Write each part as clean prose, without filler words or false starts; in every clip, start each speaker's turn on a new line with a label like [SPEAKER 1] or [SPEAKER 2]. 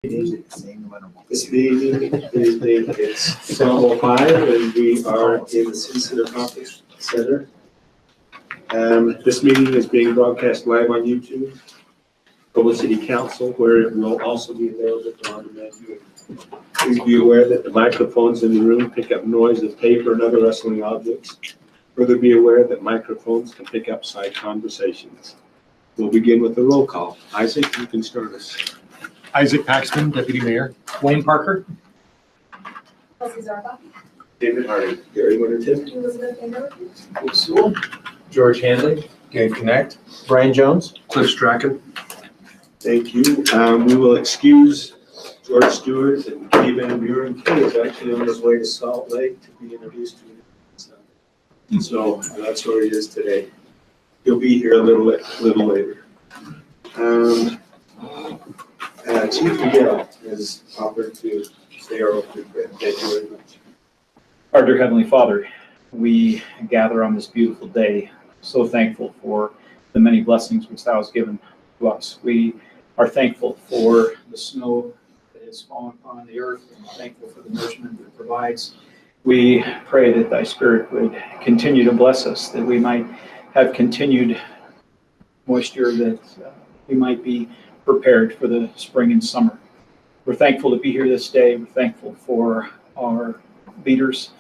[SPEAKER 1] This meeting it's 12:05 and we are in the City Center Conference Center. This meeting is being broadcast live on YouTube, Provo City Council, where it will also be available for on-demand viewing. Please be aware that the microphones in the room pick up noise of paper and other rustling objects. Further be aware that microphones can pick up side conversations. We'll begin with the roll call. Isaac, you can start us.
[SPEAKER 2] Isaac Paxton, Deputy Mayor. Wayne Parker.
[SPEAKER 3] Kelsey Zarba.
[SPEAKER 1] David Harding. Gary Winterton.
[SPEAKER 3] Elizabeth Vanderwerf.
[SPEAKER 2] Sewell. George Handley. Gabe Connect. Brian Jones. Cliff Strachan.
[SPEAKER 1] Thank you. We will excuse George Stewart and Gabe Van Buren. He is actually on his way to Salt Lake to be introduced to. So that's where he is today. He'll be here a little later. Chief Miguel is offered to say our opening prayer. Thank you very much.
[SPEAKER 4] Our dear Heavenly Father, we gather on this beautiful day, so thankful for the many blessings which Thou hast given to us. We are thankful for the snow that has fallen upon the earth, and thankful for the nourishment that it provides. We pray that Thy Spirit would continue to bless us, that we might have continued moisture, that we might be prepared for the spring and summer. We're thankful to be here this day. We're thankful for our leaders,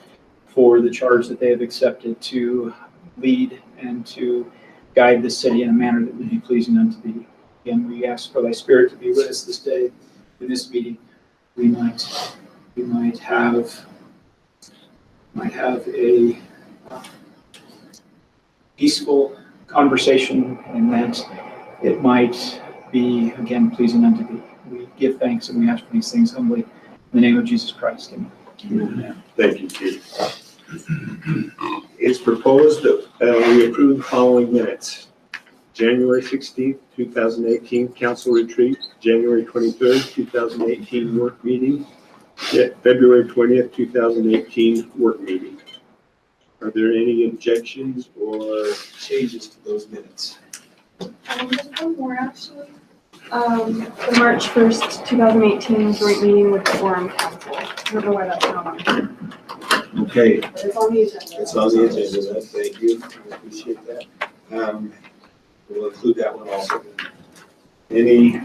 [SPEAKER 4] for the charge that they have accepted to lead and to guide the city in a manner that would be pleasing unto Thee. Again, we ask for Thy Spirit to be with us this day in this meeting. We might have a peaceful conversation, and that it might be, again, pleasing unto Thee. We give thanks and we ask for these things humbly in the name of Jesus Christ. Amen.
[SPEAKER 1] Thank you, Chief. It's proposed that we approve the following minutes. January 16th, 2018 council retreat, January 23rd, 2018 work meeting, February 20th, 2018 work meeting. Are there any objections or changes to those minutes?
[SPEAKER 3] There's one more actually. The March 1st, 2018 joint meeting with the Forum Council. I don't know why that's not on here.
[SPEAKER 1] Okay,
[SPEAKER 3] But it's on the agenda.
[SPEAKER 1] it's on the agenda. Thank you. I appreciate that. We'll include that one also. Any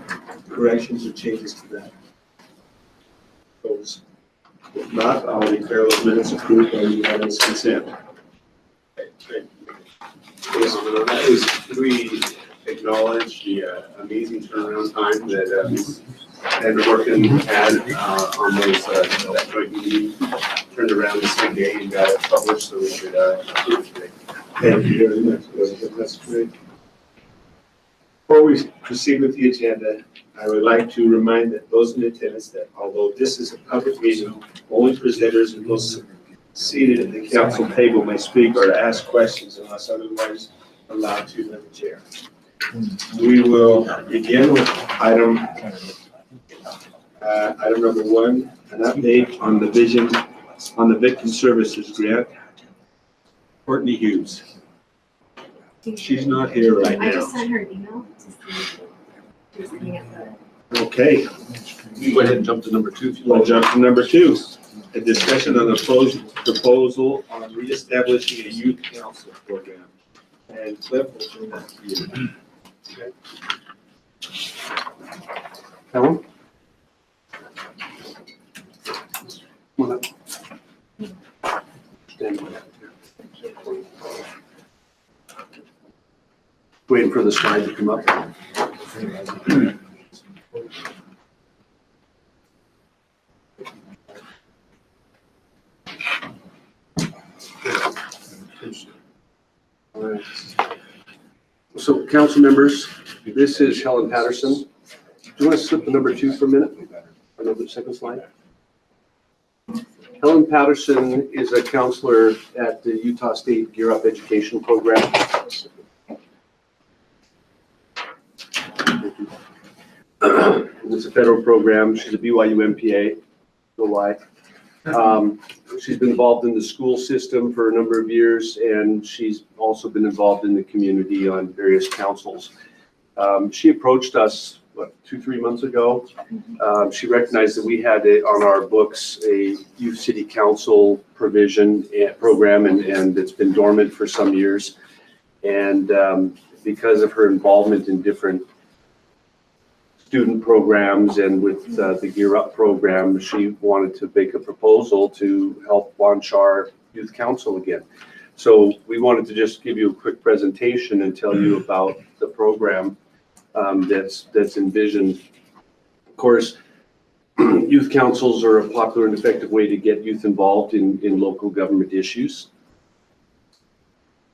[SPEAKER 1] corrections or changes to that? Those. If not, I'll declare those minutes approved by unanimous consent. Okay. We acknowledge the amazing turnaround time that Ed Workin had on those that joint meeting. Turned around the same day and got it published so we could approve today. Thank you very much. That's great. Before we proceed with the agenda, I would like to remind those in attendance that although this is a public meeting, only presenters and those seated at the council table may speak or ask questions unless otherwise allowed to in the chair. We will begin with item number 1, an update on the Victim Services Grant. Courtney Hughes. She's not here right now.
[SPEAKER 3] I just sent her an email to see if she was looking at the.
[SPEAKER 1] Okay.
[SPEAKER 2] Go ahead and jump to number 2 if you
[SPEAKER 1] We'll
[SPEAKER 2] like.
[SPEAKER 1] jump to number 2, a discussion on the proposal on reestablishing a youth council program. And Cliff will turn that to you. Okay.
[SPEAKER 5] Helen? Come on up. Stand by. Waiting for the slide to come up. All right. So, council members, this is Helen Patterson. Do you want to slip to number 2 for a minute? Another second slide. Helen Patterson is a counselor at the Utah State Gear Up Education Program. It's a federal program. She's a BYU MPA. Go why. She's been involved in the school system for a number of years, and she's also been involved in the community on various councils. She approached us 2-3 months ago. She recognized that we had on our books a youth city council provision and program, and it's been dormant for some years. And because of her involvement in different student programs and with the Gear Up program, she wanted to make a proposal to help launch our youth council again. So we wanted to just give you a quick presentation and tell you about the program that's envisioned. Of course, youth councils are a popular and effective way to get youth involved in local government issues.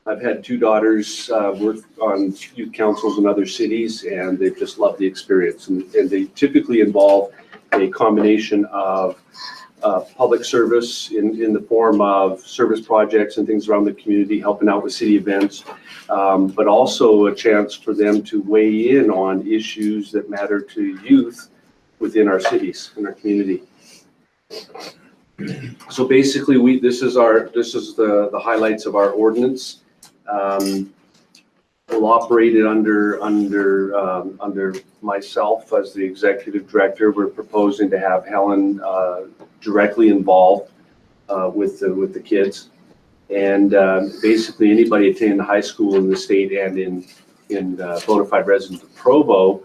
[SPEAKER 5] I've had 2 daughters work on youth councils in other cities, and they've just loved the experience. And they typically involve a combination of public service in the form of service projects and things around the community, helping out with city events, but also a chance for them to weigh in on issues that matter to youth within our cities and our community. So basically, this is the highlights of our ordinance. We'll operate it under myself as the executive director. We're proposing to have Helen directly involved with the kids, and basically anybody attending the high school in the state and in bona fide residents of Provo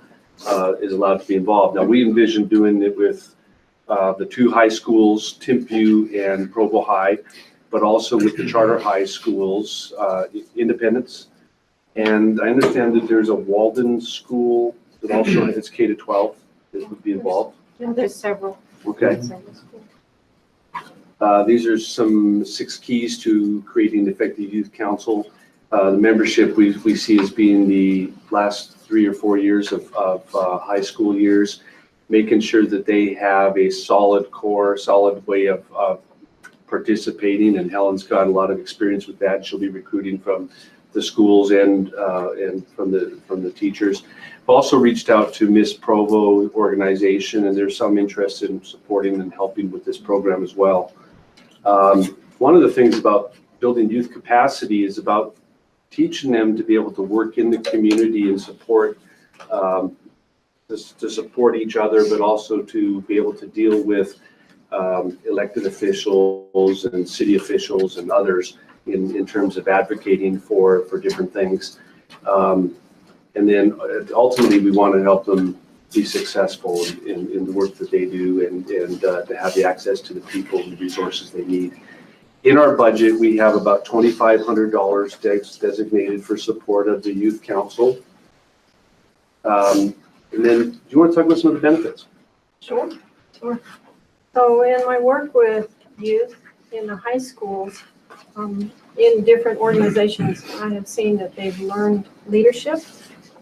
[SPEAKER 5] is allowed to be involved. Now, we envision doing it with the 2 high schools, Timpview and Provo High, but also with the charter high schools, Independence. And I understand that there's a Walden school that also has K-12 that would be involved.
[SPEAKER 6] Yeah, there's several.
[SPEAKER 5] Okay. These are some 6 keys to creating an effective youth council. The membership we see as being the last 3 or 4 years of high school years, making sure that they have a solid core, solid way of participating, and Helen's got a lot of experience with that. She'll be recruiting from the schools and from the teachers. I've also reached out to Miss Provo organization, and there's some interest in supporting and helping with this program as well. One of the things about building youth capacity is about teaching them to be able to work in the community and support to support each other, but also to be able to deal with elected officials and city officials and others in terms of advocating for different things. And then ultimately, we want to help them be successful in the work that they do, and to have the access to the people and the resources they need. In our budget, we have about $2,500 designated for support of the youth council. And then, do you want to talk about some of the benefits?
[SPEAKER 6] Sure. So in my work with youth in the high schools, in different organizations, I have seen that they've learned leadership.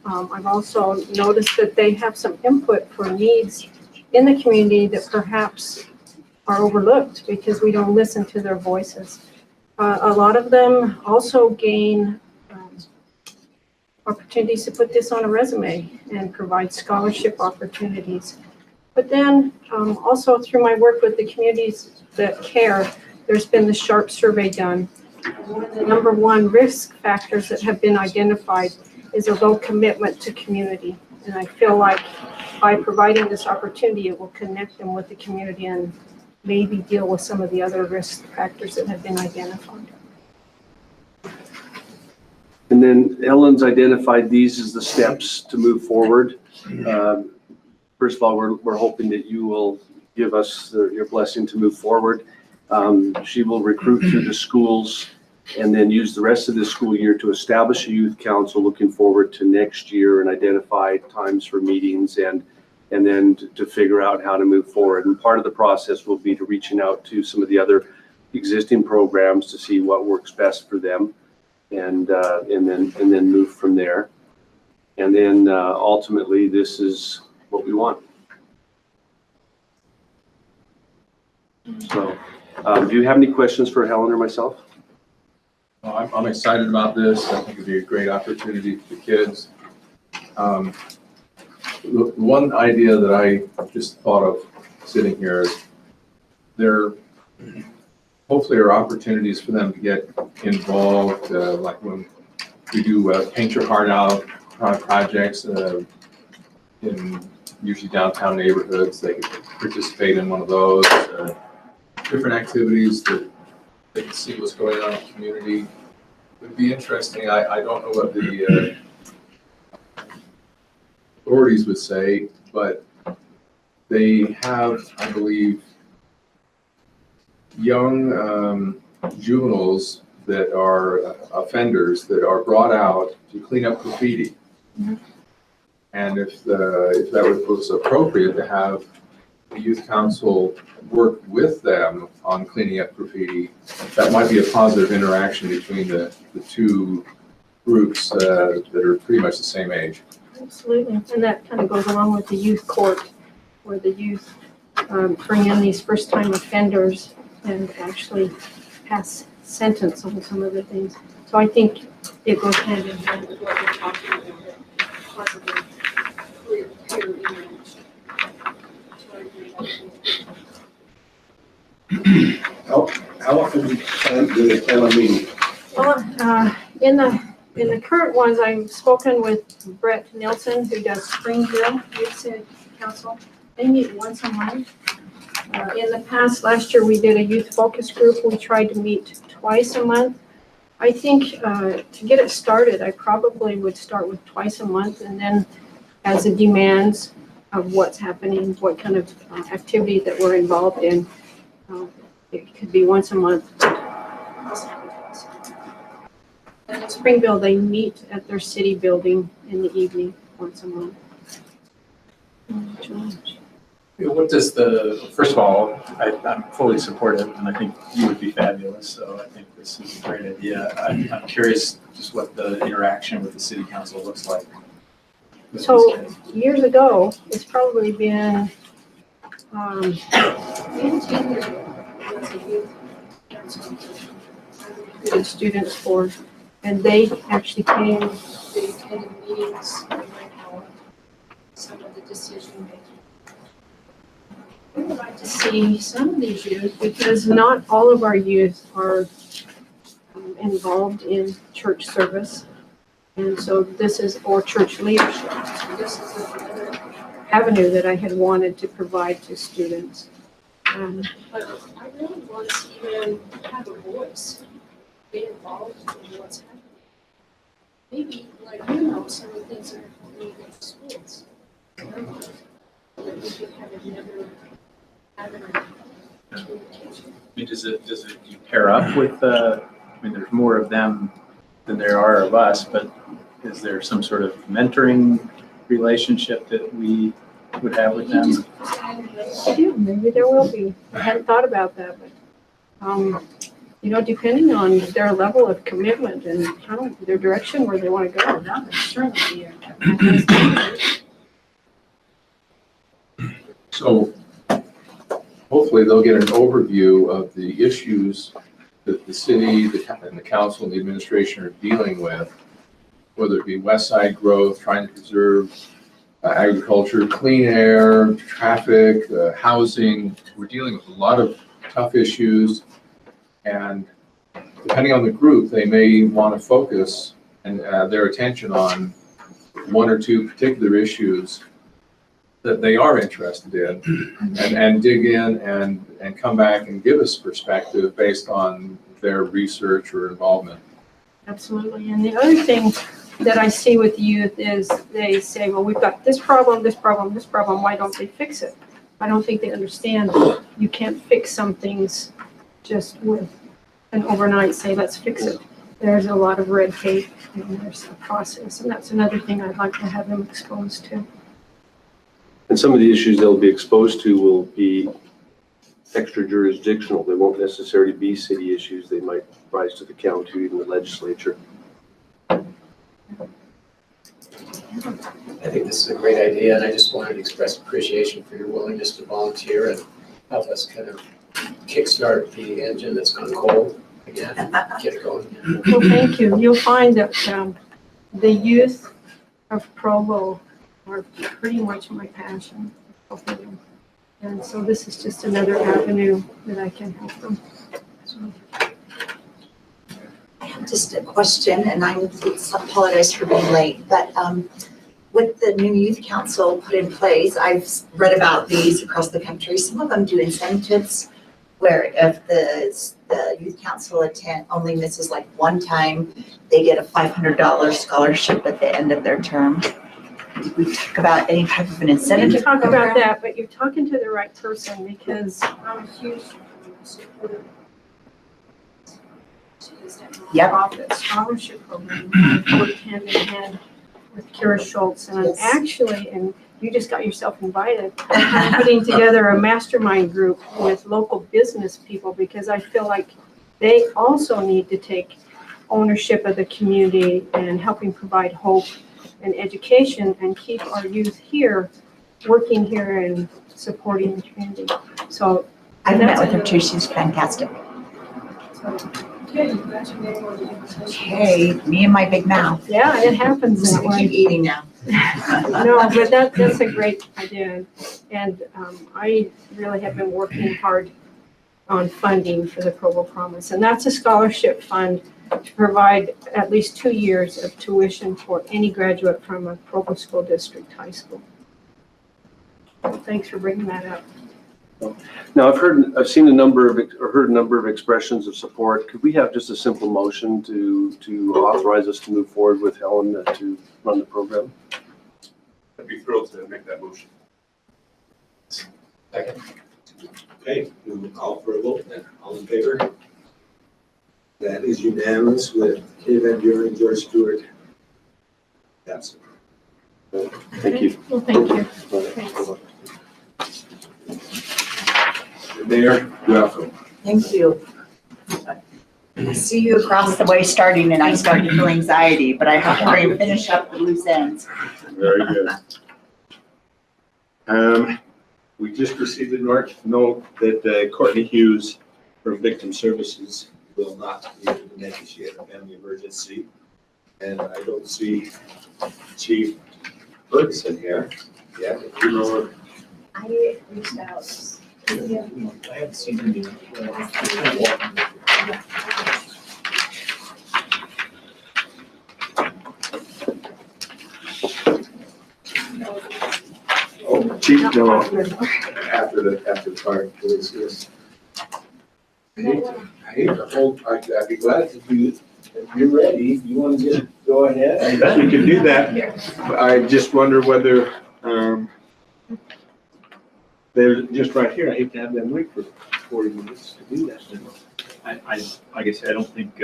[SPEAKER 6] I've also noticed that they have some input for needs in the community that perhaps are overlooked because we don't listen to their voices. A lot of them also gain opportunities to put this on a resume and provide scholarship opportunities. But then also through my work with the communities that care, there's been the SHARP survey done. One of the number 1 risk factors that have been identified is a low commitment to community. And I feel like by providing this opportunity, it will connect them with the community and maybe deal with some of the other risk factors that have been identified.
[SPEAKER 5] And then Helen's identified these as the steps to move forward. First of all, we're hoping that you will give us your blessing to move forward. She will recruit through the schools and then use the rest of the school year to establish a youth council, looking forward to next year and identify times for meetings and then to figure out how to move forward. And part of the process will be to reaching out to some of the other existing programs to see what works best for them, and then move from there. And then ultimately, this is what we want. So, do you have any questions for Helen or myself?
[SPEAKER 2] I'm excited about this. I think it'd be a great opportunity for the kids. One idea that I just thought of sitting here is there hopefully are opportunities for them to get involved, like when we do Paint Your Heart Out projects, in usually downtown neighborhoods. They could participate in one of those, different activities that they can see what's going on in the community. It would be interesting. I don't know what the authorities would say, but they have, I believe, young juveniles that are offenders that are brought out to clean up graffiti.
[SPEAKER 6] Mhm.
[SPEAKER 2] And if that was appropriate to have the youth council work with them on cleaning up graffiti, that might be a positive interaction between the two groups that are pretty much the same age.
[SPEAKER 6] Absolutely, and that kind of goes along with the youth court, where the youth bring in these first-time offenders and actually pass sentence on some of the things. So I think it goes hand in hand with what we're talking about, positive peer interaction.
[SPEAKER 1] How often do they plan on meeting?
[SPEAKER 6] Well, in the current ones, I've spoken with Brett Nilsson, who does Springville Youth City Council. They meet once a month. In the past, last year, we did a youth focus group. We tried to meet twice a month. I think to get it started, I probably would start with twice a month, and then as the demands of what's happening, what kind of activity that we're involved in, it could be once a month. And in Springville, they meet at their city building in the evening once a month.
[SPEAKER 7] What does first of all, I'm fully supportive, and I think you would be fabulous, so I think this is a great idea. I'm curious just what the interaction with the city council looks like. with
[SPEAKER 6] So
[SPEAKER 7] these kids.
[SPEAKER 6] years ago, it's probably been 10 years ago. It's a youth council. The students for, and they actually came, they attended meetings, and learned how some of the decision making. We would like to see some of these youth, because not all of our youth are involved in church service. And so this is, or church leadership. So this is another avenue that I had wanted to provide to students. But I really want to see them have a voice, be involved in what's happening. Maybe, like, some of the things that are happening in schools. That we could have another avenue of communication.
[SPEAKER 7] I mean, does it pair up with there's more of them than there are of us, but is there some sort of mentoring relationship that we would have with them?
[SPEAKER 6] Yeah, maybe there will be. I hadn't thought about that, but, depending on their level of commitment and their direction where they want to go, that would certainly be a
[SPEAKER 2] So hopefully they'll get an overview of the issues that the city and the council and the administration are dealing with, whether it be West Side growth, trying to preserve agriculture, clean air, traffic, housing. We're dealing with a lot of tough issues, and depending on the group, they may want to focus and their attention on one or two particular issues that they are interested in, and dig in and come back and give us perspective based on their research or involvement.
[SPEAKER 6] Absolutely. And the other thing that I see with youth is they say, well, we've got this problem, this problem, this problem. Why don't they fix it? I don't think they understand you can't fix some things just with an overnight say, let's fix it. There's a lot of red tape and there's a process. And that's another thing I'd like to have them exposed to.
[SPEAKER 5] And some of the issues they'll be exposed to will be extra jurisdictional. They won't necessarily be city issues. They might rise to the county, even the legislature.
[SPEAKER 8] I think this is a great idea, and I just wanted to express appreciation for your willingness to volunteer and help us kind of kickstart the engine that's gone cold again, get it going again.
[SPEAKER 6] Well, thank you. You'll find that the youth of Provo are pretty much my passion. And so this is just another avenue that I can help them. So,
[SPEAKER 9] Just a question, and I apologize for being late, but with the new youth council put in place, I've read about these across the country. Some of them do incentives where if the youth council only misses like one time, they get a $500 scholarship at the end of their term. Did we talk about any type of an
[SPEAKER 6] We
[SPEAKER 9] incentive
[SPEAKER 6] can talk about
[SPEAKER 9] program?
[SPEAKER 6] that, but you're talking to the right person because I'm a huge supporter.
[SPEAKER 9] Yep.
[SPEAKER 6] Nonprofit scholarship program. I worked hand in hand with Kara Schultz, and I'm
[SPEAKER 9] Yes.
[SPEAKER 6] actually, and you just got yourself invited, I'm putting together a mastermind group with local business people because I feel like they also need to take ownership of the community and helping provide hope and education and keep our youth here, working here and supporting the community. So,
[SPEAKER 9] I've met with her too. She's fantastic. Okay, me and my big mouth.
[SPEAKER 6] yeah, it happens that
[SPEAKER 9] I
[SPEAKER 6] way.
[SPEAKER 9] keep eating now.
[SPEAKER 6] No, but that's a great idea. And I really have been working hard on funding for the Provo Promise. And that's a scholarship fund to provide at least 2 years of tuition for any graduate from a Provo School District high school. Thanks for bringing that up.
[SPEAKER 5] Now, I've seen a number of expressions of support. Could we have just a simple motion to authorize us to move forward with Helen to run the program?
[SPEAKER 1] I'd be thrilled to make that motion.
[SPEAKER 7] Second.
[SPEAKER 10] Okay, we will call for a vote then. All in favor? That is unanimous with Kay Van Buren, George Stewart. That's it.
[SPEAKER 5] Thank you.
[SPEAKER 6] Well, thank you. Thanks.
[SPEAKER 10] Mayor, welcome.
[SPEAKER 9] Thank you. I see you across the way starting and I start to feel anxiety, but I have to hurry and finish up the loose ends.
[SPEAKER 10] Very good. We just received a note that Courtney Hughes from Victim Services will not be able to make it. She had a family emergency. And I don't see Chief Ferguson here. Yeah, you know,
[SPEAKER 9] I reached out.
[SPEAKER 7] I haven't seen him
[SPEAKER 10] oh, Chief, no, after the fire police, yes. I hate to hold, I'd be glad to do, if you're ready, you want to just go ahead? We can do that. I just wonder whether, they're just right here. I hate to have them wait for 40 minutes to do that.
[SPEAKER 4] Like I said, I don't think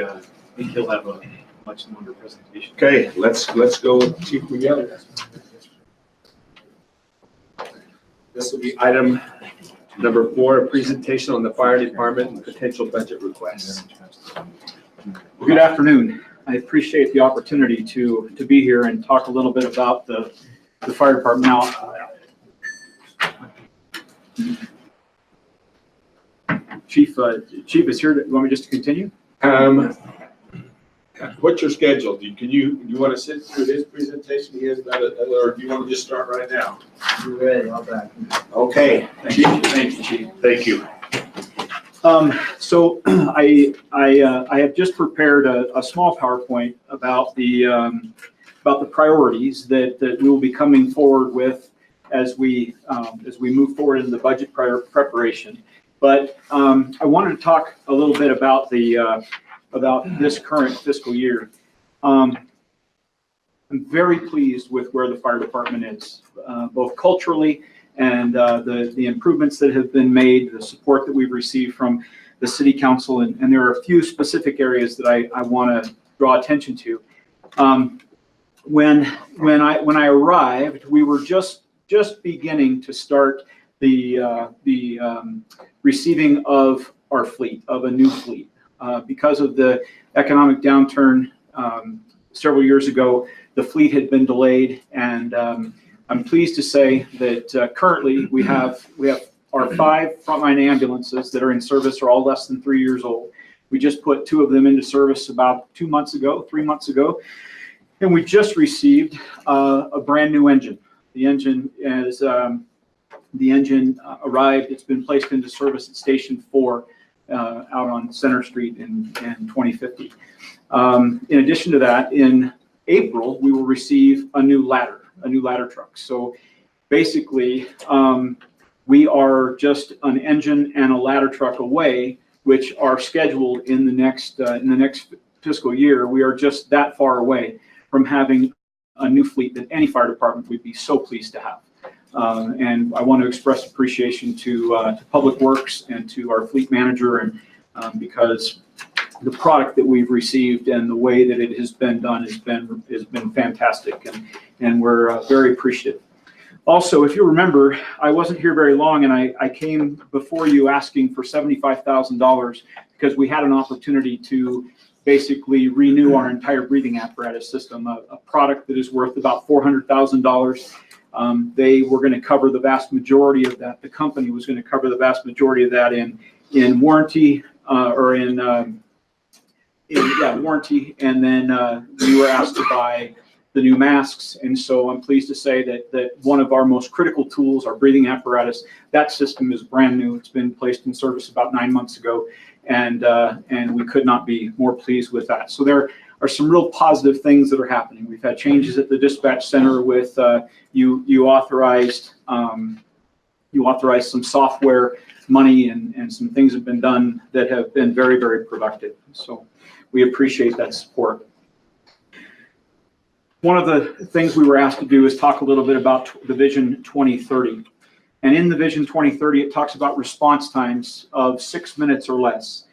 [SPEAKER 4] he'll have a much longer presentation.
[SPEAKER 10] Okay, let's go with Chief Miguel. This will be item number 4, a presentation on the fire department and potential budget requests.
[SPEAKER 4] Well, good afternoon. I appreciate the opportunity to be here and talk a little bit about the fire department. Now, Chief is here. You want me just to continue?
[SPEAKER 10] What's your schedule? Do you want to sit through his presentation? He has that, or do you want to just start right now?
[SPEAKER 7] You're ready, I'll back.
[SPEAKER 10] Okay.
[SPEAKER 4] Thank you, Chief.
[SPEAKER 10] Thank you.
[SPEAKER 4] So I have just prepared a small PowerPoint about the priorities that we will be coming forward with as we move forward in the budget preparation. But I wanted to talk a little bit about this current fiscal year. I'm very pleased with where the fire department is, both culturally and the improvements that have been made, the support that we've received from the city council, and there are a few specific areas that I want to draw attention to. When I arrived, we were just beginning to start the receiving of our fleet, of a new fleet. Because of the economic downturn several years ago, the fleet had been delayed, and I'm pleased to say that currently we have our 5 frontline ambulances that are in service are all less than 3 years old. We just put 2 of them into service about 3 months ago, and we just received a brand new engine. The engine arrived. It's been placed into service at Station 4 out on Center Street in 2050. In addition to that, in April, we will receive a new ladder, new ladder truck. So basically, we are just an engine and a ladder truck away, which are scheduled in the next fiscal year. We are just that far away from having a new fleet that any fire department would be so pleased to have. And I want to express appreciation to Public Works and to our fleet manager, and because the product that we've received and the way that it has been done has been fantastic, and we're very appreciative. Also, if you remember, I wasn't here very long, and I came before you asking for $75,000 because we had an opportunity to basically renew our entire breathing apparatus system, a product that is worth about $400,000. They were going to cover the vast majority of that. The company was going to cover the vast majority of that in warranty warranty, and then we were asked to buy the new masks. And so I'm pleased to say that one of our most critical tools, our breathing apparatus, that system is brand new. It's been placed in service about 9 months ago, and we could not be more pleased with that. So there are some real positive things that are happening. We've had changes at the dispatch center with you authorized some software money, and some things have been done that have been very, very productive. So we appreciate that support. One of the things we were asked to do is talk a little bit about the Vision 2030. And in the Vision 2030, it talks about response times of 6 minutes or less.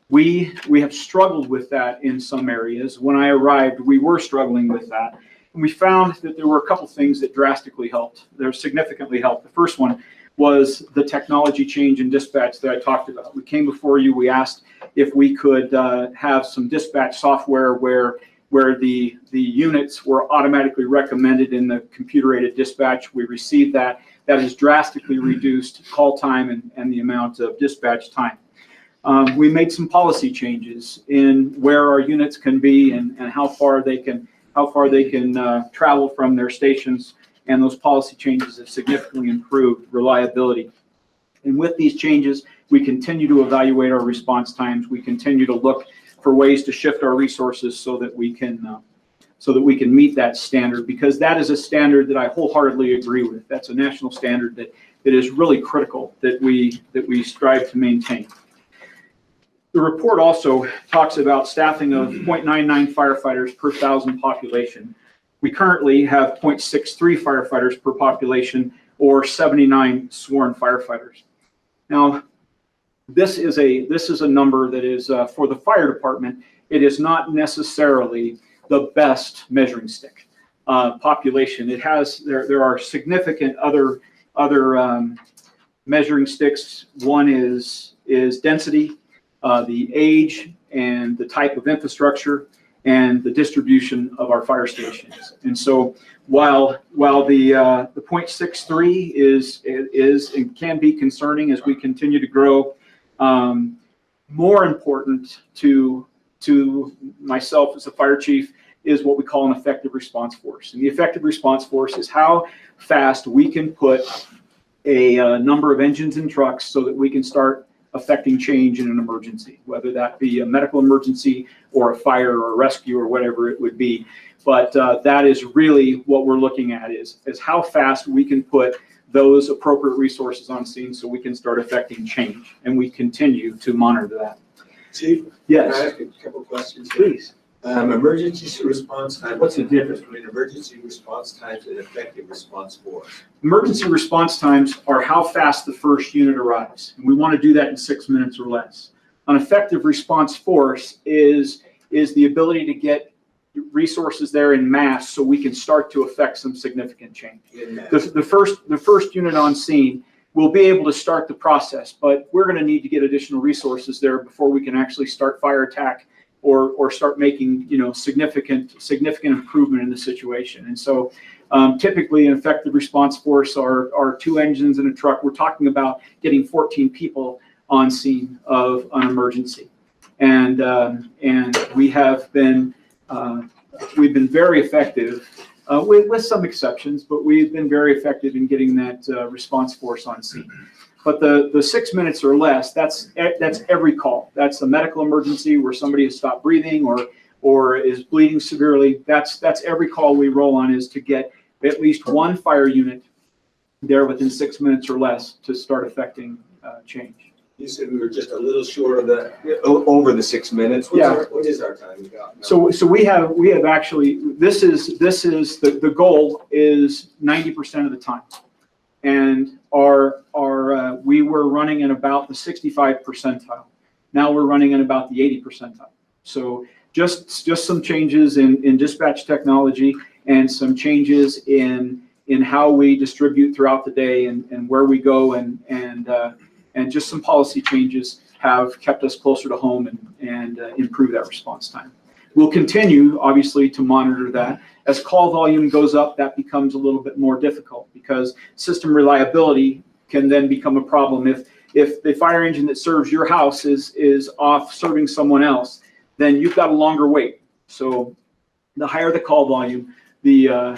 [SPEAKER 4] We have struggled with that in some areas. When I arrived, we were struggling with that. And we found that there were a couple things that drastically helped. They significantly helped. The first one was the technology change in dispatch that I talked about. We came before you, we asked if we could have some dispatch software where the units were automatically recommended in the computer-aided dispatch. We received that. That has drastically reduced call time and the amount of dispatch time. We made some policy changes in where our units can be and how far they can travel from their stations, and those policy changes have significantly improved reliability. And with these changes, we continue to evaluate our response times. We continue to look for ways to shift our resources so that we can meet that standard, because that is a standard that I wholeheartedly agree with. That's a national standard that is really critical that we strive to maintain. The report also talks about staffing of 0.99 firefighters per 1,000 population. We currently have 0.63 firefighters per population, or 79 sworn firefighters. Now, this is a number that is for the fire department. It is not necessarily the best measuring stick. Population. There are significant other measuring sticks. One is density, the age and the type of infrastructure, and the distribution of our fire stations. And so while the 0.63 is and can be concerning as we continue to grow, more important to myself as a fire chief is what we call an effective response force. And the effective response force is how fast we can put a number of engines and trucks so that we can start affecting change in an emergency, whether that be a medical emergency or a fire or a rescue or whatever it would be. But that is really what we're looking at is how fast we can put those appropriate resources on scene so we can start affecting change, and we continue to monitor that.
[SPEAKER 10] Chief?
[SPEAKER 4] Yes.
[SPEAKER 10] Can I ask a couple questions?
[SPEAKER 4] Please.
[SPEAKER 10] Emergency response time, what's the difference between emergency response times and effective response force?
[SPEAKER 4] Emergency response times are how fast the first unit arrives, and we want to do that in 6 minutes or less. An effective response force is the ability to get resources there in mass so we can start to affect some significant change. The first unit on scene will be able to start the process, but we're going to need to get additional resources there before we can actually start fire attack or start making significant improvement in the situation. And so typically an effective response force are 2 engines and a truck. We're talking about getting 14 people on scene of an emergency, and we have been we've been very effective with some exceptions, but we've been very effective in getting that response force on scene. But the 6 minutes or less, that's every call. That's a medical emergency where somebody has stopped breathing, or is bleeding severely, that's every call we roll on, is to get at least one fire unit there within 6 minutes or less to start affecting change.
[SPEAKER 10] You said we were just a little short of over the 6 minutes. What is our time?
[SPEAKER 4] So we have actually, this is the goal is 90% of the time. And we were running in about the 65 percentile. Now we're running in about the 80 percentile. So just some changes in dispatch technology and some changes in how we distribute throughout the day and where we go and just some policy changes have kept us closer to home and improve that response time. We'll continue, obviously, to monitor that. As call volume goes up, that becomes a little bit more difficult because system reliability can then become a problem. If the fire engine that serves your house is off serving someone else, then you've got a longer wait. So the higher the call volume, the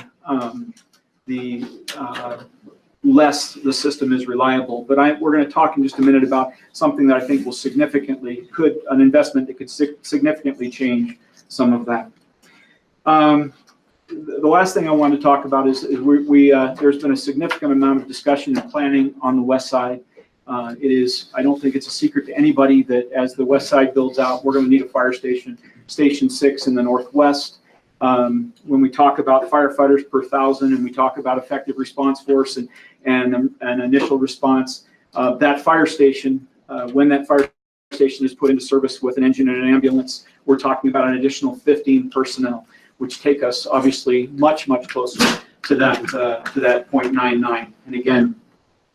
[SPEAKER 4] less the system is reliable. But we're going to talk in just a minute about something that I think will an investment that could significantly change some of that. The last thing I want to talk about is there's been a significant amount of discussion and planning on the west side. I don't think it's a secret to anybody that as the west side builds out, we're going to need a fire station, Station 6 in the northwest. When we talk about firefighters per 1,000 and we talk about effective response force and an initial response, that fire station, when that fire station is put into service with an engine and an ambulance, we're talking about an additional 15 personnel, which take us obviously much closer to that 0.99. And again,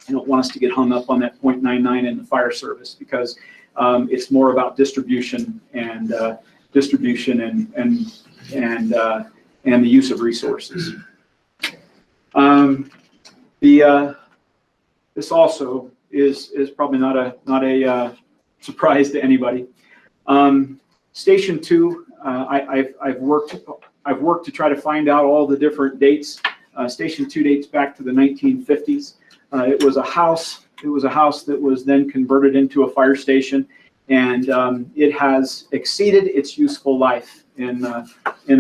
[SPEAKER 4] I don't want us to get hung up on that 0.99 in the fire service because it's more about distribution and the use of resources. This also is probably not a surprise to anybody. Station 2, I've worked to try to find out all the different dates. Station 2 dates back to the 1950s. It was a house that was then converted into a fire station, and it has exceeded its useful life in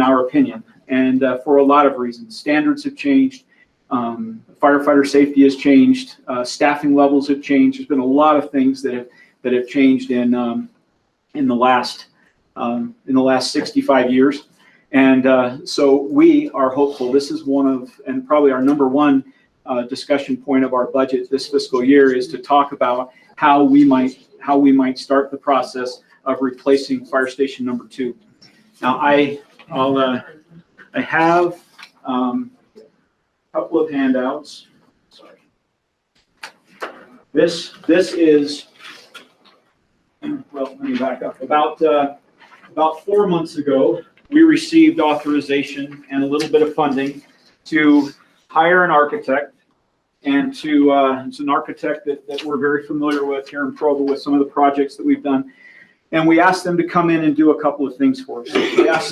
[SPEAKER 4] our opinion, and for a lot of reasons. Standards have changed, firefighter safety has changed, staffing levels have changed. There's been a lot of things that have changed in the last 65 years, and so we are hopeful. This is one of, and probably our number one discussion point of our budget this fiscal year, is to talk about how we might start the process of replacing fire station number 2. Now I have a couple of handouts. Sorry. This is, well, let me back up. About 4 months ago, we received authorization and a little bit of funding to hire an architect, and it's an architect that we're very familiar with here in Provo with some of the projects that we've done. And we asked them to come in and do a couple of things for us.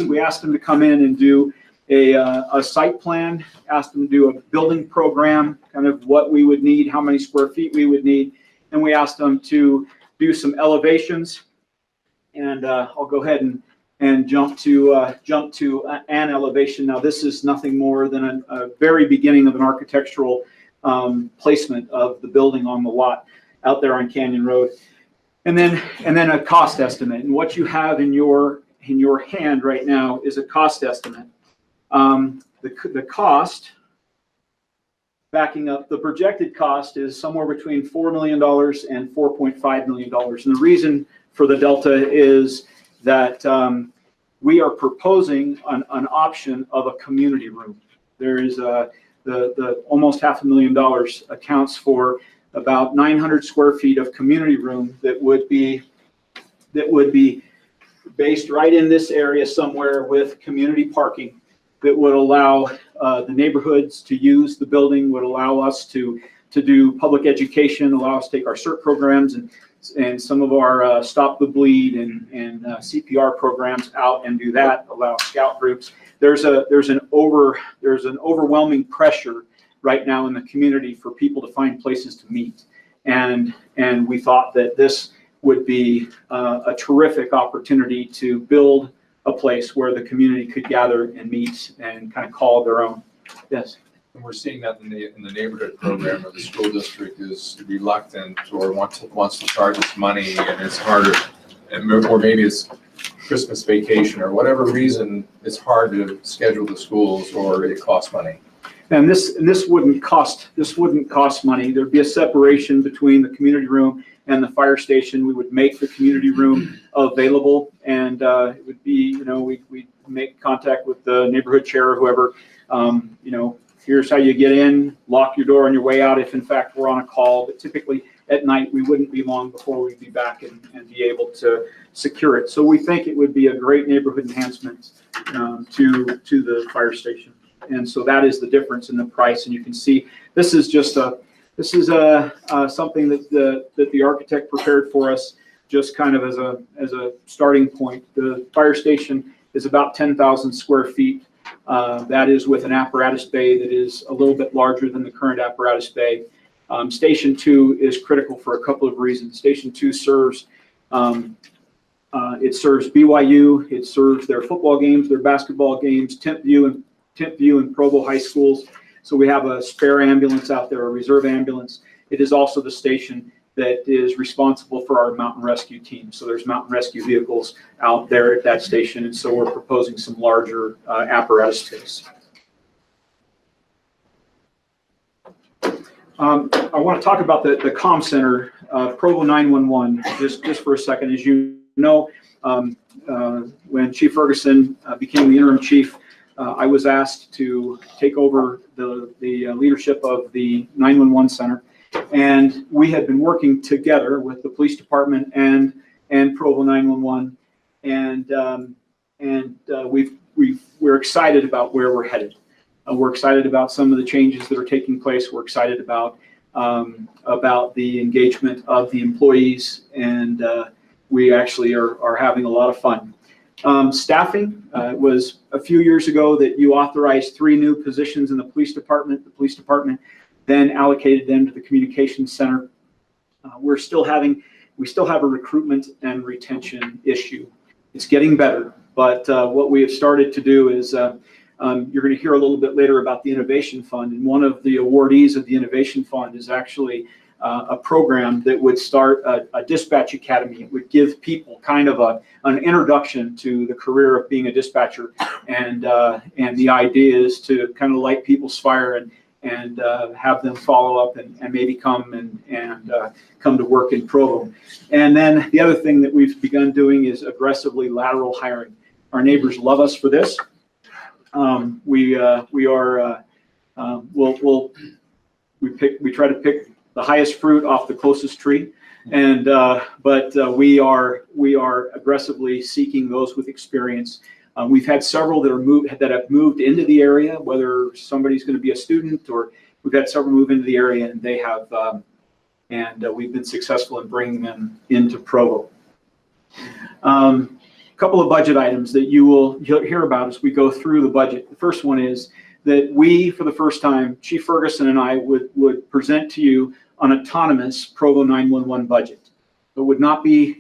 [SPEAKER 4] We asked them to come in and do a site plan, asked them to do a building program, kind of what we would need, how many square feet we would need, and we asked them to do some elevations. And I'll go ahead and jump to an elevation. Now this is nothing more than a very beginning of an architectural placement of the building on the lot out there on Canyon Road, and then a cost estimate. And what you have in your hand right now is a cost estimate. The cost, backing up, the projected cost is somewhere between $4 million and $4.5 million. And the reason for the delta is that we are proposing an option of a community room. There is the almost $500,000 accounts for about 900 square feet of community room that would be based right in this area somewhere, with community parking that would allow the neighborhoods to use the building, would allow us to do public education, allow us to take our CERT programs and some of our Stop the Bleed and CPR programs out and do that, allow scout groups. There's an overwhelming pressure right now in the community for people to find places to meet. And we thought that this would be a terrific opportunity to build a place where the community could gather and meet and kind of call their own. Yes.
[SPEAKER 2] And we're seeing that in the neighborhood program, where the school district is reluctant or wants to charge us money, and it's harder, or maybe it's Christmas vacation or whatever reason, it's hard to schedule the schools or it costs money.
[SPEAKER 4] And this wouldn't cost money. There'd be a separation between the community room and the fire station. We would make the community room available, and it would be, we'd make contact with the neighborhood chair or whoever, here's how you get in, lock your door on your way out if in fact we're on a call, but typically at night we wouldn't be long before we'd be back and be able to secure it. So we think it would be a great neighborhood enhancement to the fire station. And so that is the difference in the price. And you can see this is just something that the architect prepared for us, just kind of as a starting point. The fire station is about 10,000 square feet. That is with an apparatus bay that is a little bit larger than the current apparatus bay. Station 2 is critical for a couple of reasons. Station 2 serves BYU, it serves their football games, their basketball games, Temp View and Provo high schools. So we have a spare ambulance out there, a reserve ambulance. It is also the station that is responsible for our mountain rescue team. So there's mountain rescue vehicles out there at that station, and so we're proposing some larger apparatus space. I want to talk about the comm center, Provo 911, just for a second. As you know, when Chief Ferguson became the interim chief, I was asked to take over the leadership of the 911 center. And we had been working together with the police department and Provo 911, and we're excited about where we're headed. We're excited about some of the changes that are taking place. We're excited about the engagement of the employees, and we actually are having a lot of fun. Staffing, it was a few years ago that you authorized 3 new positions in the police department. The police department then allocated them to the communications center. We still have a recruitment and retention issue. It's getting better, but what we have started to do is you're going to hear a little bit later about the Innovation Fund, and one of the awardees of the Innovation Fund is actually a program that would start a dispatch academy. It would give people kind of an introduction to the career of being a dispatcher, and the idea is to kind of light people's fire and have them follow up and maybe come and come to work in Provo. And then the other thing that we've begun doing is aggressively lateral hiring. Our neighbors love us for this. We try to pick the highest fruit off the closest tree, and but we are aggressively seeking those with experience. We've had several that have moved into the area, whether somebody's going to be a student, or we've had several move into the area, and they have, we've been successful in bringing them into Provo. A couple of budget items that you'll hear about as we go through the budget. The first one is that we, for the first time, Chief Ferguson and I would present to you an autonomous Provo 911 budget. It would not be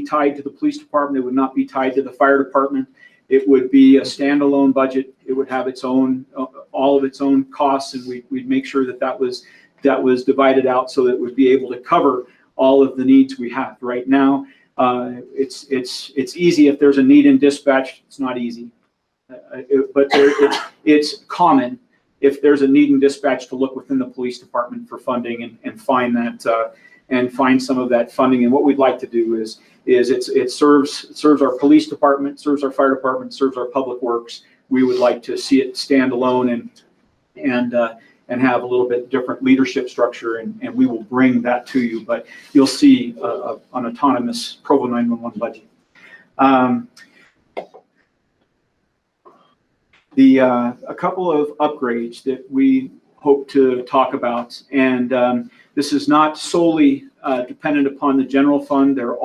[SPEAKER 4] tied to the police department. It would not be tied to the fire department. It would be a standalone budget. It would have its own, all of its own costs, and we'd make sure that was divided out so that it would be able to cover all of the needs we have. Right now, it's easy if there's a need in dispatch. It's not easy, but it's common if there's a need in dispatch to look within the police department for funding and find that and find some of that funding. And what we'd like to do is it serves our police department, serves our fire department, serves our public works. We would like to see it stand alone and have a little bit different leadership structure, and we will bring that to you. But you'll see an autonomous Provo 911 budget. A couple of upgrades that we hope to talk about, and this is not solely dependent upon the general fund. There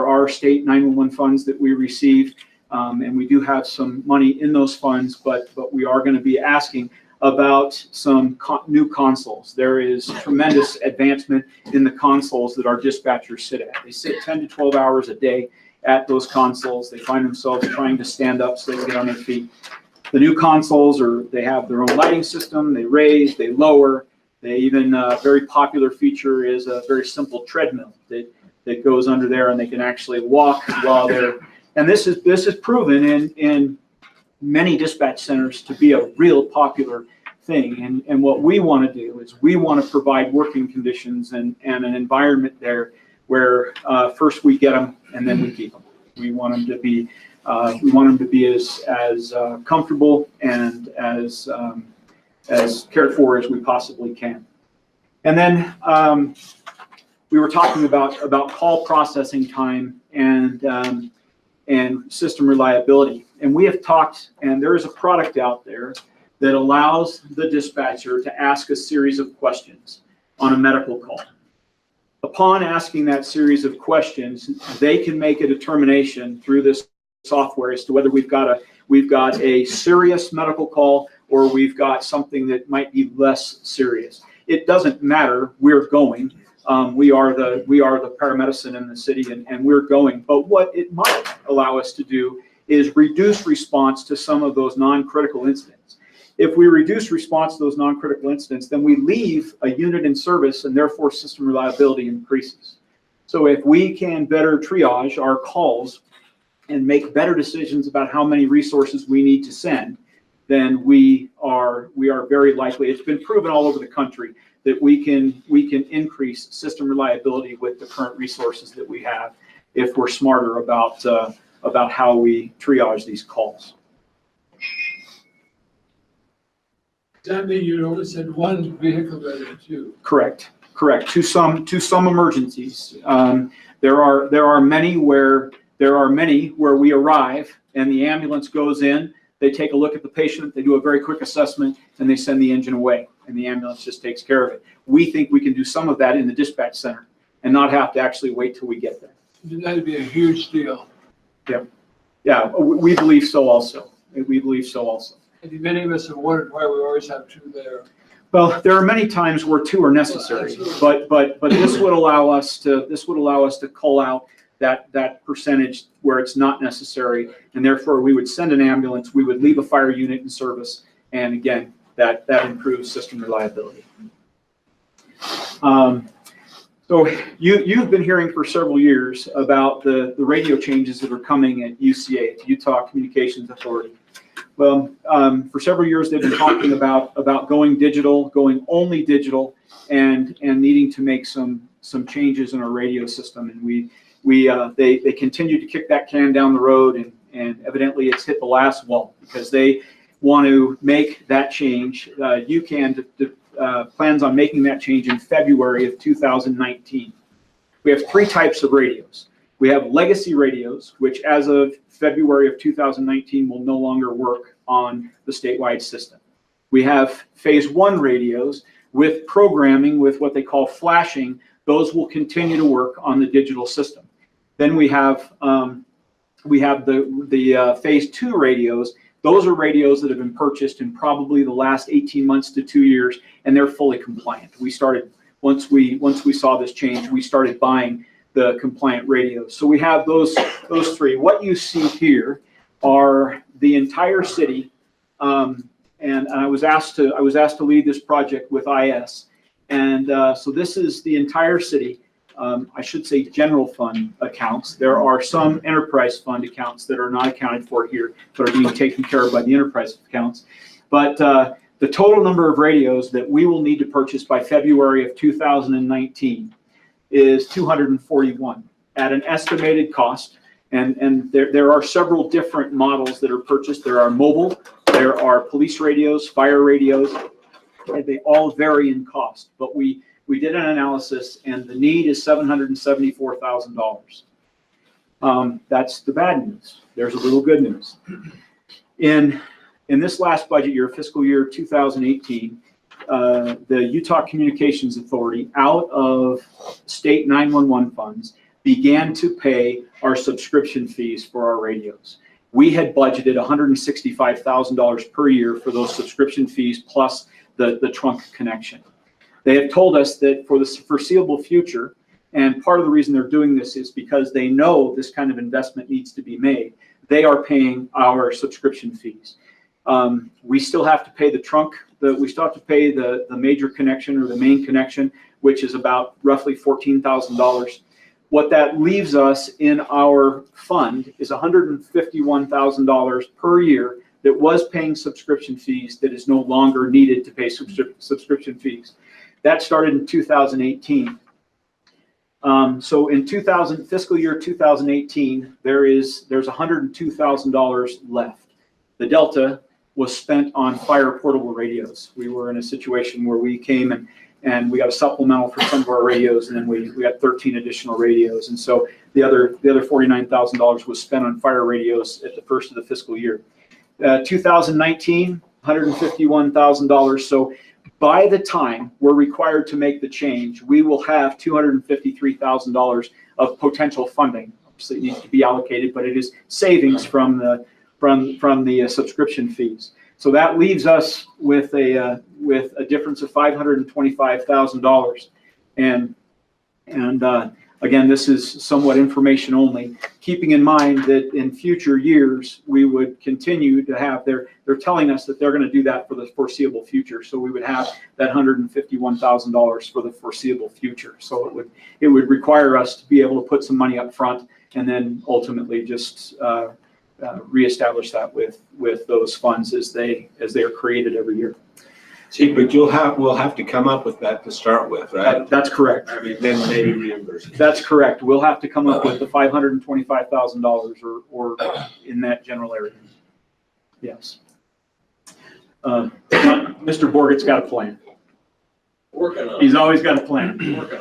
[SPEAKER 4] are state 911 funds that we receive, and we do have some money in those funds, but we are going to be asking about some new consoles. There is tremendous advancement in the consoles that our dispatchers sit at. They sit 10 to 12 hours a day at those consoles. They find themselves trying to stand up so they can get on their feet. The new consoles they have their own lighting system. They raise, they lower. They even, a very popular feature is a very simple treadmill that goes under there, and they can actually walk while they're, and this is proven in many dispatch centers to be a real popular thing. And what we want to do is we want to provide working conditions and an environment there where first we get them and then we keep them. We want them to be as comfortable and as cared for as we possibly can. And then we were talking about call processing time and system reliability. And we have talked, and there is a product out there that allows the dispatcher to ask a series of questions on a medical call. Upon asking that series of questions, they can make a determination through this software as to whether we've got a serious medical call or we've got something that might be less serious. It doesn't matter. We're going. We are the paramedicine in the city, and we're going. But what it might allow us to do is reduce response to some of those non-critical incidents. If we reduce response to those non-critical incidents, then we leave a unit in service, and therefore system reliability increases. So if we can better triage our calls and make better decisions about how many resources we need to send, then we are very likely, it's been proven all over the country, that we can increase system reliability with the current resources that we have if we're smarter about how we triage these calls.
[SPEAKER 11] Does that mean you only send one vehicle rather than two?
[SPEAKER 4] Correct. To some emergencies. There are many where we arrive and the ambulance goes in. They take a look at the patient. They do a very quick assessment and they send the engine away, and the ambulance just takes care of it. We think we can do some of that in the dispatch center and not have to actually wait till we get there.
[SPEAKER 11] That'd be a huge deal.
[SPEAKER 4] Yeah, we believe so also.
[SPEAKER 11] And many of us have wondered why we always have two there.
[SPEAKER 4] Well, there are many times where two are necessary, but this would allow us to cull out that percentage where it's not necessary, and therefore we would send an ambulance, we would leave a fire unit in service, and again, that improves system reliability. So you've been hearing for several years about the radio changes that are coming at UCA, at Utah Communications Authority. Well, for several years they've been talking about going digital, going only digital, and needing to make some changes in our radio system. And they continue to kick that can down the road, and evidently it's hit the last wall because they want to make that change. UCAN plans on making that change in February of 2019. We have three types of radios. We have legacy radios, which as of February of 2019 will no longer work on the statewide system. We have phase one radios with programming with what they call flashing. Those will continue to work on the digital system. Then we have the phase two radios. Those are radios that have been purchased in probably the last 18 months to 2 years, and they're fully compliant. We started, once we saw this change, we started buying the compliant radios. So we have those three. What you see here are the entire city, and I was asked to lead this project with IS, and so this is the entire city. I should say general fund accounts. There are some enterprise fund accounts that are not accounted for here, but are being taken care of by the enterprise accounts. But the total number of radios that we will need to purchase by February of 2019 is 241 at an estimated cost. And there are several different models that are purchased. There are mobile, there are police radios, fire radios, and they all vary in cost. But we did an analysis, and the need is $774,000. That's the bad news. There's a little good news. In this last budget year, fiscal year 2018, the Utah Communications Authority, out of state 911 funds, began to pay our subscription fees for our radios. We had budgeted $165,000 per year for those subscription fees plus the trunk connection. They have told us that for the foreseeable future, And part of the reason they're doing this is because they know this kind of investment needs to be made. They are paying our subscription fees. We still have to pay the trunk, we still have to pay the major connection or the main connection, which is about roughly $14,000. What that leaves us in our fund is $151,000 per year that was paying subscription fees that is no longer needed to pay subscription fees. That started in 2018. So in fiscal year 2018, there's $102,000 left. The delta was spent on fire portable radios. We were in a situation where we came and we got a supplemental for some of our radios, and then we got 13 additional radios. And so the other $49,000 was spent on fire radios at the first of the fiscal year. 2019, $151,000. So by the time we're required to make the change, we will have $253,000 of potential funding. Obviously, it needs to be allocated, but it is savings from the subscription fees. So that leaves us with a difference of $525,000. And again, this is somewhat information only, keeping in mind that in future years, we would continue to have, they're telling us that they're going to do that for the foreseeable future. So we would have that $151,000 for the foreseeable future. So it would require us to be able to put some money up front and then ultimately just reestablish that with those funds as they are created every year.
[SPEAKER 10] See, but we'll have to come up with that to start with, right?
[SPEAKER 4] That's correct.
[SPEAKER 10] I mean, then maybe reimburse.
[SPEAKER 4] That's correct. We'll have to come up with the $525,000 or in that general area. Yes. Mr. Borgett's got a plan.
[SPEAKER 11] Working on it.
[SPEAKER 4] He's always got a plan.
[SPEAKER 11] Working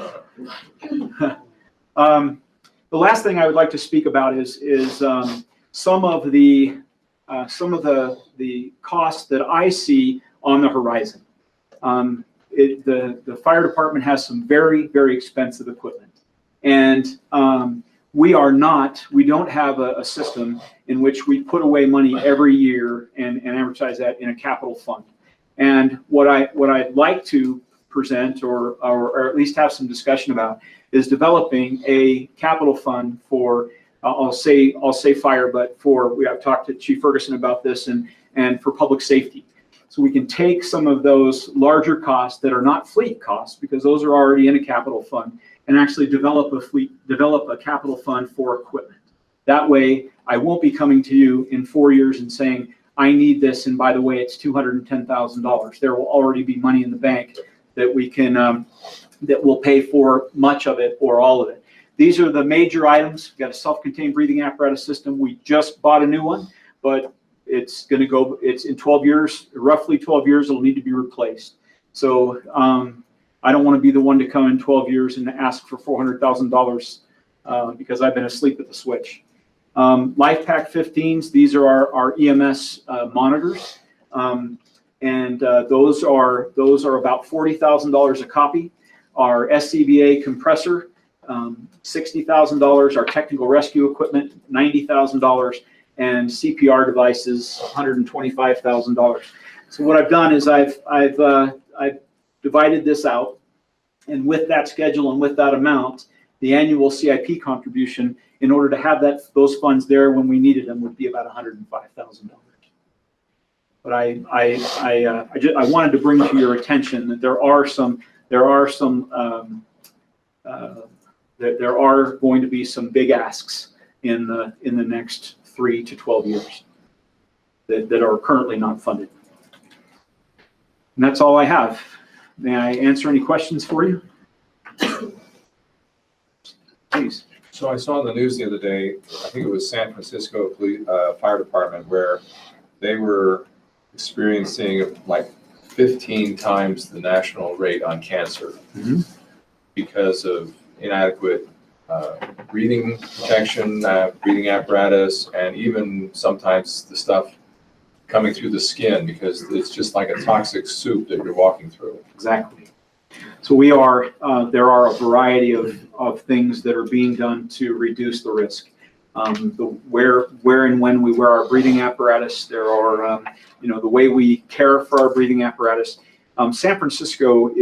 [SPEAKER 11] on it.
[SPEAKER 4] The last thing I would like to speak about is some of the costs that I see on the horizon. The fire department has some very, very expensive equipment, and we don't have a system in which we put away money every year and amortize that in a capital fund. And what I'd like to present or at least have some discussion about is developing a capital fund for I'll say fire, but we have talked to Chief Ferguson about this and for public safety. So we can take some of those larger costs that are not fleet costs, because those are already in a capital fund, and actually develop a capital fund for equipment. That way, I won't be coming to you in 4 years and saying, I need this, and by the way, it's $210,000. There will already be money in the bank that we can, that will pay for much of it or all of it. These are the major items. We've got a self-contained breathing apparatus system. We just bought a new one, but it's in 12 years, roughly 12 years, it'll need to be replaced. So I don't want to be the one to come in 12 years and ask for $400,000 because I've been asleep at the switch. LifePack 15s, these are our EMS monitors. And those are about $40,000 a copy. Our SCBA compressor, $60,000. Our technical rescue equipment, $90,000. And CPR devices, $125,000. So what I've done is I've divided this out, and with that schedule and with that amount, the annual CIP contribution, in order to have those funds there when we needed them, would be about $105,000. But I wanted to bring to your attention that there are going to be some big asks in the next 3 to 12 years that are currently not funded. And that's all I have. May I answer any questions for you? Please.
[SPEAKER 2] So I saw in the news the other day, I think it was San Francisco Fire Department, where they were experiencing like 15 times the national rate on cancer because of inadequate breathing protection, breathing apparatus, and even sometimes the stuff coming through the skin, because it's just like a toxic soup that you're walking through.
[SPEAKER 4] Exactly. So there are a variety of things that are being done to reduce the risk. Where and when we wear our breathing apparatus, there are, the way we care for our breathing apparatus. San Francisco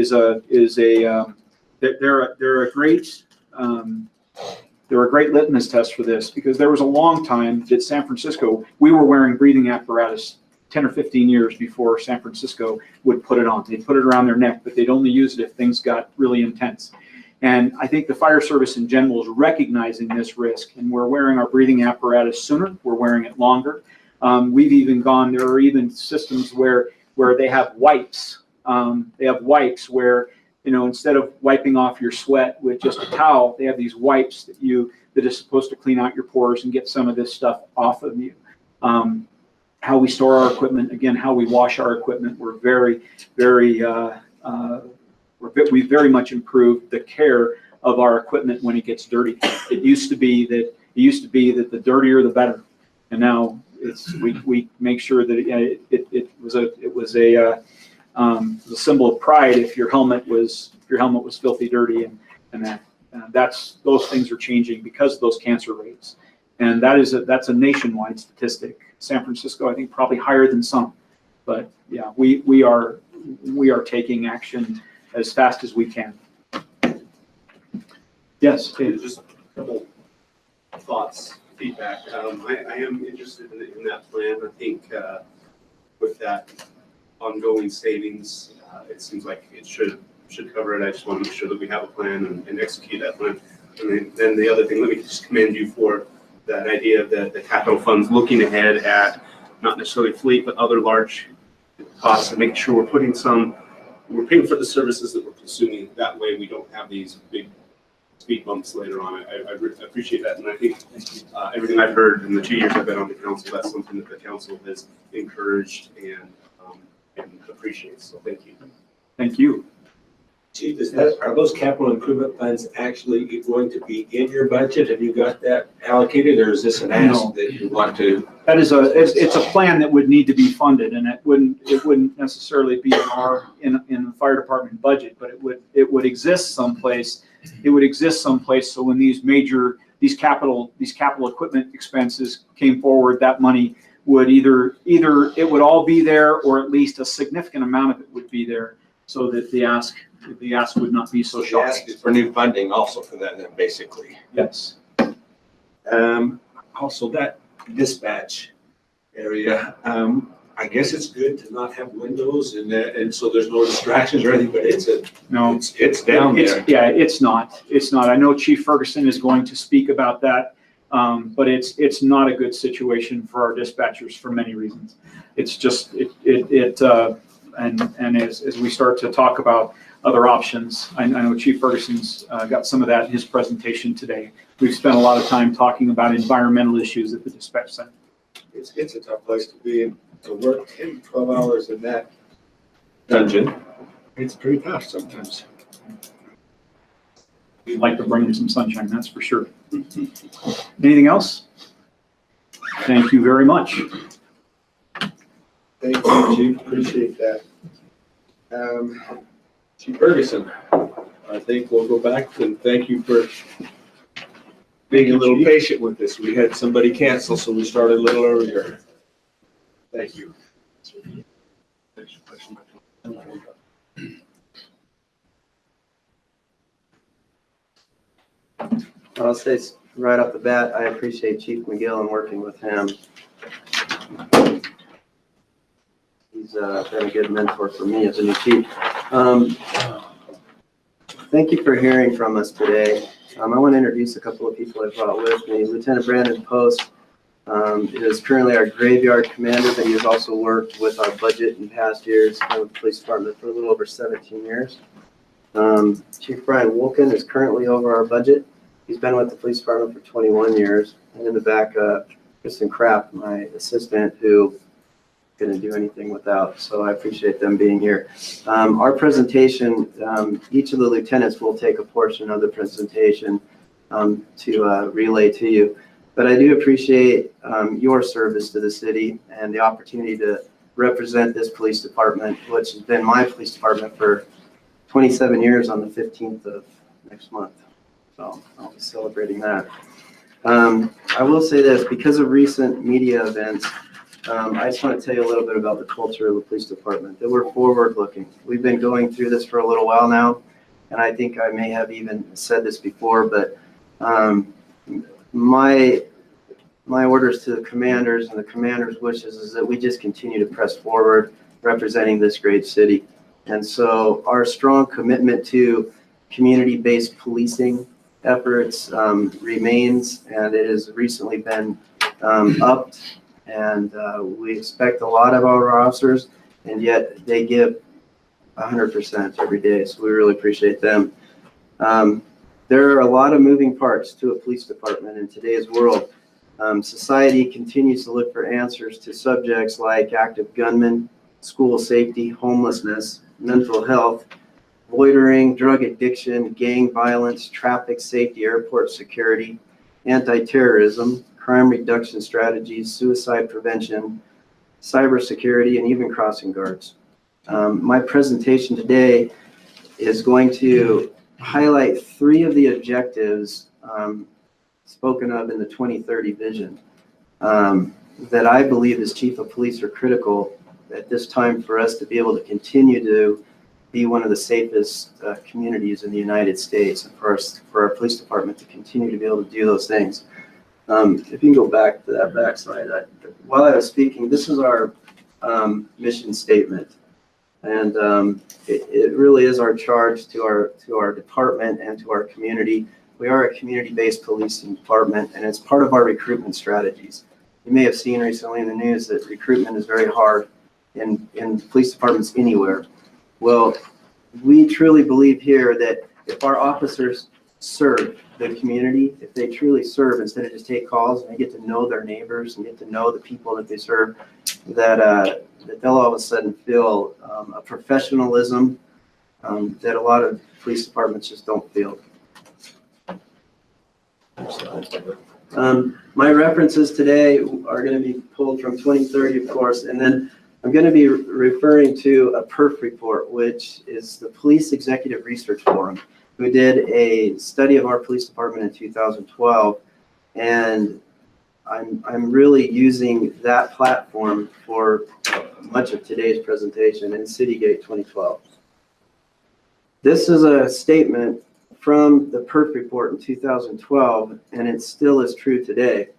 [SPEAKER 4] they're a great they're a great litmus test for this, because there was a long time that San Francisco, we were wearing breathing apparatus 10 or 15 years before San Francisco would put it on. They'd put it around their neck, but they'd only use it if things got really intense. And I think the fire service in general is recognizing this risk, and we're wearing our breathing apparatus sooner, we're wearing it longer. We've even gone, there are even systems where they have wipes. They have wipes where, you know, instead of wiping off your sweat with just a towel, they have these wipes that is supposed to clean out your pores and get some of this stuff off of you. How we store our equipment, again, how we wash our equipment, we're we very much improved the care of our equipment when it gets dirty. It used to be that the dirtier the better, and now we make sure that it was a symbol of pride if your helmet was filthy dirty, and those things are changing because of those cancer rates, and that's a nationwide statistic. San Francisco, I think, probably higher than some, but yeah, we are taking action as fast as we can. Yes, Dave.
[SPEAKER 1] Just a couple thoughts, feedback. I am interested in that plan. I think with that ongoing savings, it seems like it should cover it. I just want to make sure that we have a plan and execute that plan. And then the other thing, let me just commend you for that idea of the capital funds looking ahead at not necessarily fleet, but other large costs, and making sure we're paying for the services that we're consuming. That way we don't have these big speed bumps later on. I appreciate that. And I think everything I've heard in the 2 years I've been on the council, that's something that the council has encouraged and appreciates. So thank you.
[SPEAKER 4] Thank you.
[SPEAKER 10] Chief, are those capital improvement funds actually going to be in your budget? Have you got that allocated, or is this an ask that you want to?
[SPEAKER 4] That is it's a plan that would need to be funded, and it wouldn't necessarily be in the fire department budget, but it would exist someplace. It would exist someplace, so when these capital equipment expenses came forward, that money would either it would all be there, or at least a significant amount of it would be there, so that the ask would not be so shocking.
[SPEAKER 10] Ask for new funding also for that, then, basically.
[SPEAKER 4] Yes.
[SPEAKER 10] Also, that dispatch area, I guess it's good to not have windows and so there's no distractions or anything, but it's down there.
[SPEAKER 4] Yeah, it's not. I know Chief Ferguson is going to speak about that, but it's not a good situation for our dispatchers for many reasons. It's just and as we start to talk about other options, I know Chief Ferguson's got some of that in his presentation today. We've spent a lot of time talking about environmental issues at the dispatch center.
[SPEAKER 10] It's a tough place to be in, to work 10, 12 hours in that dungeon. It's pretty tough sometimes.
[SPEAKER 4] We'd like to bring in some sunshine, that's for sure. Anything else? Thank you very much.
[SPEAKER 10] Thank you, Chief. Appreciate that. Chief Ferguson, I think we'll go back and thank you for being a little patient with us. We had somebody cancel, so we started a little earlier. Thank you.
[SPEAKER 12] I'll say right off the bat, I appreciate Chief McGill and working with him. He's been a good mentor for me as a new chief. Thank you for hearing from us today. I want to introduce a couple of people I brought with me. Lieutenant Brandon Post is currently our graveyard commander, but he has also worked with our budget in past years, with the police department for a little over 17 years. Chief Brian Wolken is currently over our budget. He's been with the police department for 21 years. And in the back, Kristen Kraft, my assistant, who couldn't do anything without, so I appreciate them being here. Our presentation, each of the lieutenants will take a portion of the presentation to relay to you. But I do appreciate your service to the city and the opportunity to represent this police department, which has been my police department for 27 years on the 15th of next month. So I'll be celebrating that. I will say this, because of recent media events, I just want to tell you a little bit about the culture of the police department, that we're forward looking. We've been going through this for a little while now. and I think I may have even said this before, but my orders to the commanders and the commanders' wishes is that we just continue to press forward representing this great city. And so our strong commitment to community-based policing efforts remains, and it has recently been upped. And we expect a lot of our officers, and yet they give 100% every day. So we really appreciate them. There are a lot of moving parts to a police department in today's world. Society continues to look for answers to subjects like active gunmen, school safety, homelessness, mental health, loitering, drug addiction, gang violence, traffic safety, airport security, anti-terrorism, crime reduction strategies, suicide prevention, cybersecurity, and even crossing guards. My presentation today is going to highlight 3 of the objectives spoken of in the 2030 vision that I believe as chief of police are critical at this time for us to be able to continue to be one of the safest communities in the United States, and for our police department to continue to be able to do those things. If you can go back to that back slide. While I was speaking, this is our mission statement. And it really is our charge to our department and to our community. We are a community-based policing department, and it's part of our recruitment strategies. You may have seen recently in the news that recruitment is very hard in police departments anywhere. Well, we truly believe here that if our officers serve the community, if they truly serve instead of just take calls and they get to know their neighbors and get to know the people that they serve, that they'll all of a sudden feel a professionalism that a lot of police departments just don't feel. My references today are going to be pulled from 2030, of course, and then I'm going to be referring to a PERF report, which is the Police Executive Research Forum, who did a study of our police department in 2012, and I'm really using that platform for much of today's presentation in Citygate 2012. This is a statement from the PERF report in 2012, and it still is true today,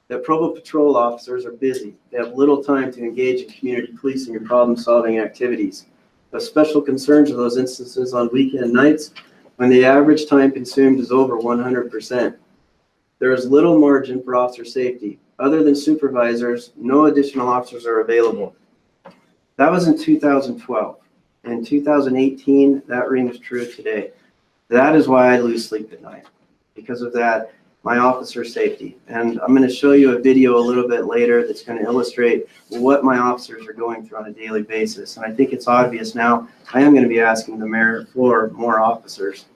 [SPEAKER 12] that Provo patrol officers are busy. They have little time to engage in community policing and problem-solving activities. Of special concerns are those instances on weekend nights when the average time consumed is over 100%. There is little margin for officer safety. Other than supervisors, no additional officers are available. That was in 2012. In 2018, that rings true today. That is why I lose sleep at night, because of that, my officer safety. And I'm going to show you a video a little bit later that's going to illustrate what my officers are going through on a daily basis. And I think it's obvious now, I am going to be asking the mayor for more officers.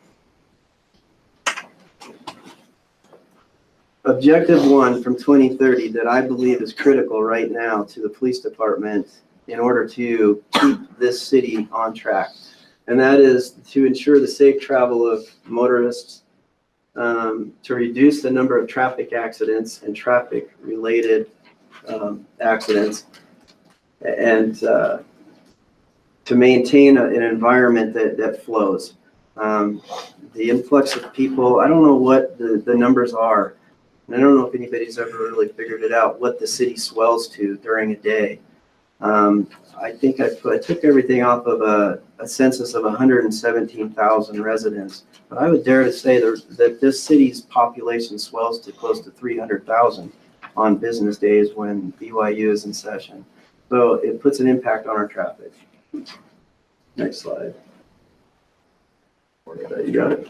[SPEAKER 12] Objective 1 from 2030 that I believe is critical right now to the police department in order to keep this city on track. And that is to ensure the safe travel of motorists, to reduce the number of traffic accidents and traffic-related accidents, and to maintain an environment that flows. The influx of people, I don't know what the numbers are, and I don't know if anybody's ever really figured it out, what the city swells to during a day. I think I took everything off of a census of 117,000 residents, but I would dare to say that this city's population swells to close to 300,000 on business days when BYU is in session. So it puts an impact on our traffic. Next slide. You got it.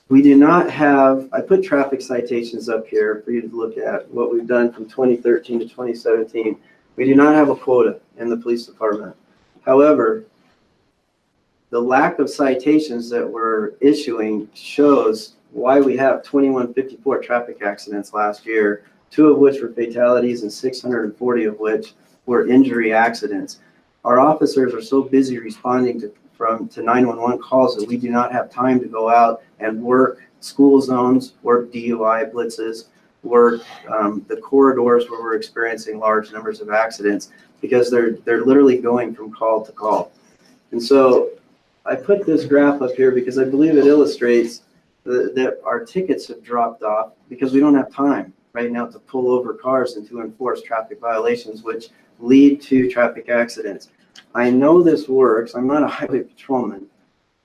[SPEAKER 12] We do not have, I put traffic citations up here for you to look at what we've done from 2013 to 2017. We do not have a quota in the police department. However, the lack of citations that we're issuing shows why we have 2154 traffic accidents last year, 2 of which were fatalities and 640 of which were injury accidents. Our officers are so busy responding to 911 calls that we do not have time to go out and work school zones, work DUI blitzes, work the corridors where we're experiencing large numbers of accidents, because they're literally going from call to call. And so I put this graph up here because I believe it illustrates that our tickets have dropped off because we don't have time right now to pull over cars and to enforce traffic violations, which lead to traffic accidents. I know this works. I'm not a highway patrolman,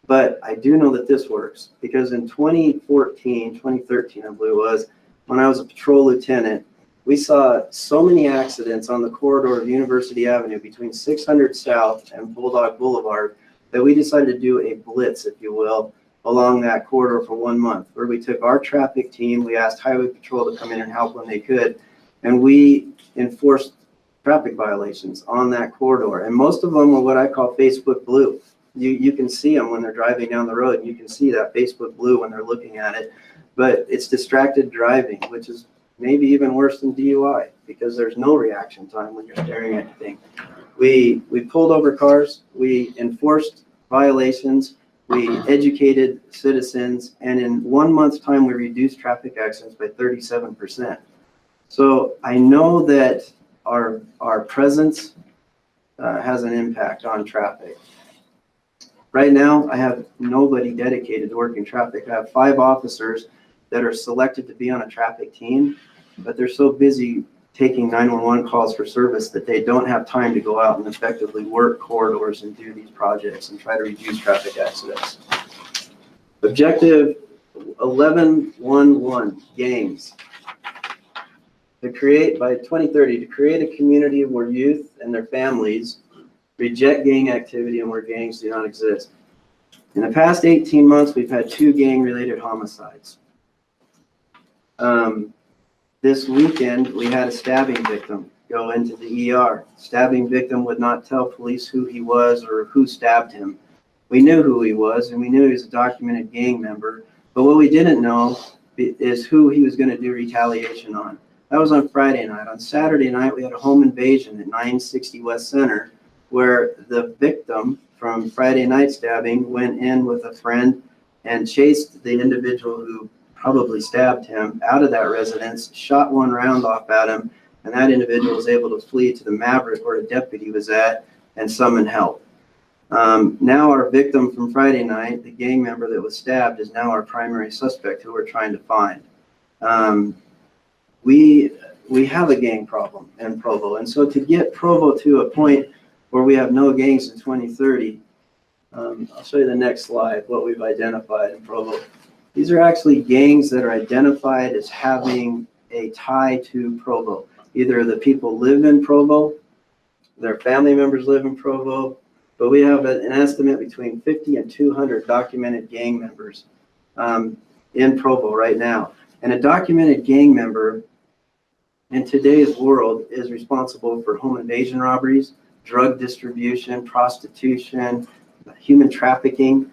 [SPEAKER 12] but I do know that this works because in 2013, I believe it was, when I was a patrol lieutenant, we saw so many accidents on the corridor of University Avenue between 600 South and Bulldog Boulevard that we decided to do a blitz, if you will, along that corridor for 1 month, where we took our traffic team, we asked Highway Patrol to come in and help when they could, and we enforced traffic violations on that corridor. And most of them were what I call Facebook blue. You can see them when they're driving down the road, and you can see that Facebook blue when they're looking at it. But it's distracted driving, which is maybe even worse than DUI because there's no reaction time when you're staring at anything. We pulled over cars, we enforced violations, we educated citizens, and in 1 month's time, we reduced traffic accidents by 37%. So I know that our presence has an impact on traffic. Right now, I have nobody dedicated to working traffic. I have 5 officers that are selected to be on a traffic team, but they're so busy taking 911 calls for service that they don't have time to go out and effectively work corridors and do these projects and try to reduce traffic accidents. Objective 11.1.1, gangs. To create, by 2030, to create a community where youth and their families reject gang activity and where gangs do not exist. In the past 18 months, we've had 2 gang-related homicides. This weekend, we had a stabbing victim go into the ER. Stabbing victim would not tell police who he was or who stabbed him. We knew who he was, and we knew he was a documented gang member, but what we didn't know is who he was going to do retaliation on. That was on Friday night. On Saturday night, we had a home invasion at 960 West Center, where the victim from Friday night stabbing went in with a friend and chased the individual who probably stabbed him out of that residence, shot 1 round off at him, and that individual was able to flee to the Maverick where a deputy was at and summon help. Now our victim from Friday night, the gang member that was stabbed, is now our primary suspect who we're trying to find. We have a gang problem in Provo, and so to get Provo to a point where we have no gangs in 2030, I'll show you the next slide, what we've identified in Provo. These are actually gangs that are identified as having a tie to Provo. Either the people live in Provo, their family members live in Provo, but we have an estimate between 50 and 200 documented gang members in Provo right now. And a documented gang member in today's world is responsible for home invasion robberies, drug distribution, prostitution, human trafficking,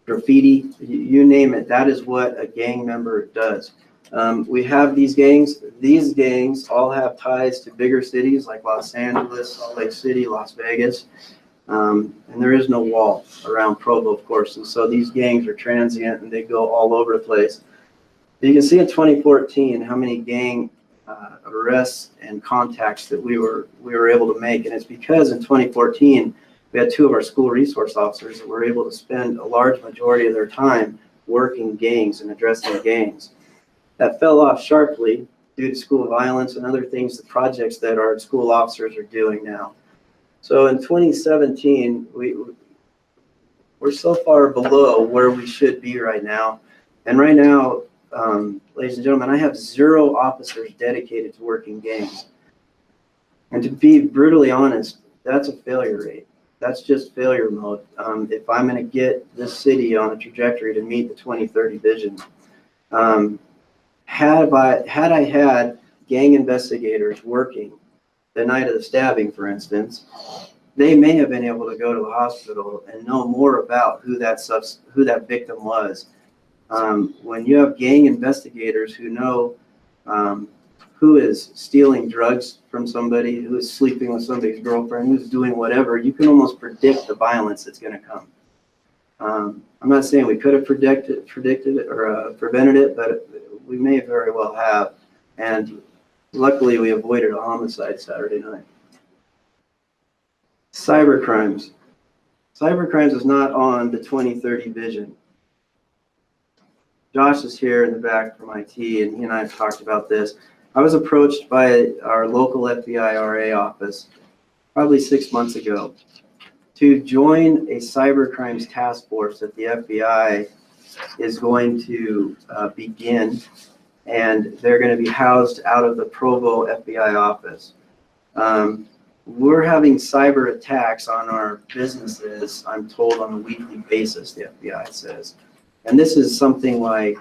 [SPEAKER 12] graffiti, you name it. That is what a gang member does. We have these gangs. These gangs all have ties to bigger cities like Los Angeles, Salt Lake City, Las Vegas. And there is no wall around Provo, of course. And so these gangs are transient and they go all over the place. You can see in 2014 how many gang arrests and contacts that we were able to make. And it's because in 2014, we had 2 of our school resource officers that were able to spend a large majority of their time working gangs and addressing gangs. That fell off sharply due to school violence and other things, the projects that our school officers are doing now. So in 2017, we're so far below where we should be right now. And right now, ladies and gentlemen, I have 0 officers dedicated to working gangs. And to be brutally honest, that's a failure rate. That's just failure mode. If I'm going to get this city on a trajectory to meet the 2030 vision, had I had gang investigators working the night of the stabbing, for instance, they may have been able to go to the hospital and know more about who that victim was. When you have gang investigators who know who is stealing drugs from somebody, who is sleeping with somebody's girlfriend, who's doing whatever, you can almost predict the violence that's going to come. I'm not saying we could have predicted it or prevented it, but we may very well have. And luckily, we avoided a homicide Saturday night. Cyber crimes. cyber crimes is not on the 2030 vision. Josh is here in the back from IT, and he and I have talked about this. I was approached by our local FBI RA office probably 6 months ago to join a cyber crimes task force that the FBI is going to begin, and they're going to be housed out of the Provo FBI office. We're having cyber attacks on our businesses, I'm told, on a weekly basis, the FBI says. And this is something like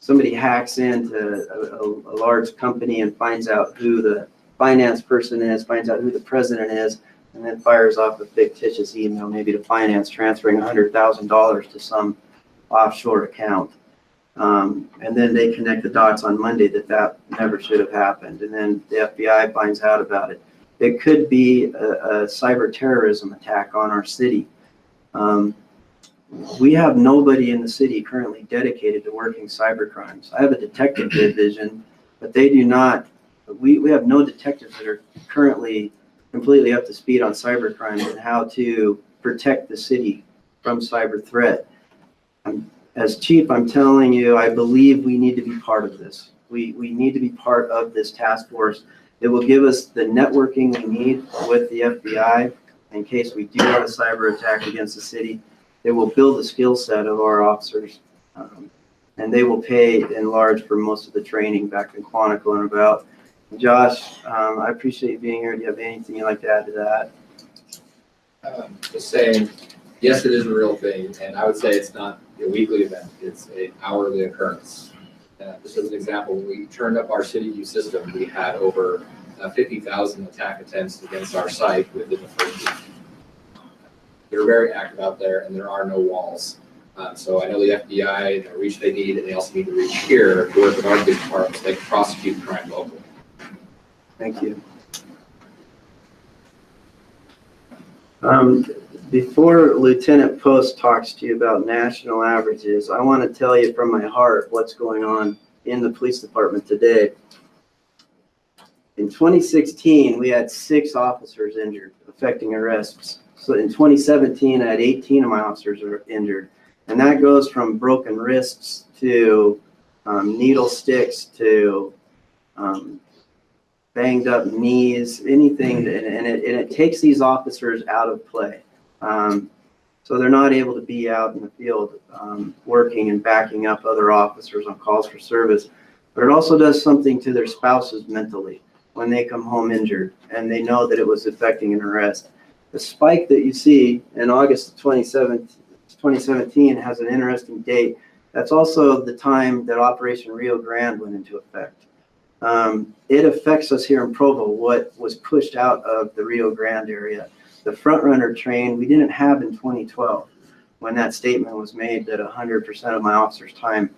[SPEAKER 12] somebody hacks into a large company and finds out who the finance person is, finds out who the president is, and then fires off a fictitious email, maybe to finance, transferring $100,000 to some offshore account. And then they connect the dots on Monday that never should have happened. And then the FBI finds out about it. It could be a cyber terrorism attack on our city. We have nobody in the city currently dedicated to working cyber crimes. I have a detective division, but they do not, we have no detectives that are currently completely up to speed on cyber crimes and how to protect the city from cyber threat. As chief, I'm telling you, I believe we need to be part of this. We need to be part of this task force. It will give us the networking we need with the FBI in case we do have a cyber attack against the city. It will build the skill set of our officers, and they will pay in large for most of the training back in Quantico and about. Josh, I appreciate you being here. Do you have anything you'd like to add to that?
[SPEAKER 13] Just saying, yes, it is a real thing, and I would say it's not a weekly event, it's an hourly occurrence. Just as an example, when we turned up our city view system, we had over 50,000 attack attempts against our site within the first week. They're very active out there, and there are no walls. So I know the FBI, the reach they need, and they also need to reach here to work with our big departments. They can prosecute crime locally.
[SPEAKER 12] Thank you. Before Lieutenant Post talks to you about national averages, I want to tell you from my heart what's going on in the police department today. In 2016, we had 6 officers injured, affecting arrests. So in 2017, I had 18 of my officers were injured. And that goes from broken wrists to needle sticks to banged up knees, anything, and it takes these officers out of play. So they're not able to be out in the field working and backing up other officers on calls for service. But it also does something to their spouses mentally when they come home injured and they know that it was affecting an arrest. The spike that you see in August of 2017 has an interesting date. That's also the time that Operation Rio Grande went into effect. It affects us here in Provo, what was pushed out of the Rio Grande area. The front runner train we didn't have in 2012 when that statement was made that 100% of my officers' time,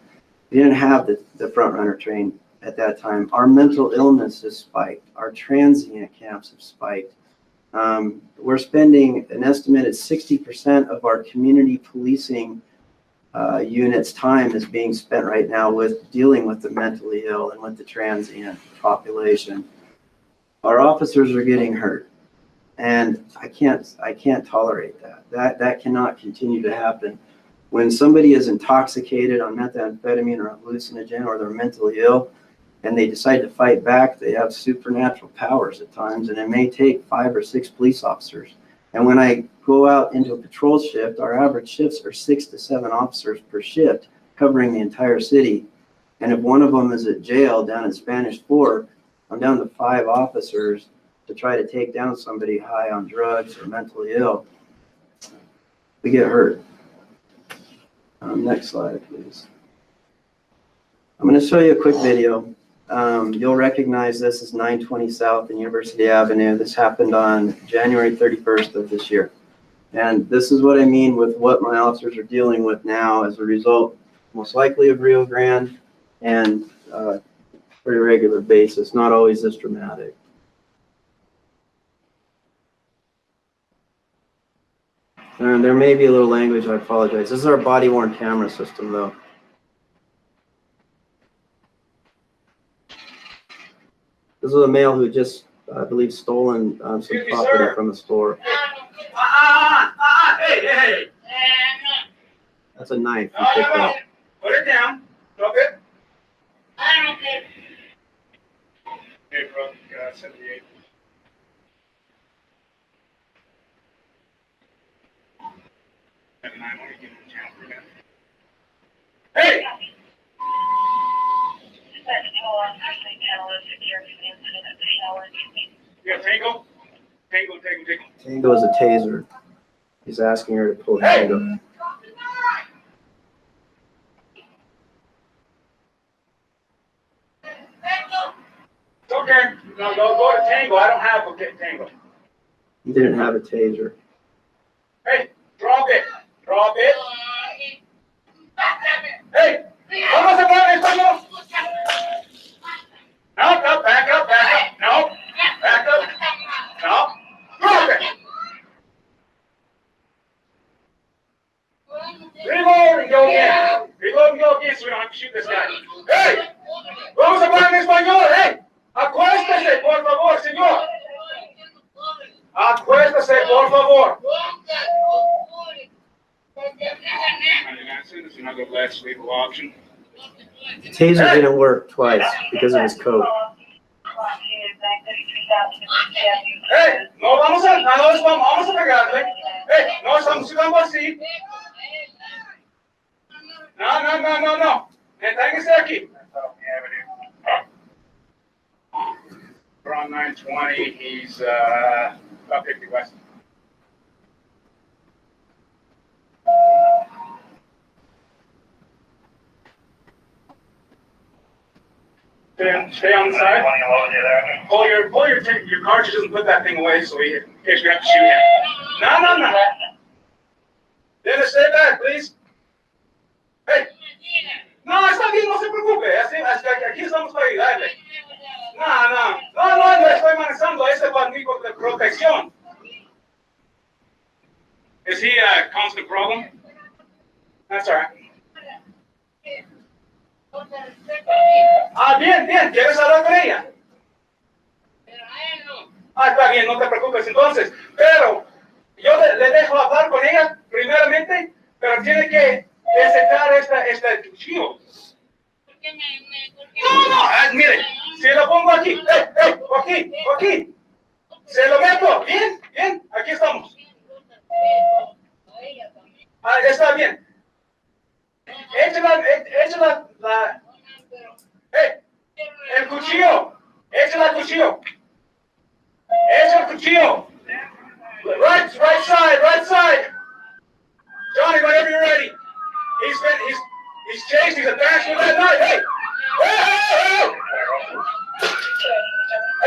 [SPEAKER 12] we didn't have the front runner train at that time. Our mental illness has spiked. Our transient camps have spiked. We're spending an estimated 60% of our community policing units' time is being spent right now with dealing with the mentally ill and with the transient population. Our officers are getting hurt, and I can't tolerate that. That cannot continue to happen. When somebody is intoxicated on methamphetamine or a hallucinogen, or they're mentally ill, and they decide to fight back, they have supernatural powers at times, and it may take 5 or 6 police officers. And when I go out into a patrol shift, our average shifts are 6 to 7 officers per shift, covering the entire city. And if one of them is at jail down in Spanish Fork, I'm down to 5 officers to try to take down somebody high on drugs or mentally ill. We get hurt. Next slide, please. I'm going to show you a quick video. You'll recognize this as 920 South and University Avenue. This happened on January 31st of this year. And this is what I mean with what my officers are dealing with now as a result, most likely of Rio Grande, and pretty regular basis, not always this dramatic. And there may be a little language, I apologize. This is our body-worn camera system, though. This is a male who just, I believe, stolen some property from a store.
[SPEAKER 14] Hey.
[SPEAKER 12] That's a knife you
[SPEAKER 14] No,
[SPEAKER 12] picked
[SPEAKER 14] no, no.
[SPEAKER 12] up.
[SPEAKER 14] Put it down. Drop it. Hey, bro. 78. Hey! Yeah, Tango? Tango.
[SPEAKER 12] Tango is a taser. He's asking her to pull
[SPEAKER 14] Hey!
[SPEAKER 12] Tango.
[SPEAKER 14] It's okay. No, go to Tango. I don't have a Tango.
[SPEAKER 12] He didn't have a taser.
[SPEAKER 14] Hey, drop it. Hey! Vamos a poner español. No, back up. No, back up. No, drop it. Reload and go again. So we don't have to shoot this guy. Hey! Vamos a poner en español. Hey! Acuéstese, por favor, señor. Acuéstese, por favor.
[SPEAKER 12] The taser didn't work twice because of his coat.
[SPEAKER 14] Hey, no vamos a pegarle. Hey, no estamos jugando así. No. Deténgase aquí. We're on 920. He's about 50 west. Stay on the side. Pull your cartridge and put that thing away so in case we have to shoot him. No. Dennis, stay back, please. Hey. No, está bien, no se preocupe. Aquí estamos para ayudarle. No estoy manejando. Ese es para mí de protección. Is he a constant problem? That's all right. Bien. ¿Quieres hablar con ella? Está bien, no te preocupes entonces. Pero yo le dejo hablar con ella primeramente, pero tiene que desecar este cuchillo. No, mire, si lo pongo aquí, aquí. Se lo meto, bien, aquí estamos. Está bien. Échala el cuchillo. Échala el cuchillo. Echa el cuchillo. Right side. Johnny, whenever you're ready. He's chased. He's attached with that knife. Hey!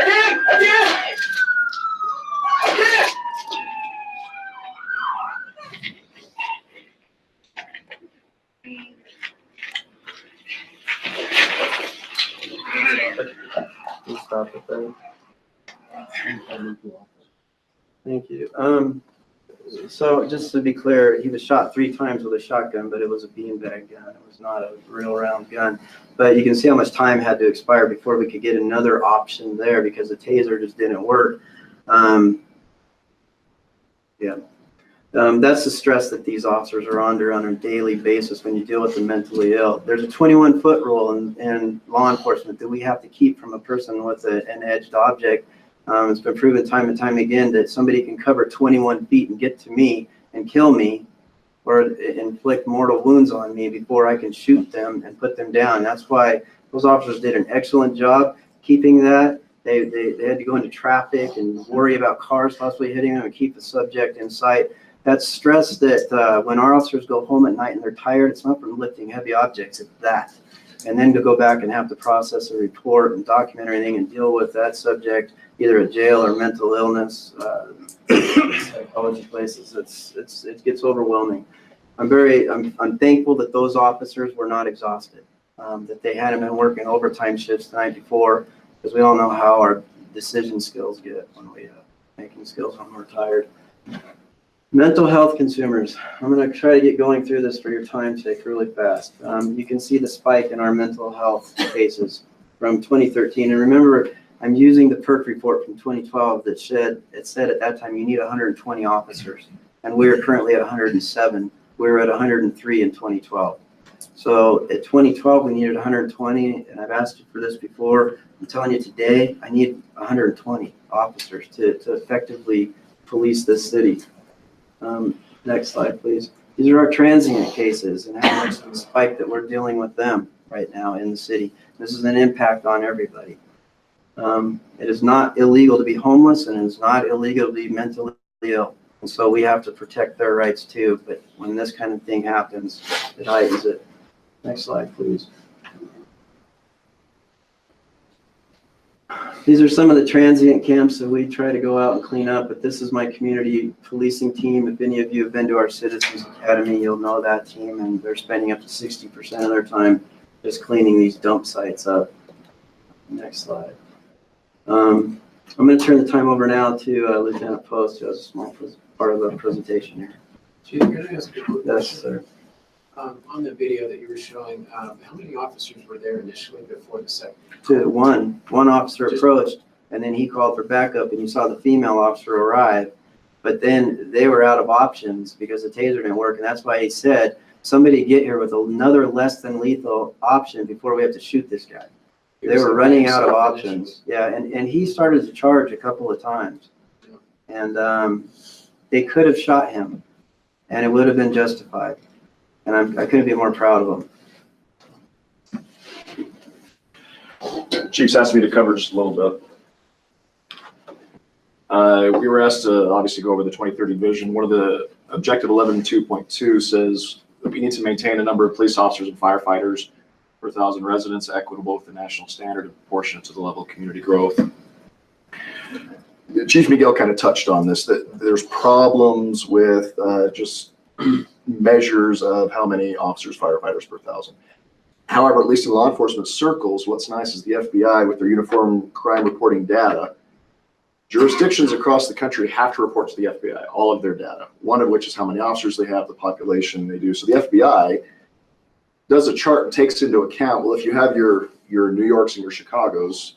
[SPEAKER 14] Again!
[SPEAKER 12] Please stop it there. Thank you. So just to be clear, he was shot 3 times with a shotgun, but it was a beanbag gun. It was not a real round gun. But you can see how much time had to expire before we could get another option there because the taser just didn't work. That's the stress that these officers are under on a daily basis when you deal with the mentally ill. There's a 21-foot rule in law enforcement that we have to keep from a person with an edged object. It's been proven time and time again that somebody can cover 21 feet and get to me and kill me or inflict mortal wounds on me before I can shoot them and put them down. That's why those officers did an excellent job keeping that. They had to go into traffic and worry about cars possibly hitting them and keep the subject in sight. That's stress that when our officers go home at night and they're tired, it's not from lifting heavy objects, it's that. And then to go back and have to process a report and document everything and deal with that subject, either at jail or mental illness, psychology places, it gets overwhelming. I'm thankful that those officers were not exhausted, that they hadn't been working overtime shifts the night before, because we all know how our decision skills get when we making skills when we're tired. Mental health consumers. I'm going to try to get going through this for your time's sake really fast. You can see the spike in our mental health cases from 2013. And remember, I'm using the PERC report from 2012 that said at that time you need 120 officers. and we are currently at 107. We were at 103 in 2012. So at 2012, we needed 120, and I've asked you for this before. I'm telling you today, I need 120 officers to effectively police this city. Next slide, please. These are our transient cases and how much of a spike that we're dealing with them right now in the city. This is an impact on everybody. It is not illegal to be homeless, and it is not illegal to be mentally ill. And so we have to protect their rights too. But when this kind of thing happens, it heightens it. Next slide, please. These are some of the transient camps that we try to go out and clean up, but this is my community policing team. If any of you have been to our Citizens Academy, you'll know that team, and they're spending up to 60% of their time just cleaning these dump sites up. Next slide. I'm going to turn the time over now to Lieutenant Post, who has a small part of the presentation here.
[SPEAKER 8] Chief, can I ask a quick question?
[SPEAKER 12] Yes, sir.
[SPEAKER 8] On the video that you were showing, how many officers were there initially before the second?
[SPEAKER 12] One officer approached, and then he called for backup, and you saw the female officer arrive. But then they were out of options because the taser didn't work, and that's why he said, somebody get here with another less than lethal option before we have to shoot this guy. They were running out of options. Yeah, and he started to charge a couple of times. And they could have shot him, and it would have been justified. And I couldn't be more proud of them.
[SPEAKER 15] Chief's asked me to cover just a little bit. We were asked to obviously go over the 2030 vision. One of the objective 11.2.2 says that we need to maintain a number of police officers and firefighters per 1,000 residents equitable with the national standard and proportionate to the level of community growth. Chief Miguel kind of touched on this, that there's problems with just measures of how many officers, firefighters per 1,000. However, at least in law enforcement circles, what's nice is the FBI with their uniform crime reporting data, jurisdictions across the country have to report to the FBI all of their data, one of which is how many officers they have, the population they do. So the FBI does a chart and takes into account, well, if you have your New Yorks and your Chicagos,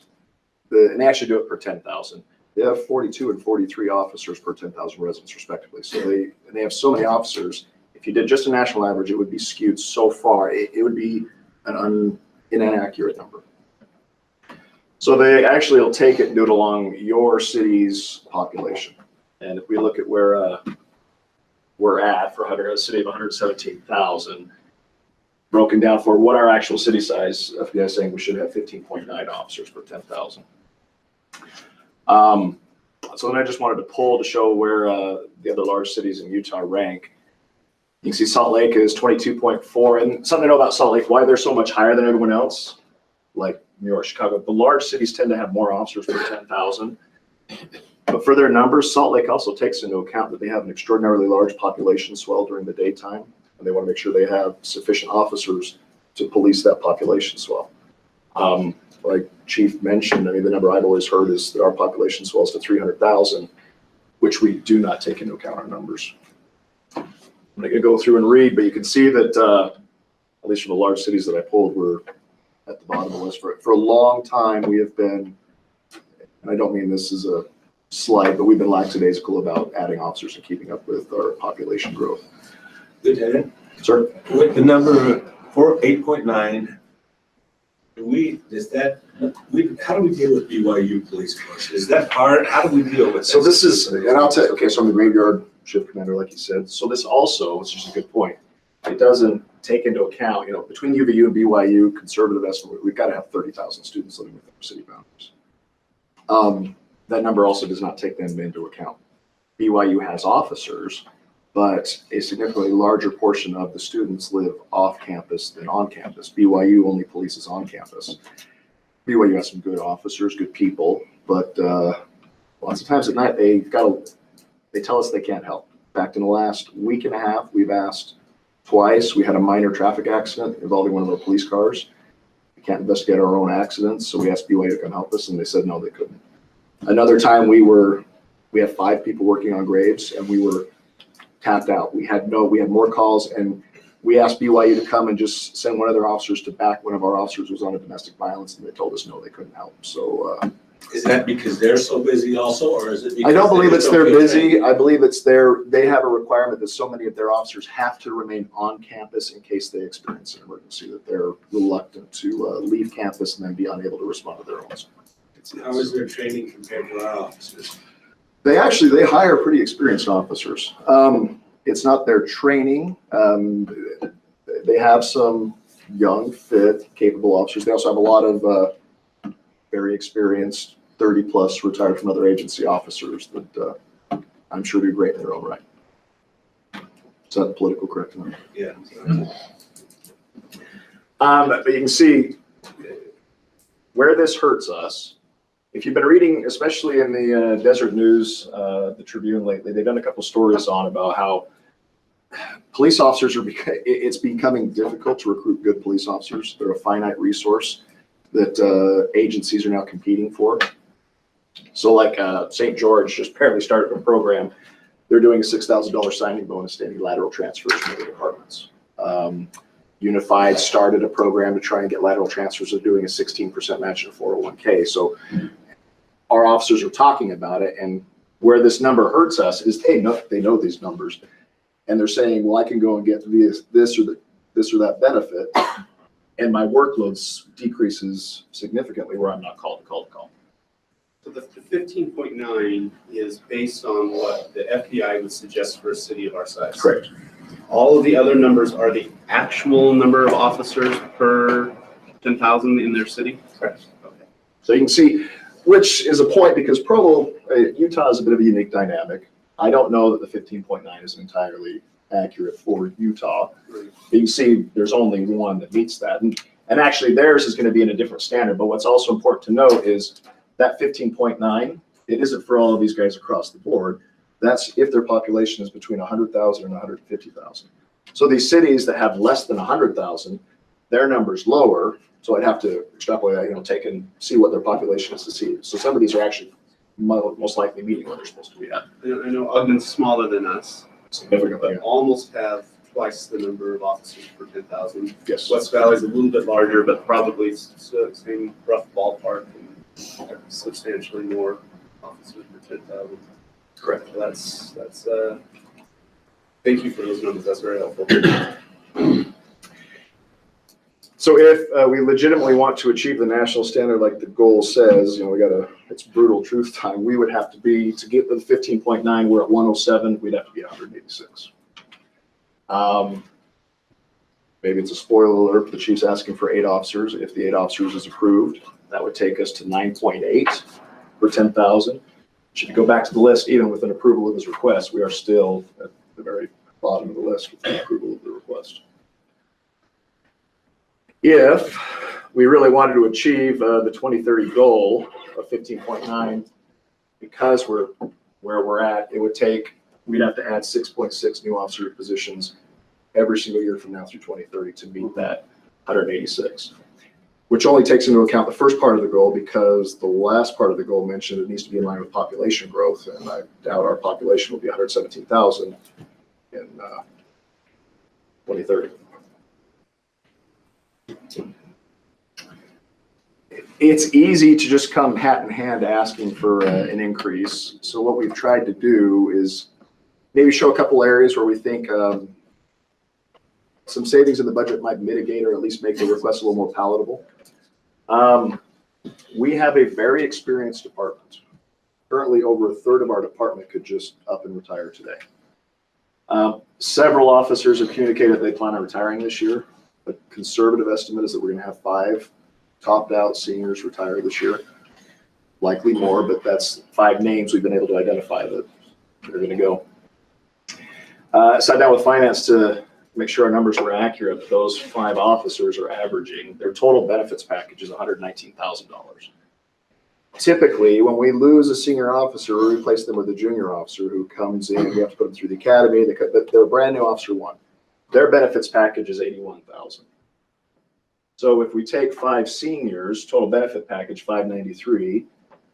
[SPEAKER 15] and they actually do it per 10,000. They have 42 and 43 officers per 10,000 residents respectively. So they have so many officers. If you did just a national average, it would be skewed so far. It would be an inaccurate number. So they actually will take it and do it along your city's population. And if we look at where we're at for a city of 117,000, broken down for what our actual city size, FBI is saying we should have 15.9 officers per 10,000. So then I just wanted to pull to show where the other large cities in Utah rank. You can see Salt Lake is 22.4, and something to know about Salt Lake, why they're so much higher than everyone else, like New York, Chicago. The large cities tend to have more officers per 10,000. But for their numbers, Salt Lake also takes into account that they have an extraordinarily large population swell during the daytime, and they want to make sure they have sufficient officers to police that population swell. Like Chief mentioned, I mean, the number I've always heard is that our population swells to 300,000, which we do not take into account our numbers. I'm not going to go through and read, but you can see that, at least for the large cities that I pulled, we're at the bottom of the list. For a long time, we have been, and I don't mean this as a slight, but we've been lackadaisical about adding officers and keeping up with our population growth.
[SPEAKER 10] Lieutenant?
[SPEAKER 15] Sir?
[SPEAKER 10] With the number 8.9, how do we deal with BYU police force? Is that hard? How do we deal with this?
[SPEAKER 15] So this is, and I'll tell you, okay, so I'm the graveyard shift commander, like you said. So this also, which is a good point, it doesn't take into account, between UVU and BYU, conservative estimate, we've got to have 30,000 students living within our city boundaries. That number also does not take them into account. BYU has officers, but a significantly larger portion of the students live off campus than on campus. BYU only polices on campus. BYU has some good officers, good people, but lots of times at night they tell us they can't help. In fact, in the last week and a half, we've asked twice. We had a minor traffic accident involving one of our police cars. We can't investigate our own accidents, so we asked BYU to come help us, and they said no, they couldn't. Another time we had 5 people working on graves, and we were tapped out. We had more calls, and we asked BYU to come and just send one of their officers to back one of our officers who was on a domestic violence, and they told us no, they couldn't help. So
[SPEAKER 10] Is that because they're so busy also, or is it?
[SPEAKER 15] I don't believe it's they're
[SPEAKER 10] because they
[SPEAKER 15] busy. I believe it's they have a requirement that so many of their officers have to remain on campus in case they experience an emergency, that they're reluctant to leave campus and then be unable to respond to their own.
[SPEAKER 10] How is their training compared to our officers?
[SPEAKER 15] They hire pretty experienced officers. It's not their training. They have some young, fit, capable officers. They also have a lot of very experienced 30-plus retired from other agency officers that I'm sure do great in their own right. Is that political correct enough?
[SPEAKER 10] Yeah.
[SPEAKER 15] But you can see where this hurts us. If you've been reading, especially in the Desert News, the Tribune lately, they've done a couple stories on about how police officers it's becoming difficult to recruit good police officers. They're a finite resource that agencies are now competing for. So like St. George just apparently started a program. They're doing a $6,000 signing bonus to any lateral transfers from the departments. Unified started a program to try and get lateral transfers. They're doing a 16% match in a 401k. So our officers are talking about it, and where this number hurts us is they know these numbers, and they're saying, well, I can go and get this or that benefit, and my workload decreases significantly where I'm not called to call.
[SPEAKER 1] So the 15.9 is based on what the FBI would suggest for a city of our size.
[SPEAKER 15] Correct.
[SPEAKER 1] All of the other numbers are the actual number of officers per 10,000 in their city?
[SPEAKER 15] Correct. Okay. So you can see, which is a point because Provo, Utah is a bit of a unique dynamic. I don't know that the 15.9 is entirely accurate for Utah.
[SPEAKER 1] Right.
[SPEAKER 15] You can see there's only one that meets that. And actually theirs is going to be in a different standard. But what's also important to note is that 15.9, it isn't for all of these guys across the board. That's if their population is between 100,000 and 150,000. So these cities that have less than 100,000, their number's lower. So I'd have to extrapolate, take and see what their population is to see. So some of these are actually most likely meeting what they're supposed to be at.
[SPEAKER 1] I know Ogden's smaller than us.
[SPEAKER 15] Significantly.
[SPEAKER 1] But almost have twice the number of officers per 10,000.
[SPEAKER 15] Yes.
[SPEAKER 1] West Valley's a little bit larger, but probably same rough ballpark and substantially more officers per 10,000.
[SPEAKER 15] Correct.
[SPEAKER 1] So that's thank you for those numbers. That's very helpful.
[SPEAKER 15] So if we legitimately want to achieve the national standard like the goal says, it's brutal truth time, we would have to get the 15.9, we're at 107, we'd have to be 186. Maybe it's a spoiler alert, the chief's asking for 8 officers. If the 8 officers is approved, that would take us to 9.8 per 10,000. Should you go back to the list, even with an approval of his request, we are still at the very bottom of the list with the approval of the request. If we really wanted to achieve the 2030 goal of 15.9, because we're where we're at, we'd have to add 6.6 new officer positions every single year from now through 2030 to meet that 186. Which only takes into account the first part of the goal, because the last part of the goal mentioned it needs to be in line with population growth, and I doubt our population will be 117,000 in 2030. It's easy to just come hat in hand asking for an increase. So what we've tried to do is maybe show a couple areas where we think some savings in the budget might mitigate or at least make the request a little more palatable. We have a very experienced department. Currently, over a third of our department could just up and retire today. Several officers have communicated they plan on retiring this year. A conservative estimate is that we're going to have 5 topped out seniors retire this year. Likely more, but that's 5 names we've been able to identify that are going to go. Sat down with finance to make sure our numbers were accurate. Those 5 officers are averaging, their total benefits package is $119,000. Typically, when we lose a senior officer, we replace them with a junior officer who comes in. We have to put them through the academy. They're a brand new officer 1. Their benefits package is $81,000. So if we take 5 seniors, total benefit package $593,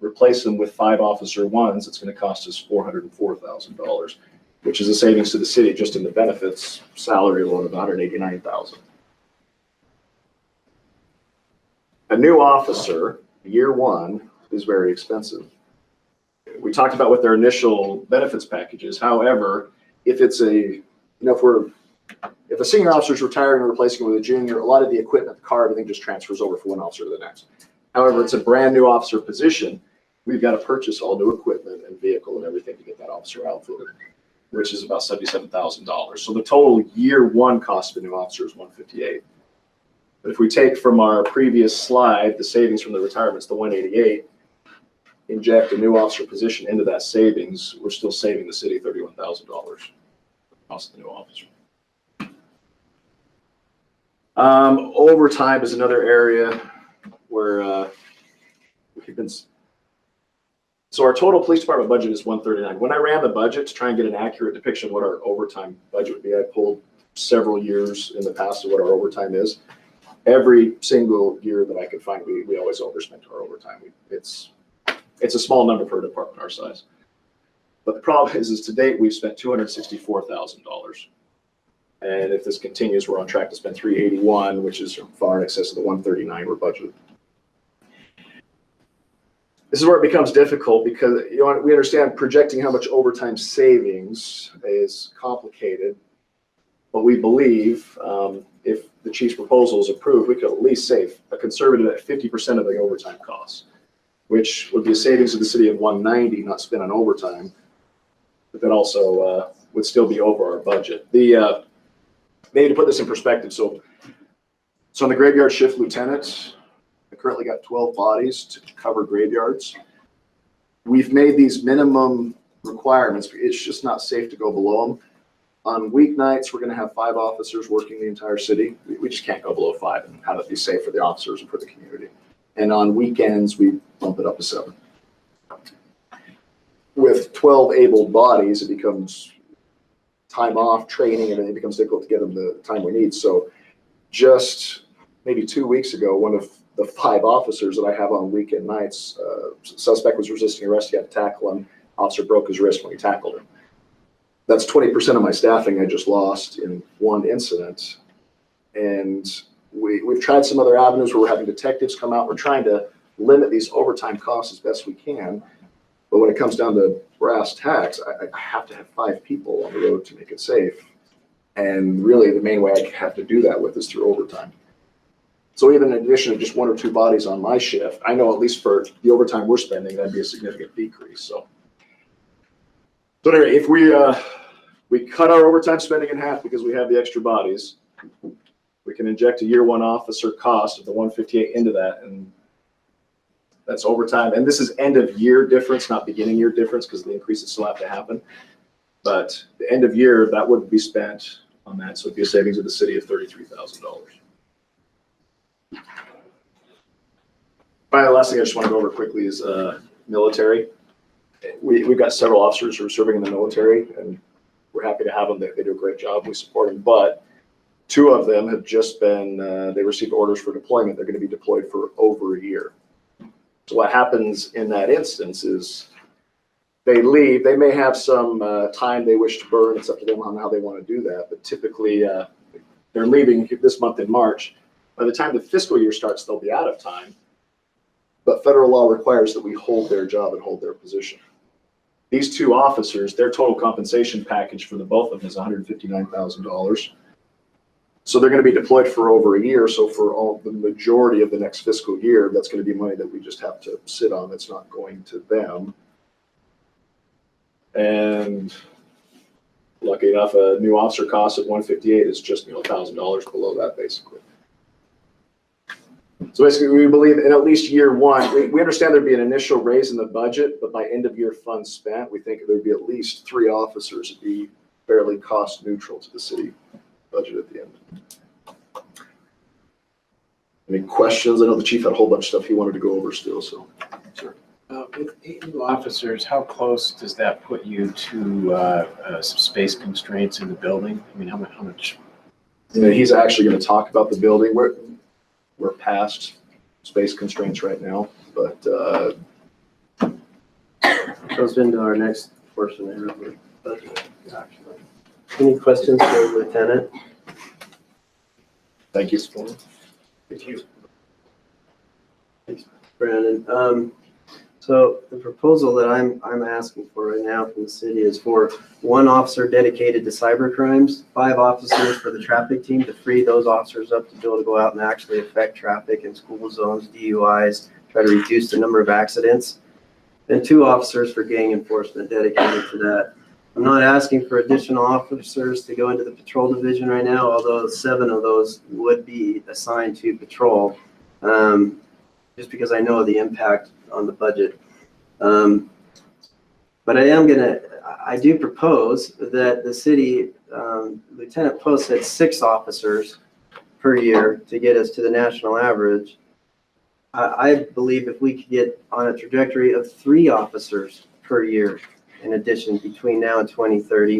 [SPEAKER 15] replace them with 5 officer 1s, it's going to cost us $404,000, which is a savings to the city just in the benefits salary alone of $189,000. A new officer, year 1, is very expensive. We talked about what their initial benefits package is. However, if it's if a senior officer is retiring and replacing with a junior, a lot of the equipment, the car, everything just transfers over from one officer to the next. However, it's a brand new officer position. We've got to purchase all new equipment and vehicle and everything to get that officer outfitted, which is about $77,000. So the total year one cost of a new officer is $158,000. But if we take from our previous slide, the savings from the retirements, the $188,000, inject a new officer position into that savings, we're still saving the city $31,000 cost of the new officer. Overtime is another area where we've been. So our total police department budget is $139. When I ran the budget to try and get an accurate depiction of what our overtime budget would be, I pulled several years in the past of what our overtime is. Every single year that I could find, we always overspent our overtime. It's a small number for a department our size. But the problem is to date, we've spent $264,000. And if this continues, we're on track to spend $381,000, which is far in excess of the $139 we're budgeted. This is where it becomes difficult because we understand projecting how much overtime savings is complicated, but we believe if the chief's proposal is approved, we could at least save a conservative at 50% of the overtime costs, which would be a savings of the city of $190 not spent on overtime, but that also would still be over our budget. Maybe to put this in perspective, so on the graveyard shift lieutenant, I currently got 12 bodies to cover graveyards. We've made these minimum requirements. It's just not safe to go below them. On weeknights, we're going to have 5 officers working the entire city. We just can't go below 5 and have it be safe for the officers and for the community. And on weekends, we bump it up to 7. With 12 able bodies, it becomes time off, training, and then it becomes difficult to get them the time we need. So just maybe 2 weeks ago, one of the 5 officers that I have on weekend nights, suspect was resisting arrest. He had to tackle him. Officer broke his wrist when he tackled him. That's 20% of my staffing I just lost in one incident. And we've tried some other avenues where we're having detectives come out. We're trying to limit these overtime costs as best we can. But when it comes down to brass tacks, I have to have 5 people on the road to make it safe. And really the main way I have to do that with is through overtime. So even in addition to just 1 or 2 bodies on my shift, I know at least for the overtime we're spending, that'd be a significant decrease. So anyway, if we cut our overtime spending in half because we have the extra bodies, we can inject a year one officer cost of the $158 into that, and that's overtime. And this is end of year difference, not beginning year difference, because the increases still have to happen. But the end of year, that would be spent on that. So it'd be a savings of the city of $33,000. Finally, the last thing I just want to go over quickly is military. We've got several officers who are serving in the military, and we're happy to have them. They do a great job. We support them. But 2 of them have just been, they received orders for deployment. They're going to be deployed for over a year. So what happens in that instance is they leave. They may have some time they wish to burn. It's up to them on how they want to do that. But typically, they're leaving this month in March. By the time the fiscal year starts, they'll be out of time. But federal law requires that we hold their job and hold their position. These 2 officers, their total compensation package for the both of them is $159,000. So they're going to be deployed for over a year. So for the majority of the next fiscal year, that's going to be money that we just have to sit on. That's not going to them. And lucky enough, a new officer cost at $158 is just $1,000 below that, basically. So basically, we believe in at least year one, we understand there'd be an initial raise in the budget, but by end of year funds spent, we think there'd be at least 3 officers to be fairly cost neutral to the city budget at the end. Any questions? I know the chief had a whole bunch of stuff he wanted to go over still, so. Sure.
[SPEAKER 8] With 8 new officers, how close does that put you to some space constraints in the building? I mean, how much?
[SPEAKER 15] He's actually going to talk about the building. We're past space constraints right now, but
[SPEAKER 12] goes into our next portion of the budget. Any questions for the lieutenant?
[SPEAKER 15] Thank you.
[SPEAKER 12] Thank you. Thanks, Brandon. So the proposal that I'm asking for right now from the city is for 1 officer dedicated to cyber crimes, 5 officers for the traffic team to free those officers up to be able to go out and actually affect traffic in school zones, DUIs, try to reduce the number of accidents, and 2 officers for gang enforcement dedicated to that. I'm not asking for additional officers to go into the patrol division right now, although 7 of those would be assigned to patrol, just because I know the impact on the budget. But I do propose that the city, Lieutenant Post said 6 officers per year to get us to the national average. I believe if we could get on a trajectory of 3 officers per year, in addition, between now and 2030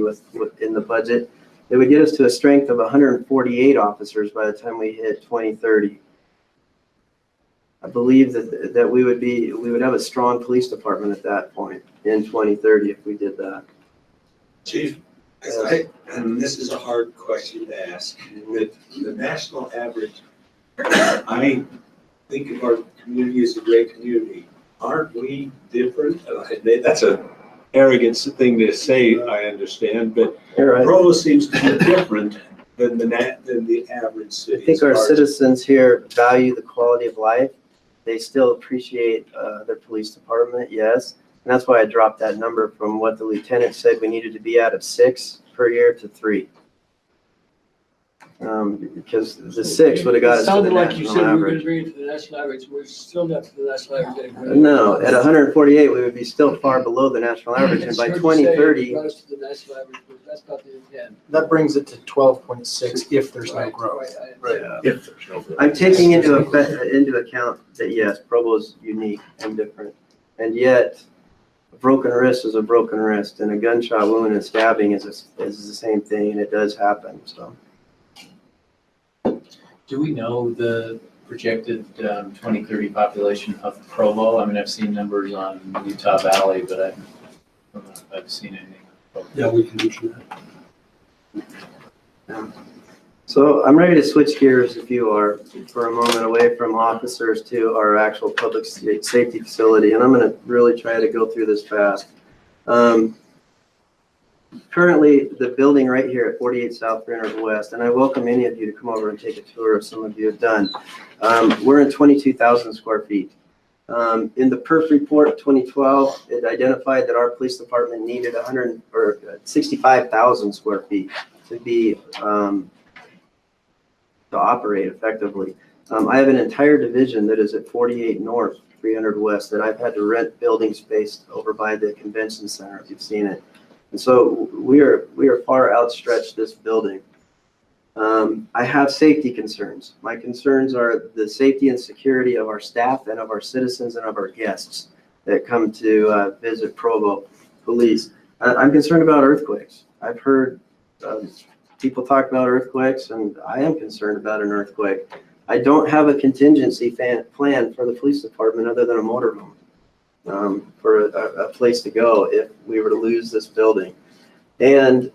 [SPEAKER 12] in the budget, it would get us to a strength of 148 officers by the time we hit 2030. I believe that we would have a strong police department at that point in 2030 if we did that.
[SPEAKER 10] Chief, and this is a hard question to ask, with the national average, I think of our community as a great community. Aren't we different? That's a arrogant thing to say, I understand, but
[SPEAKER 12] Right.
[SPEAKER 10] Provo seems to be different than the average city.
[SPEAKER 12] I think our citizens here value the quality of life. They still appreciate their police department, yes. And that's why I dropped that number from what the lieutenant said we needed to be at of 6 per year to 3. Because the 6 would have got us to the
[SPEAKER 11] Sounded like you
[SPEAKER 12] national
[SPEAKER 11] said we were gonna
[SPEAKER 12] average.
[SPEAKER 11] bring it to the national average. We're still not to the national average.
[SPEAKER 12] No, at 148, we would be still far below the national average. And by 2030,
[SPEAKER 11] Brought us to the national average, but that's not the intent.
[SPEAKER 16] That brings it to 12.6 if there's no growth.
[SPEAKER 11] Right.
[SPEAKER 10] If there's no growth.
[SPEAKER 12] I'm taking into account that, yes, Provo is unique and different. And yet, a broken wrist is a broken wrist, and a gunshot wound and stabbing is the same thing, and it does happen, so.
[SPEAKER 7] Do we know the projected 2030 population of Provo? I mean, I've seen numbers on Utah Valley, but I don't know if I've seen anything.
[SPEAKER 11] Yeah, we can do that.
[SPEAKER 12] So I'm ready to switch gears, if you are, for a moment away from officers to our actual public safety facility, and I'm going to really try to go through this fast. Currently, the building right here at 48 South 300 West, and I welcome any of you to come over and take a tour, if some of you have done. We're in 22,000 square feet. In the PERF report 2012, it identified that our police department needed 65,000 square feet to operate effectively. I have an entire division that is at 48 North, 300 West, that I've had to rent building space over by the convention center, if you've seen it. And so we are far outstretched this building. I have safety concerns. My concerns are the safety and security of our staff and of our citizens and of our guests that come to visit Provo Police. I'm concerned about earthquakes. I've heard people talk about earthquakes, and I am concerned about an earthquake. I don't have a contingency plan for the police department other than a motorhome. For a place to go if we were to lose this building. And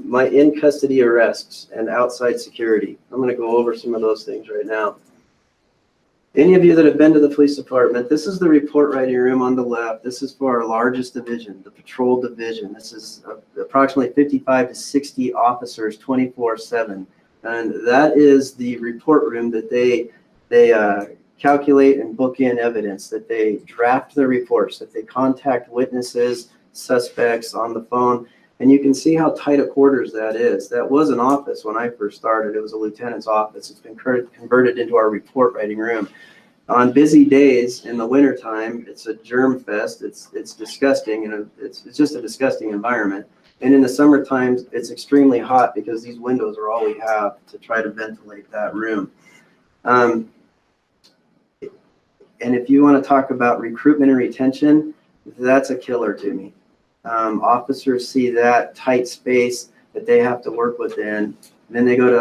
[SPEAKER 12] my in-custody arrests and outside security. I'm going to go over some of those things right now. Any of you that have been to the police department, this is the report writing room on the left. This is for our largest division, the patrol division. This is approximately 55 to 60 officers 24/7. And that is the report room that they calculate and book in evidence, that they draft the reports, that they contact witnesses, suspects on the phone. And you can see how tight a quarters that is. That was an office when I first started. It was a lieutenant's office. It's been converted into our report writing room. On busy days in the wintertime, it's a germ fest. It's disgusting, and it's just a disgusting environment. And in the summertime, it's extremely hot because these windows are all we have to try to ventilate that room. And if you want to talk about recruitment and retention, that's a killer to me. Officers see that tight space that they have to work within, and then they go to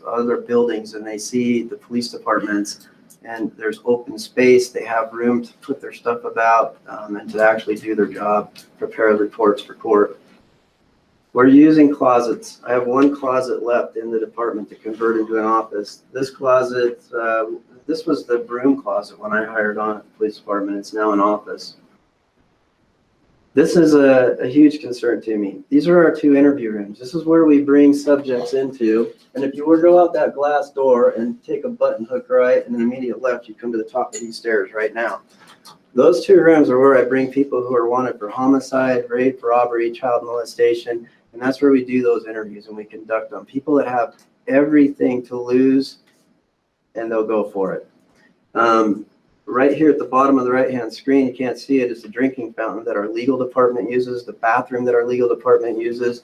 [SPEAKER 12] other buildings, and they see the police departments, and there's open space. They have room to put their stuff about and to actually do their job, prepare reports for court. We're using closets. I have one closet left in the department to convert into an office. This closet this was the broom closet when I hired on at the police department. It's now an office. This is a huge concern to me. These are our 2 interview rooms. This is where we bring subjects into. And if you were to go out that glass door and take a button hook right and an immediate left, you come to the top of these stairs right now. Those 2 rooms are where I bring people who are wanted for homicide, rape, robbery, child molestation. And that's where we do those interviews and we conduct them. People that have everything to lose and they'll go for it. Right here at the bottom of the right-hand screen, you can't see it, is the drinking fountain that our legal department uses, the bathroom that our legal department uses.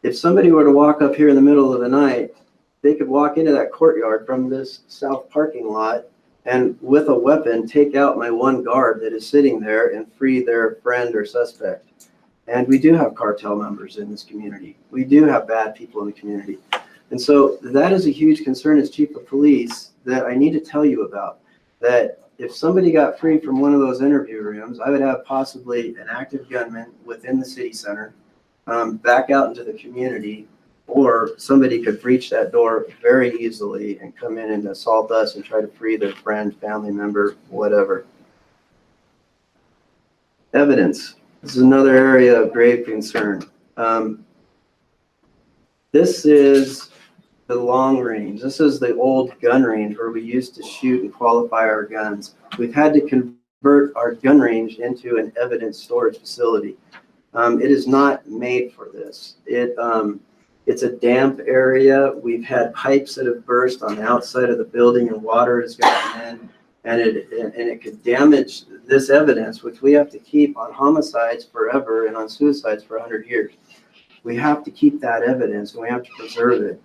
[SPEAKER 12] If somebody were to walk up here in the middle of the night, they could walk into that courtyard from this south parking lot and with a weapon take out my 1 guard that is sitting there and free their friend or suspect. And we do have cartel members in this community. We do have bad people in the community. And so that is a huge concern as chief of police that I need to tell you about. That if somebody got free from one of those interview rooms, I would have possibly an active gunman within the city center, back out into the community, or somebody could breach that door very easily and come in and assault us and try to free their friend, family member, whatever. Evidence. This is another area of grave concern. This is the long range. This is the old gun range where we used to shoot and qualify our guns. We've had to convert our gun range into an evidence storage facility. It is not made for this. It's a damp area. We've had pipes that have burst on the outside of the building and water has gotten in, and it could damage this evidence, which we have to keep on homicides forever and on suicides for 100 years. We have to keep that evidence and we have to preserve it.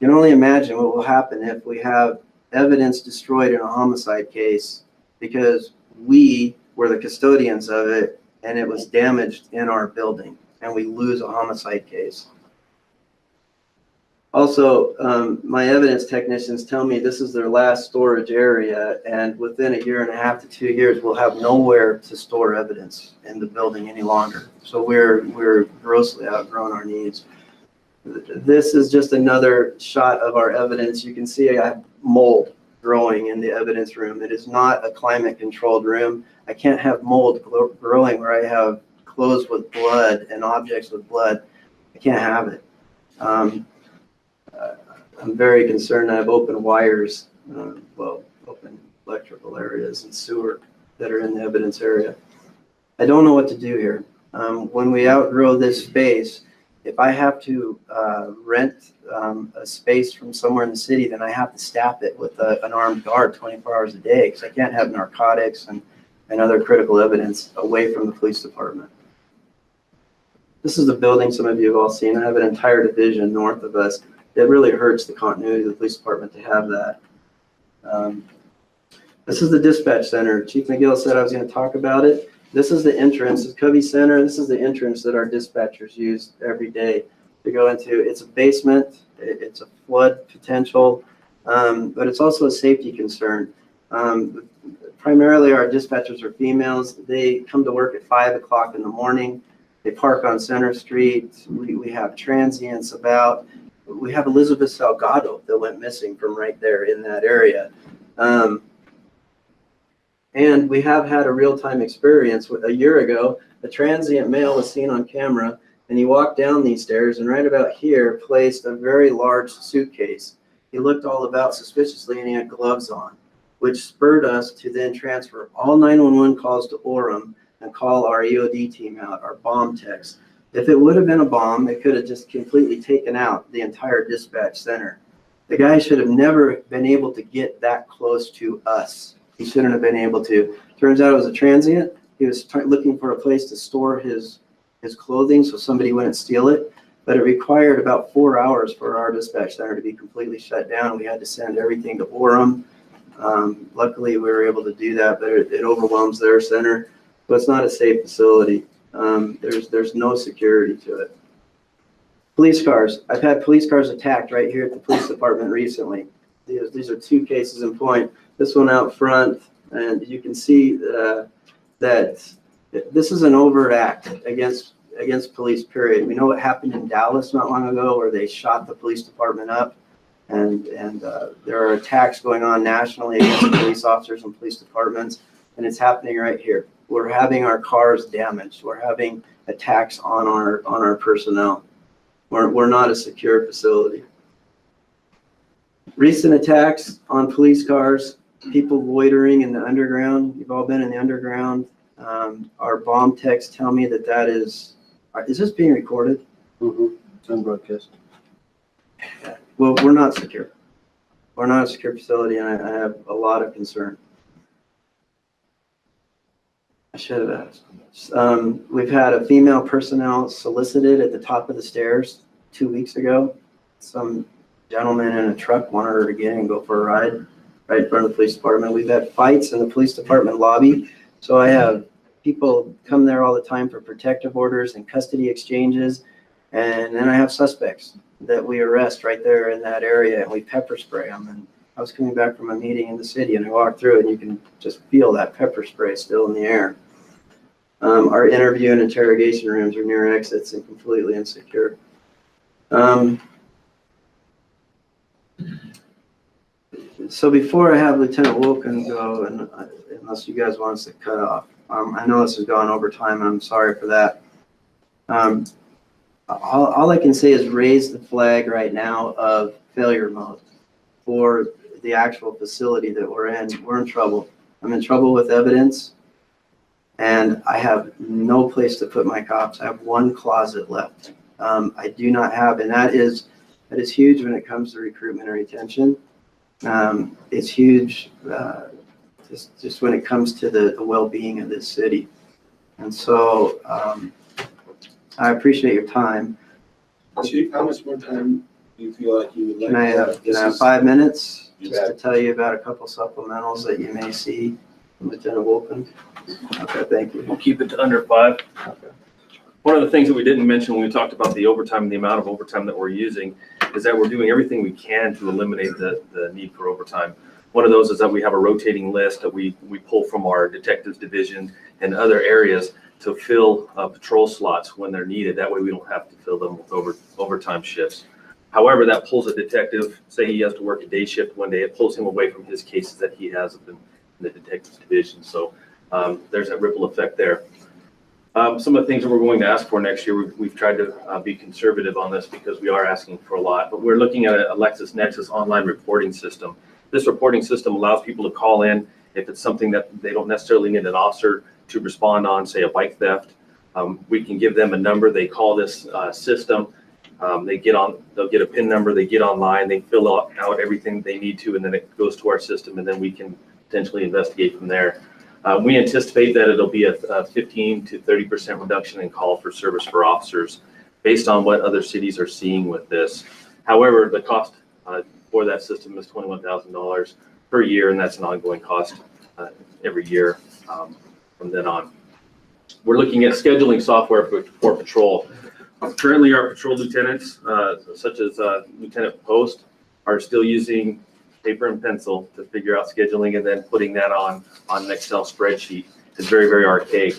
[SPEAKER 12] You can only imagine what will happen if we have evidence destroyed in a homicide case because we were the custodians of it and it was damaged in our building and we lose a homicide case. Also, my evidence technicians tell me this is their last storage area, and within 1.5 to 2 years, we'll have nowhere to store evidence in the building any longer. So we're grossly outgrown our needs. This is just another shot of our evidence. You can see I have mold growing in the evidence room. It is not a climate-controlled room. I can't have mold growing where I have clothes with blood and objects with blood. I can't have it. I'm very concerned. I have open wires, open electrical areas and sewer that are in the evidence area. I don't know what to do here. When we outgrow this space, if I have to rent a space from somewhere in the city, then I have to staff it with an armed guard 24 hours a day because I can't have narcotics and other critical evidence away from the police department. This is the building some of you have all seen. I have an entire division north of us. It really hurts the continuity of the police department to have that. This is the dispatch center. Chief McGill said I was going to talk about it. This is the entrance, the Covey Center. This is the entrance that our dispatchers use every day to go into. It's a basement. It's a flood potential, but it's also a safety concern. Primarily, our dispatchers are females. They come to work at 5 o'clock in the morning. They park on Center Street. We have transients about. We have Elizabeth Salgado that went missing from right there in that area. And we have had a real-time experience. A year ago, a transient male was seen on camera, and he walked down these stairs and right about here placed a very large suitcase. He looked all about suspiciously and he had gloves on, which spurred us to then transfer all 911 calls to Orem and call our EOD team out, our bomb techs. If it would have been a bomb, it could have just completely taken out the entire dispatch center. The guy should have never been able to get that close to us. He shouldn't have been able to. Turns out it was a transient. He was looking for a place to store his clothing so somebody wouldn't steal it. But it required about 4 hours for our dispatch center to be completely shut down. We had to send everything to Orem. Luckily, we were able to do that, but it overwhelms their center. So it's not a safe facility. There's no security to it. Police cars. I've had police cars attacked right here at the police department recently. These are 2 cases in point. This one out front, and you can see that this is an overt act against police, period. We know what happened in Dallas not long ago where they shot the police department up, And there are attacks going on nationally against police officers and police departments, and it's happening right here. We're having our cars damaged. We're having attacks on our personnel. We're not a secure facility. Recent attacks on police cars, people loitering in the underground. You've all been in the underground. Our bomb techs tell me that is this being recorded?
[SPEAKER 5] It's on broadcast.
[SPEAKER 12] Well, we're not secure. We're not a secure facility, and I have a lot of concern. I should have asked. We've had a female personnel solicited at the top of the stairs 2 weeks ago. Some gentleman in a truck wanted her to get in and go for a ride right in front of the police department. We've had fights in the police department lobby. So I have people come there all the time for protective orders and custody exchanges. And then I have suspects that we arrest right there in that area, and we pepper spray them. And I was coming back from a meeting in the city, and I walked through it, and you can just feel that pepper spray still in the air. Our interview and interrogation rooms are near exits and completely insecure. So before I have Lieutenant Wilkin go, and unless you guys want us to cut off, I know this has gone over time, and I'm sorry for that. All I can say is raise the flag right now of failure mode for the actual facility that we're in. We're in trouble. I'm in trouble with evidence, and I have no place to put my cops. I have one closet left. I do not have, and that is huge when it comes to recruitment and retention. It's huge just when it comes to the well-being of this city. And so I appreciate your time.
[SPEAKER 10] Chief, how much more time do you feel like you would like?
[SPEAKER 12] Can I have 5 minutes just to tell you about a couple supplementals that you may see from Lieutenant Wilkin? Okay, thank you.
[SPEAKER 17] We'll keep it to under 5. Okay. One of the things that we didn't mention when we talked about the overtime and the amount of overtime that we're using is that we're doing everything we can to eliminate the need for overtime. One of those is that we have a rotating list that we pull from our detectives division and other areas to fill patrol slots when they're needed. That way we don't have to fill them with overtime shifts. However, that pulls a detective, say he has to work a day shift one day, it pulls him away from his cases that he has in the detectives division. So there's that ripple effect there. Some of the things that we're going to ask for next year, we've tried to be conservative on this because we are asking for a lot, but we're looking at a LexisNexis online reporting system. This reporting system allows people to call in if it's something that they don't necessarily need an officer to respond on, say a bike theft. We can give them a number, they call this system, they'll get a PIN number, they get online, they fill out everything they need to, and then it goes to our system, and then we can potentially investigate from there. We anticipate that it'll be a 15 to 30% reduction in call for service for officers based on what other cities are seeing with this. However, the cost for that system is $21,000 per year, and that's an ongoing cost every year from then on. We're looking at scheduling software for patrol. Currently, our patrol lieutenants, such as Lieutenant Post, are still using paper and pencil to figure out scheduling and then putting that on an Excel spreadsheet. It's very, very archaic.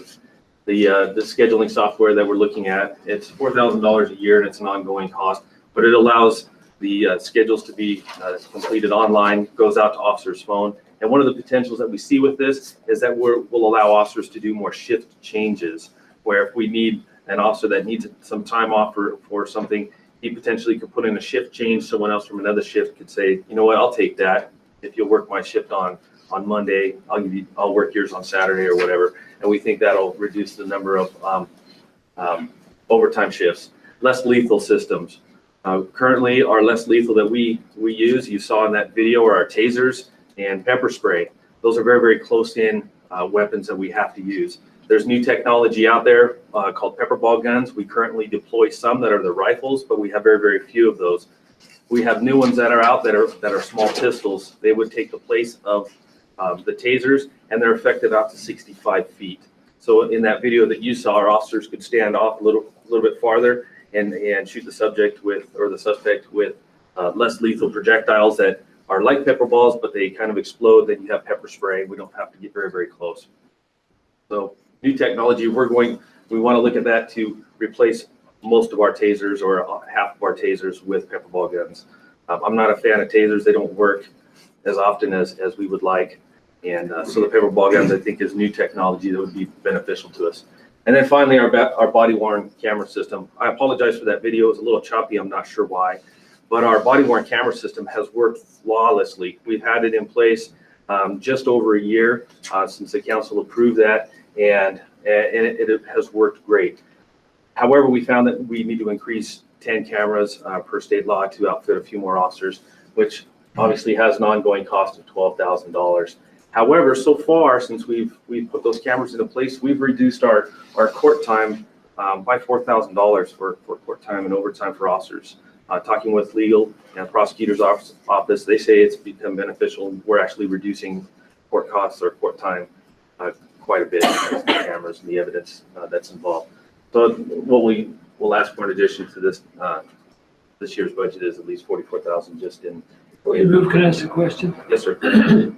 [SPEAKER 17] The scheduling software that we're looking at, it's $4,000 a year, and it's an ongoing cost, but it allows the schedules to be completed online, goes out to officers' phone. And one of the potentials that we see with this is that we'll allow officers to do more shift changes, where if we need an officer that needs some time off for something, he potentially could put in a shift change. Someone else from another shift could say, you know what, I'll take that. If you'll work my shift on Monday, I'll work yours on Saturday or whatever. And we think that'll reduce the number of overtime shifts. Less lethal systems. Currently, our less lethal that we use, you saw in that video, are our tasers and pepper spray. Those are very, very close in weapons that we have to use. There's new technology out there called pepper ball guns. We currently deploy some that are the rifles, but we have very, very few of those. We have new ones that are out that are small pistols. They would take the place of the tasers, and they're effective out to 65 feet. So in that video that you saw, our officers could stand off a little bit farther and shoot the suspect with less lethal projectiles that are like pepper balls, but they kind of explode. Then you have pepper spray. We don't have to get very, very close. So new technology, we want to look at that to replace most of our tasers or half of our tasers with pepper ball guns. I'm not a fan of tasers. They don't work as often as we would like. And so the paper ball guns, I think, is new technology that would be beneficial to us. And then finally, our body worn camera system. I apologize for that video. It was a little choppy. I'm not sure why. But our body worn camera system has worked flawlessly. We've had it in place just over a year since the council approved that, and it has worked great. However, we found that we need to increase 10 cameras per state law to outfit a few more officers, which obviously has an ongoing cost of $12,000. However, so far, since we've put those cameras into place, we've reduced our court time by $4,000 for court time and overtime for officers. Talking with legal and prosecutor's office, they say it's become beneficial. We're actually reducing court costs or court time quite a bit because of the cameras and the evidence that's involved. So what we will ask for in addition to this year's budget is at least $44,000 just in.
[SPEAKER 11] Before you move, can I ask a question?
[SPEAKER 17] Yes, sir.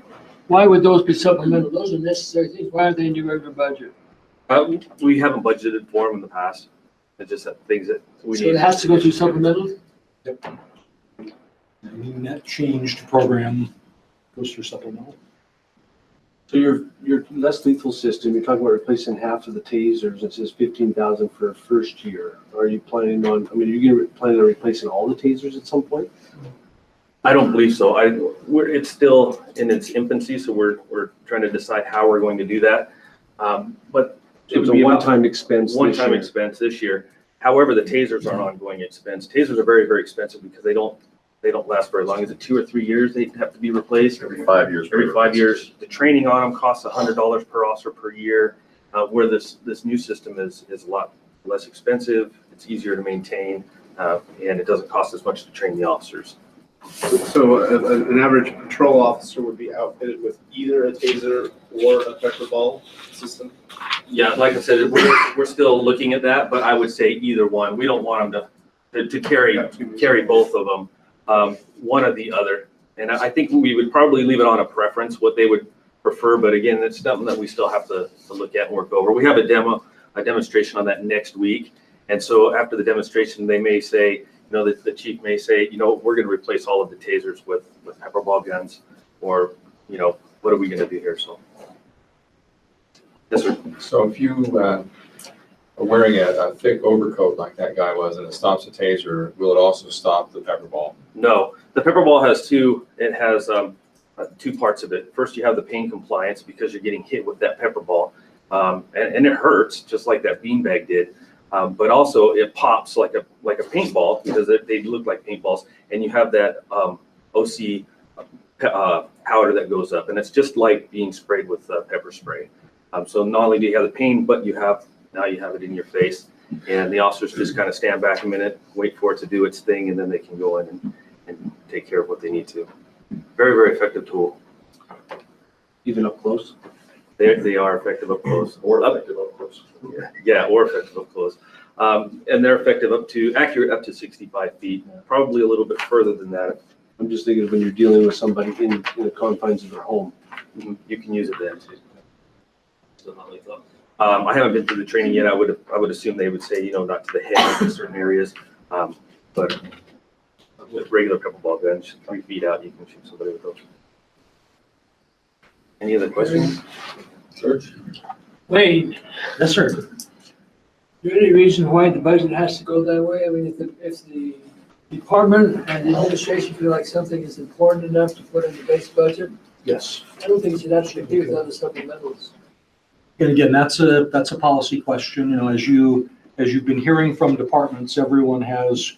[SPEAKER 11] Why would those be supplemental? Those are necessary things. Why aren't they in your regular budget?
[SPEAKER 17] We haven't budgeted for them in the past. It's just things that we
[SPEAKER 11] So
[SPEAKER 17] need.
[SPEAKER 11] it has to go through supplemental?
[SPEAKER 16] Yep. And that changed program goes through supplemental.
[SPEAKER 5] So your less lethal system, you're talking about replacing half of the tasers. It says 15,000 for a first year. Are you planning on, I mean, are you planning on replacing all the tasers at some point?
[SPEAKER 17] I don't believe so. It's still in its infancy, so we're trying to decide how we're going to do that. But
[SPEAKER 5] It was a one-time expense this year.
[SPEAKER 17] One-time expense this year. However, the tasers are an ongoing expense. Tasers are very, very expensive because they don't last very long. Is it 2 or 3 years they have to be replaced?
[SPEAKER 15] Every 5 years.
[SPEAKER 17] Every 5 years. The training on them costs $100 per officer per year, where this new system is a lot less expensive. It's easier to maintain, and it doesn't cost as much to train the officers.
[SPEAKER 1] So an average patrol officer would be outfitted with either a taser or a pepper ball system?
[SPEAKER 17] Yeah, like I said, we're still looking at that, but I would say either one. We don't want them to carry both of them, one or the other. And I think we would probably leave it on a preference, what they would prefer. But again, it's something that we still have to look at and work over. We have a demonstration on that next week. And so after the demonstration, they may say, the chief may say, we're going to replace all of the tasers with pepper ball guns, or, what are we going to do here? So. Yes, sir.
[SPEAKER 2] So if you are wearing a thick overcoat like that guy was and it stops a taser, will it also stop the pepper ball?
[SPEAKER 17] No, the pepper ball has two parts of it. First, you have the pain compliance because you're getting hit with that pepper ball, and it hurts just like that beanbag did. But also it pops like a paintball because they look like paintballs, and you have that OC powder that goes up, and it's just like being sprayed with pepper spray. So not only do you have the pain, but now you have it in your face, and the officers just kind of stand back a minute, wait for it to do its thing, and then they can go in and take care of what they need to. Very, very effective tool.
[SPEAKER 5] Even up close?
[SPEAKER 17] They are effective up close. Or effective up close. Yeah, or effective up close. And they're effective accurate up to 65 feet, probably a little bit further than that.
[SPEAKER 5] I'm just thinking of when you're dealing with somebody in the confines of their home.
[SPEAKER 17] You can use it then too. Still not lethal. I haven't been through the training yet. I would assume they would say, not to the head in certain areas. But with regular pepper ball guns, 3 feet out, you can shoot somebody with those. Any other questions?
[SPEAKER 11] George? Wayne,
[SPEAKER 16] Yes, sir.
[SPEAKER 11] is there any reason why the budget has to go that way? I mean, if the department and the administration feel like something is important enough to put in the base budget,
[SPEAKER 16] Yes.
[SPEAKER 11] I don't think it should actually be without the supplementals.
[SPEAKER 16] And again, that's a policy question. As you've been hearing from departments, everyone has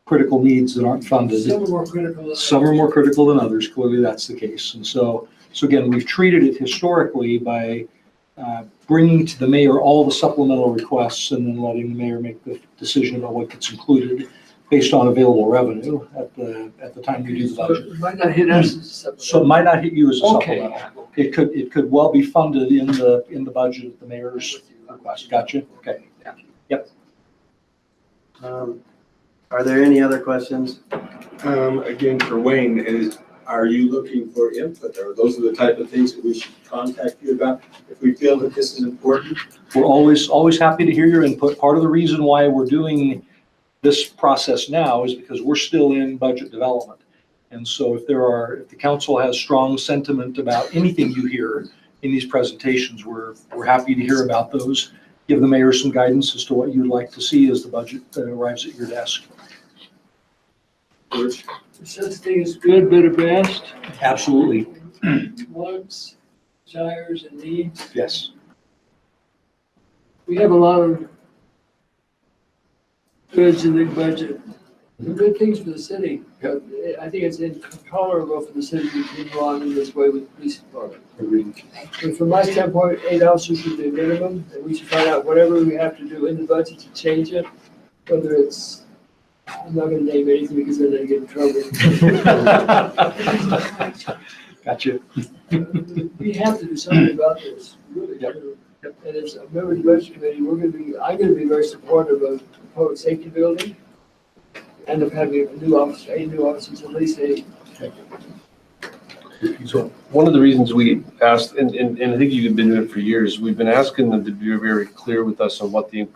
[SPEAKER 16] critical needs that aren't funded.
[SPEAKER 11] Some are more critical than
[SPEAKER 16] Some are more critical than others. Clearly, that's the case. And so again, we've treated it historically by bringing to the mayor all the supplemental requests and then letting the mayor make the decision about what gets included based on available revenue at the time we do the
[SPEAKER 11] So
[SPEAKER 16] budget.
[SPEAKER 11] it might not hit us as a supplemental.
[SPEAKER 16] So it might not hit you as a
[SPEAKER 11] Okay.
[SPEAKER 16] supplemental. It could well be funded in the budget at the mayor's request. Gotcha? Okay. Yep.
[SPEAKER 12] Are there any other questions?
[SPEAKER 10] Again, for Wayne, are you looking for input, or those are the type of things that we should contact you about if we feel that this is important?
[SPEAKER 16] We're always happy to hear your input. Part of the reason why we're doing this process now is because we're still in budget development. And so if the council has strong sentiment about anything you hear in these presentations, we're happy to hear about those. Give the mayor some guidance as to what you'd like to see as the budget arrives at your desk.
[SPEAKER 11] Such thing is good, better, best.
[SPEAKER 16] Absolutely.
[SPEAKER 11] Wants, desires, and needs.
[SPEAKER 16] Yes.
[SPEAKER 11] We have a lot of goods in the budget. Good things for the city. I think it's intolerable for the city to continue on in this way with the police department. And from my standpoint, 8 officers should be a minimum, and we should find out whatever we have to do in the budget to change it, whether it's, I'm not gonna name anything because then I get in trouble.
[SPEAKER 16] Gotcha.
[SPEAKER 11] We have to do something about this, really do. And as a member of the budget committee, I'm gonna be very supportive of the public safety building and of having a new officer, 8 new officers, at least 8.
[SPEAKER 17] So one of the reasons we asked, and I think you've been doing it for years, we've been asking them to be very clear with us on what the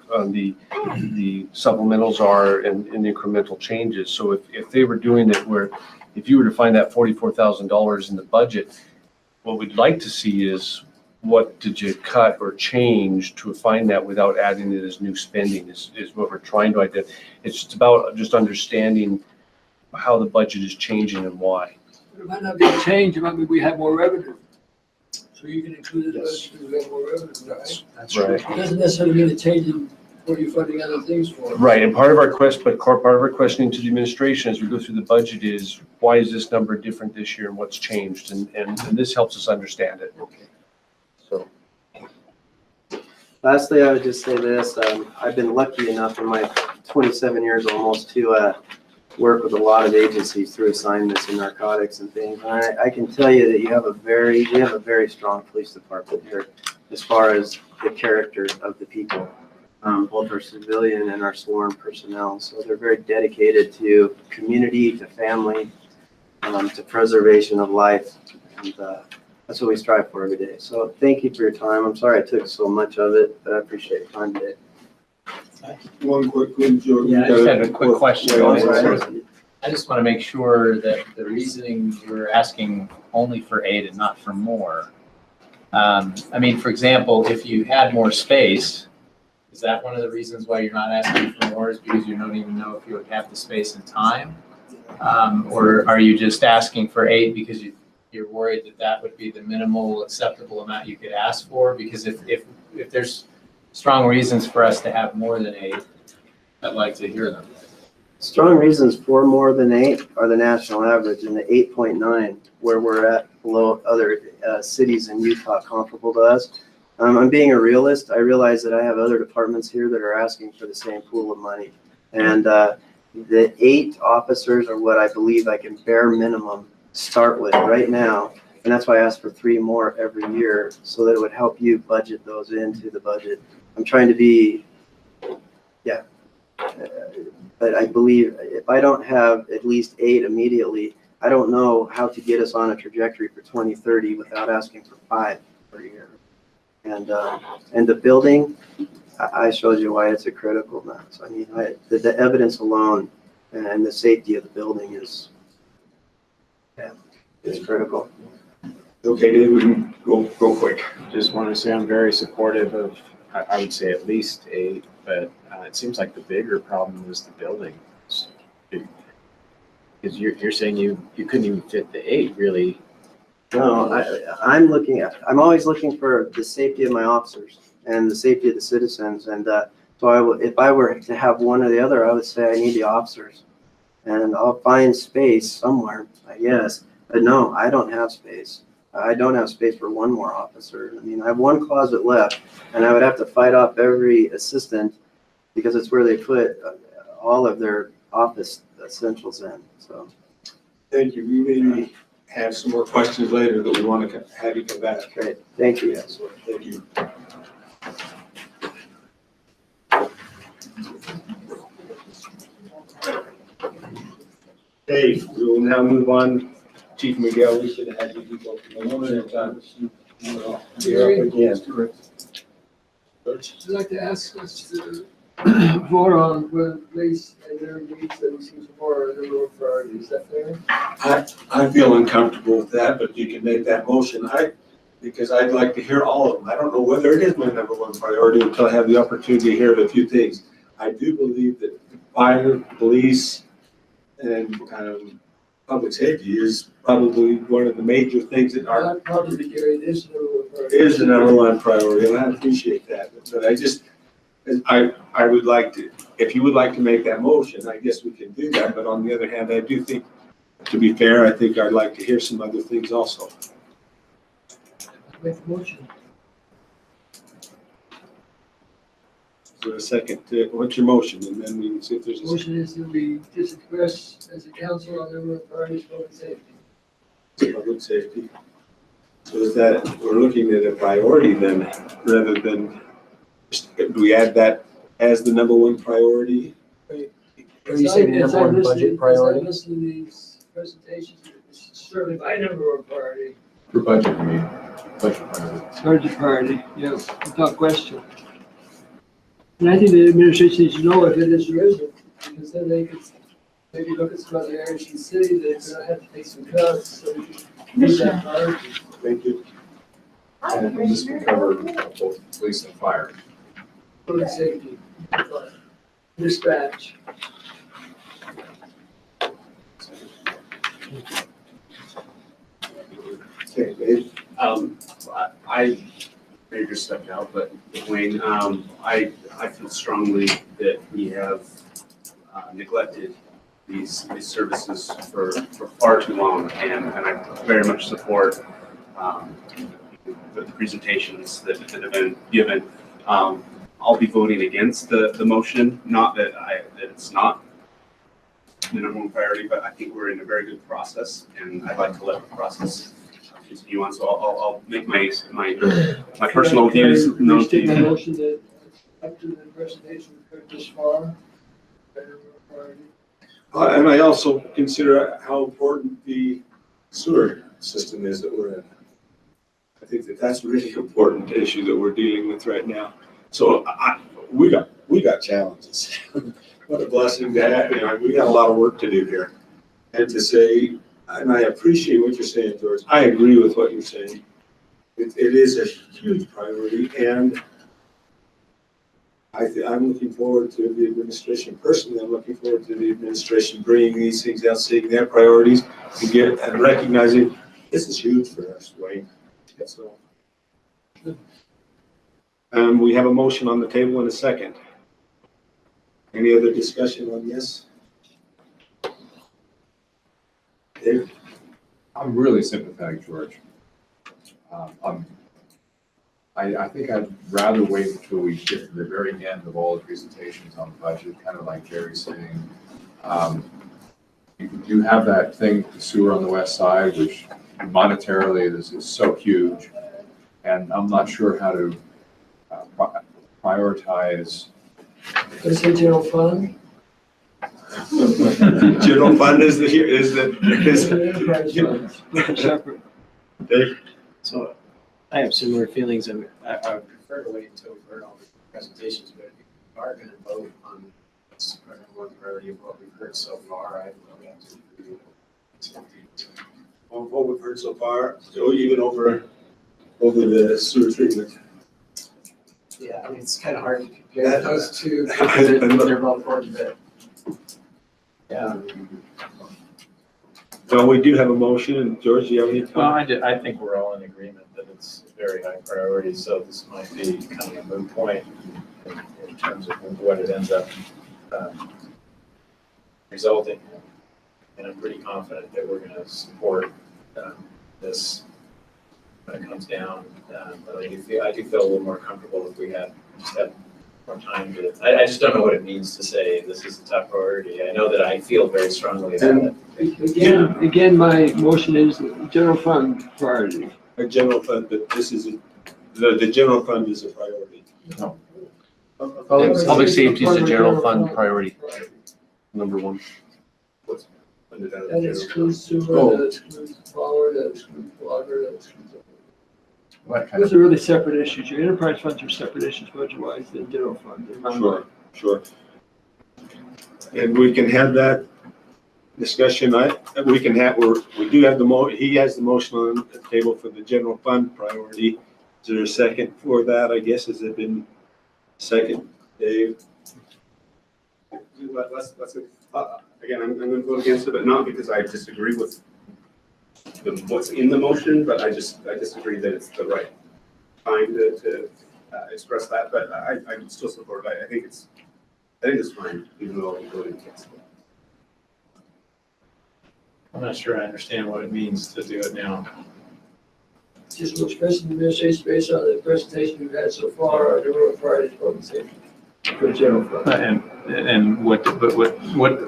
[SPEAKER 17] supplementals are and the incremental changes. So if they were doing it where, if you were to find that $44,000 in the budget, what we'd like to see is what did you cut or change to find that without adding it as new spending is what we're trying to identify. It's just about just understanding how the budget is changing and why.
[SPEAKER 11] It might not be a change, it might be we have more revenue. So you can include it because we have more revenue, right?
[SPEAKER 17] That's right.
[SPEAKER 11] It doesn't necessarily mean a change in what you're funding other things for.
[SPEAKER 17] Right, and part of our questioning to the administration as we go through the budget is, why is this number different this year and what's changed? And this helps us understand it.
[SPEAKER 11] Okay.
[SPEAKER 17] So.
[SPEAKER 12] Lastly, I would just say this, I've been lucky enough in my 27 years almost to work with a lot of agencies through assignments in narcotics and things. And I can tell you that we have a very strong police department here as far as the character of the people, both our civilian and our sworn personnel. So they're very dedicated to community, to family, to preservation of life. And that's what we strive for every day. So thank you for your time. I'm sorry I took so much of it, but I appreciate your time today.
[SPEAKER 10] One quick one, Joe.
[SPEAKER 7] Yeah, I just had a quick question.
[SPEAKER 12] I'm sorry.
[SPEAKER 7] I just want to make sure that the reasoning you're asking only for 8 and not for more. I mean, for example, if you had more space, is that one of the reasons why you're not asking for more, is because you don't even know if you would have the space and time? Or are you just asking for 8 because you're worried that that would be the minimal acceptable amount you could ask for? Because if there's strong reasons for us to have more than 8, I'd like to hear them.
[SPEAKER 12] Strong reasons for more than 8 are the national average and the 8.9, where we're at below other cities in Utah comparable to us. I'm being a realist. I realize that I have other departments here that are asking for the same pool of money. And the 8 officers are what I believe I can bare minimum start with right now. And that's why I ask for 3 more every year so that it would help you budget those into the budget. I'm trying to be, but I believe if I don't have at least 8 immediately, I don't know how to get us on a trajectory for 2030 without asking for 5 per year. And the building, I showed you why it's a critical mass. I mean, the evidence alone and the safety of the building is, it's critical.
[SPEAKER 10] Okay, Dave, we can go quick.
[SPEAKER 18] Just want to say I'm very supportive of, I would say at least 8, but it seems like the bigger problem is the building. Because you're saying you couldn't even fit the 8 really.
[SPEAKER 12] No, I'm always looking for the safety of my officers and the safety of the citizens. And so if I were to have one or the other, I would say I need the officers. And I'll find space somewhere, I guess. But no, I don't have space. I don't have space for 1 more officer. I mean, I have 1 closet left, and I would have to fight off every assistant because it's where they put all of their office essentials in. So,
[SPEAKER 10] Thank you. We may have some more questions later that we want to have you come back.
[SPEAKER 12] great. Thank you.
[SPEAKER 10] Yes, thank you. Okay, we will now move on. Chief Miguel, we should have had you people a moment at a time. You're up again.
[SPEAKER 11] I'd like to ask us to vote on with police and their needs and see some more number one priority. Is that fair?
[SPEAKER 10] I feel uncomfortable with that, but you can make that motion. Because I'd like to hear all of them. I don't know whether it is my number one priority until I have the opportunity to hear a few things. I do believe that fire, police, and public safety is probably one of the major things that are.
[SPEAKER 11] Not probably, Gary, it is the number one priority.
[SPEAKER 10] Is the number one priority, and I appreciate that. But I would like to, if you would like to make that motion, I guess we can do that. But on the other hand, I do think, to be fair, I think I'd like to hear some other things also.
[SPEAKER 11] Make the motion.
[SPEAKER 10] So a second, what's your motion? And then we can see if there's a.
[SPEAKER 11] Motion is that we just express as a council on number of priorities, public safety.
[SPEAKER 10] Public safety. So is that, we're looking at a priority then, rather than, do we add that as the number one priority?
[SPEAKER 8] Are you saying number one budget priority?
[SPEAKER 11] As I listen to these presentations, it's certainly my number one priority.
[SPEAKER 2] For budget, I mean, budget priority.
[SPEAKER 11] Budget priority, yeah, without question. And I think the administration needs to know if it is or isn't, because then they could maybe look at some other areas in the city that are gonna have to take some cuts, so we can meet that priority.
[SPEAKER 10] Thank you.
[SPEAKER 2] And this would cover both police and fire.
[SPEAKER 11] Public safety, dispatch.
[SPEAKER 10] Okay, Dave.
[SPEAKER 1] I may just stepped out, but Wayne, I feel strongly that we have neglected these services for far too long, and I very much support the presentations that have been given. I'll be voting against the motion, not that it's not the number one priority, but I think we're in a very good process, and I'd like to let the process continue on. So I'll make my personal views known to
[SPEAKER 11] State my
[SPEAKER 1] you.
[SPEAKER 11] motion that up to the presentation we've heard this far.
[SPEAKER 10] And I also consider how important the sewer system is that we're in. I think that that's a really important issue that we're dealing with right now. So we got challenges. What a blessing to have. We got a lot of work to do here. And to say, and I appreciate what you're saying, George. I agree with what you're saying. It is a huge priority, and I'm looking forward to the administration. Personally, I'm looking forward to the administration bringing these things out, seeing their priorities, and recognizing this is huge for us, Wayne. So, we have a motion on the table in a second. Any other discussion on this? Dave?
[SPEAKER 2] I'm really sympathetic, George. I think I'd rather wait until we get to the very end of all the presentations on the budget, kind of like Jerry's saying. You have that thing, the sewer on the west side, which monetarily is so huge. And I'm not sure how to prioritize.
[SPEAKER 11] Let's say general fund.
[SPEAKER 10] General fund is
[SPEAKER 11] Separate.
[SPEAKER 8] So I have similar feelings, and I would prefer to wait until we've heard all the presentations, but if we are going to vote on this number one priority of what we've heard so far, I'd really have to agree with
[SPEAKER 10] what we've heard so far, so even over the sewer treatment.
[SPEAKER 8] Yeah, I mean, it's kind of hard to compare those two because they're both important, but yeah.
[SPEAKER 10] Well, we do have a motion, and George, do you have any comment?
[SPEAKER 7] Well, I think we're all in agreement that it's a very high priority, so this might be kind of a moot point in terms of what it ends up resulting in. And I'm pretty confident that we're going to support this when it comes down. But I do feel a little more comfortable if we had more time to. I just don't know what it means to say this is a top priority. I know that I feel very strongly about it.
[SPEAKER 11] Again, my motion is general fund priority.
[SPEAKER 10] A general fund, but this is the general fund is a priority.
[SPEAKER 2] No.
[SPEAKER 5] Public safety is a general fund priority, number one.
[SPEAKER 11] That excludes sewer, that excludes power, that excludes water, that excludes. Those are really separate issues. Your enterprise funds are separate issues budget-wise than general fund.
[SPEAKER 10] Sure. Sure. And we can have that discussion. We can have, we do have he has the motion on the table for the general fund priority. Is there a second for that, I guess? Has it been second, Dave?
[SPEAKER 1] Again, I'm going to vote against it, but not because I disagree with what's in the motion, but I disagree that it's the right time to express that. But I would still support it. I think it's fine, even though I'm voting against it.
[SPEAKER 7] I'm not sure I understand what it means to do it now.
[SPEAKER 11] Just expressing the administration based on the presentation we've had so far, the real priority for public safety. For general fund.
[SPEAKER 7] And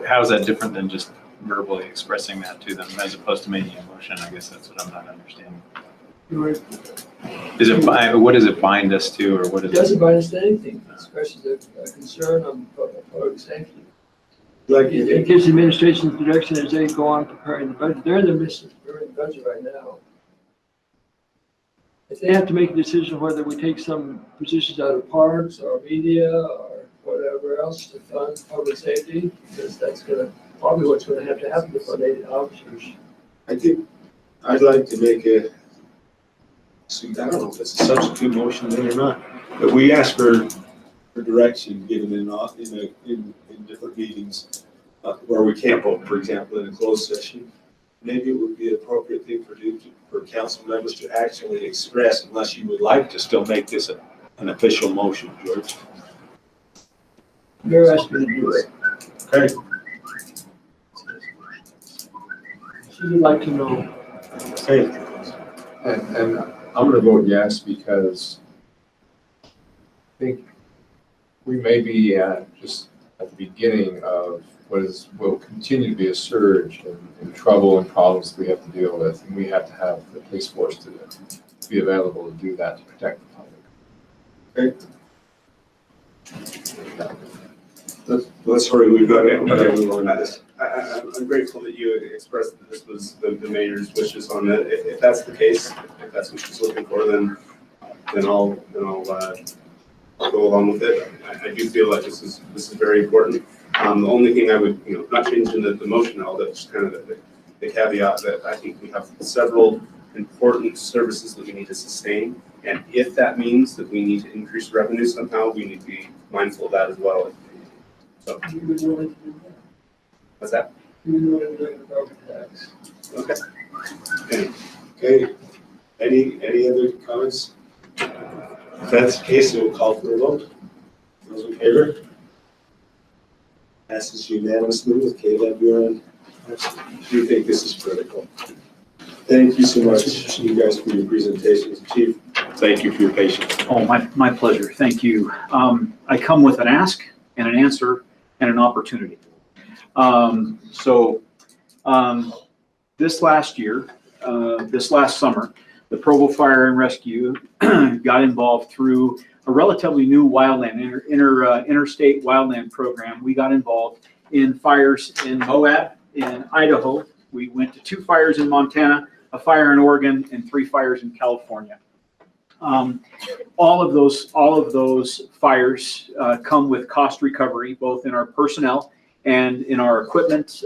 [SPEAKER 7] how is that different than just verbally expressing that to them as opposed to making a motion? I guess that's what I'm not understanding. What does it bind us to, or what is
[SPEAKER 11] it? Doesn't bind us to anything. It expresses a concern on public safety. It gives the administration the direction as they go on preparing the budget. They're in the midst of preparing the budget right now. If they have to make a decision whether we take some positions out of parks or media or whatever else to fund public safety, because that's probably what's going to have to happen to fund officers.
[SPEAKER 10] I think I'd like to make I don't know if it's a substitute motion then or not, but we ask for direction given in different meetings where we can't vote, for example, in a closed session. Maybe it would be an appropriate thing for council members to actually express, unless you would like to still make this an official motion, George.
[SPEAKER 11] You're asking me to do it.
[SPEAKER 10] Okay.
[SPEAKER 11] She would like to know.
[SPEAKER 10] Okay.
[SPEAKER 2] And I'm going to vote yes because I think we may be just at the beginning of will continue to be a surge in trouble and problems we have to deal with, and we have to have the police force to be available to do that, to protect the public.
[SPEAKER 10] Okay. Let's hurry, we've got everyone on this.
[SPEAKER 1] I'm grateful that you expressed that this was the mayor's wishes on that. If that's the case, if that's what she's looking for, then I'll go along with it. I do feel like this is very important. The only thing I would, not changing the motion at all, that's kind of the caveat that I think we have several important services that we need to sustain. And if that means that we need to increase revenue somehow, we need to be mindful of that as well. So, what's that? Okay.
[SPEAKER 10] Okay. Any other comments? If that's the case, we'll call for a vote. Those in favor? Passes unanimously with Caleb. You're on. Do think this is critical? Thank you so much, you guys, for your presentations. Chief, thank you for your patience.
[SPEAKER 4] Oh, my pleasure. Thank you. I come with an ask and an answer and an opportunity. This last summer, the Provo Fire and Rescue got involved through a relatively new wildland, interstate wildland program. We got involved in fires in Moab, in Idaho. We went to 2 fires in Montana, a fire in Oregon, and 3 fires in California. All of those fires come with cost recovery, both in our personnel and in our equipment,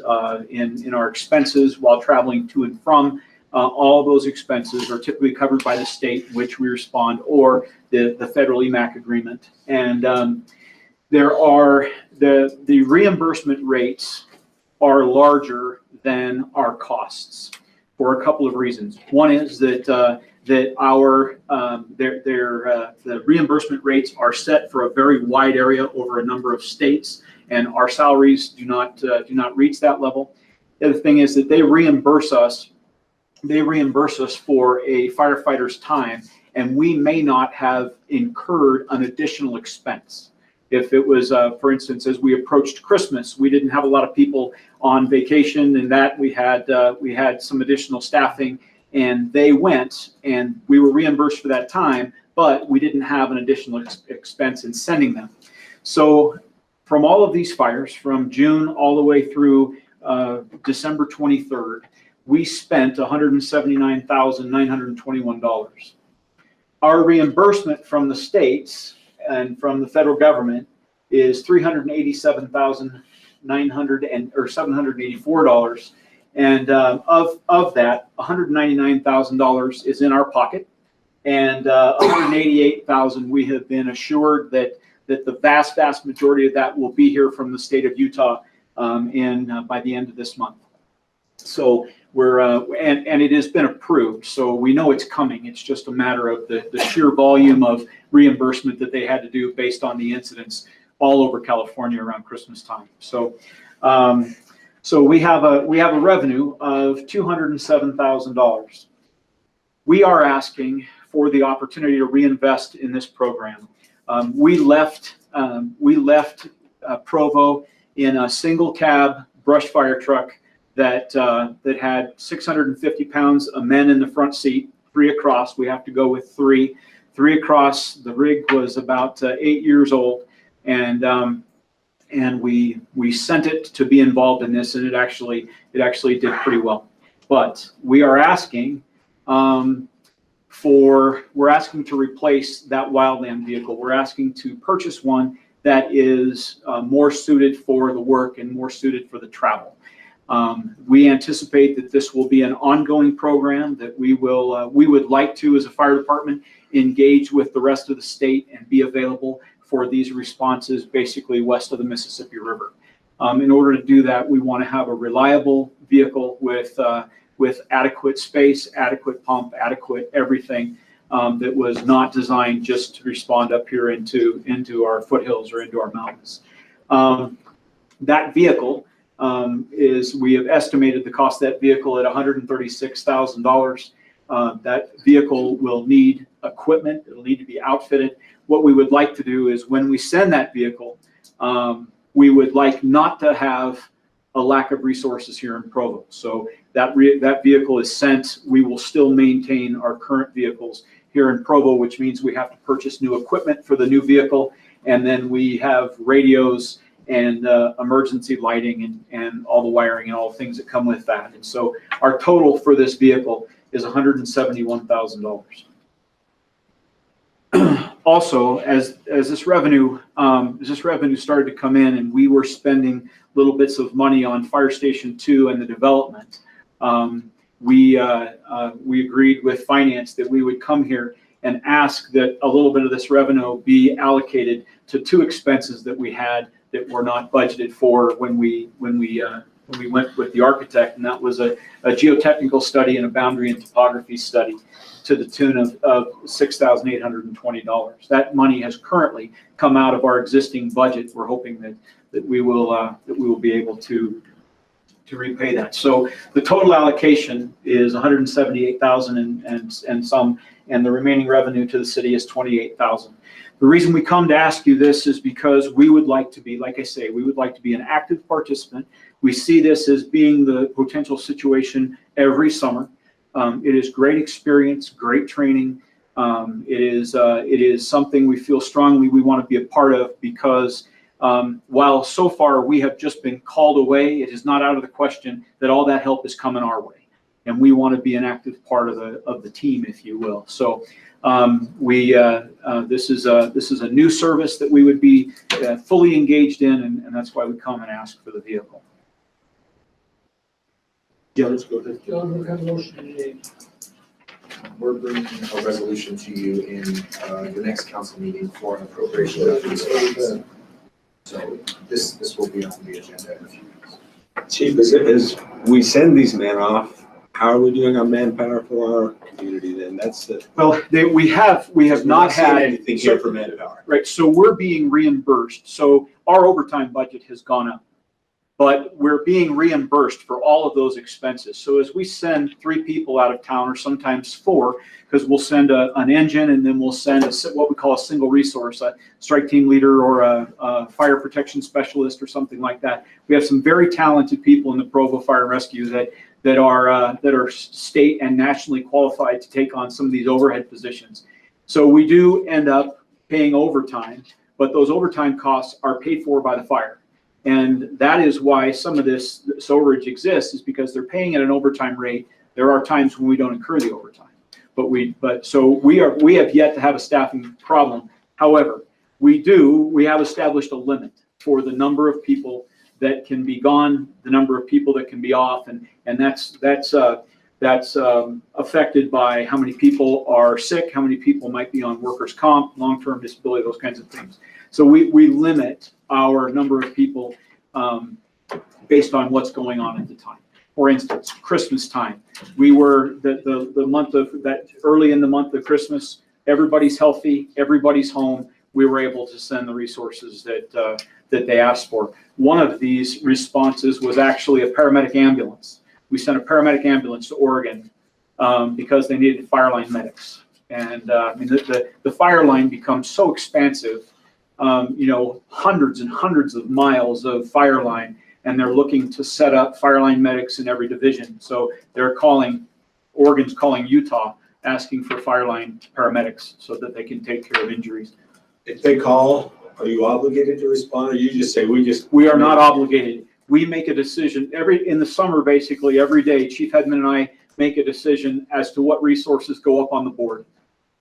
[SPEAKER 4] in our expenses while traveling to and from. All those expenses are typically covered by the state in which we respond, or the federal EMAC agreement. And there are the reimbursement rates are larger than our costs for a couple of reasons. One is that the reimbursement rates are set for a very wide area over a number of states, and our salaries do not reach that level. The other thing is that they reimburse us for a firefighter's time, and we may not have incurred an additional expense. If it was, for instance, as we approached Christmas, we didn't have a lot of people on vacation, and that we had some additional staffing, and they went, and we were reimbursed for that time, but we didn't have an additional expense in sending them. So from all of these fires, from June all the way through December 23rd, we spent $179,921. Our reimbursement from the states and from the federal government is $784. And of that, $199,000 is in our pocket. And $188,000, we have been assured that the vast majority of that will be here from the state of Utah by the end of this month. So we're, and it has been approved, so we know it's coming. It's just a matter of the sheer volume of reimbursement that they had to do based on the incidents all over California around Christmas time. So, so we have a revenue of $207,000. We are asking for the opportunity to reinvest in this program. We left Provo in a single cab brush fire truck that had 650 pounds of men in the front seat, 3 across. We have to go with 3 across. The rig was about 8 years old, and we sent it to be involved in this, and it actually did pretty well. But we are asking we're asking to replace that wildland vehicle. We're asking to purchase one that is more suited for the work and more suited for the travel. We anticipate that this will be an ongoing program, that we would like to, as a fire department, engage with the rest of the state and be available for these responses basically west of the Mississippi River. In order to do that, we want to have a reliable vehicle with adequate space, adequate pump, adequate everything, that was not designed just to respond up here into our foothills or into our mountains. That vehicle we have estimated the cost of that vehicle at $136,000. That vehicle will need equipment. It'll need to be outfitted. What we would like to do is, when we send that vehicle, we would like not to have a lack of resources here in Provo. So that vehicle is sent. We will still maintain our current vehicles here in Provo, which means we have to purchase new equipment for the new vehicle, and then we have radios and emergency lighting and all the wiring and all the things that come with that. And so our total for this vehicle is $171,000. Also, as this revenue started to come in, and we were spending little bits of money on Fire Station 2 and the development, we agreed with finance that we would come here and ask that a little bit of this revenue be allocated to 2 expenses that we had that were not budgeted for when we went with the architect, and that was a geotechnical study and a boundary and topography study to the tune of $6,820. That money has currently come out of our existing budget. We're hoping that we will be able to repay that. So the total allocation is $178,000 and some, and the remaining revenue to the city is $28,000. The reason we come to ask you this is because we would like to be, like I say, we would like to be an active participant. We see this as being the potential situation every summer. It is great experience, great training. It is something we feel strongly we want to be a part of, because while so far we have just been called away, it is not out of the question that all that help is coming our way, and we want to be an active part of the team, if you will. So this is a new service that we would be fully engaged in, and that's why we come and ask for the vehicle.
[SPEAKER 10] Yeah, let's go ahead.
[SPEAKER 11] John, we have a motion today.
[SPEAKER 7] We're bringing a resolution to you in your next council meeting for an appropriation of these funds. So this will be on the agenda in a few weeks.
[SPEAKER 10] Chief, as we send these men off, how are we doing on manpower for our community then? That's the.
[SPEAKER 4] Well, we have not had
[SPEAKER 10] anything here for manpower.
[SPEAKER 4] Right, so we're being reimbursed. So our overtime budget has gone up, but we're being reimbursed for all of those expenses. So as we send 3 people out of town, or sometimes 4, because we'll send an engine, and then we'll send what we call a single resource, a strike team leader or a fire protection specialist or something like that. We have some very talented people in the Provo Fire and Rescue that are state and nationally qualified to take on some of these overhead positions. So we do end up paying overtime, but those overtime costs are paid for by the fire. And that is why some of this overage exists, is because they're paying at an overtime rate. There are times when we don't incur the overtime, so we have yet to have a staffing problem. However, we have established a limit for the number of people that can be gone, the number of people that can be off, and that's affected by how many people are sick, how many people might be on workers' comp, long-term disability, those kinds of things. So we limit our number of people based on what's going on at the time. For instance, Christmas time, we were the month of that early in the month of Christmas, everybody's healthy, everybody's home. We were able to send the resources that they asked for. One of these responses was actually a paramedic ambulance. We sent a paramedic ambulance to Oregon because they needed fire line medics. And I mean, the fire line becomes so expansive, hundreds and hundreds of miles of fire line, and they're looking to set up fire line medics in every division. So Oregon's calling Utah, asking for fire line paramedics so that they can take care of injuries.
[SPEAKER 10] If they call, are you obligated to respond, or you just say,
[SPEAKER 4] We are not obligated. We make a decision in the summer, basically every day. Chief Hedman and I make a decision as to what resources go up on the board.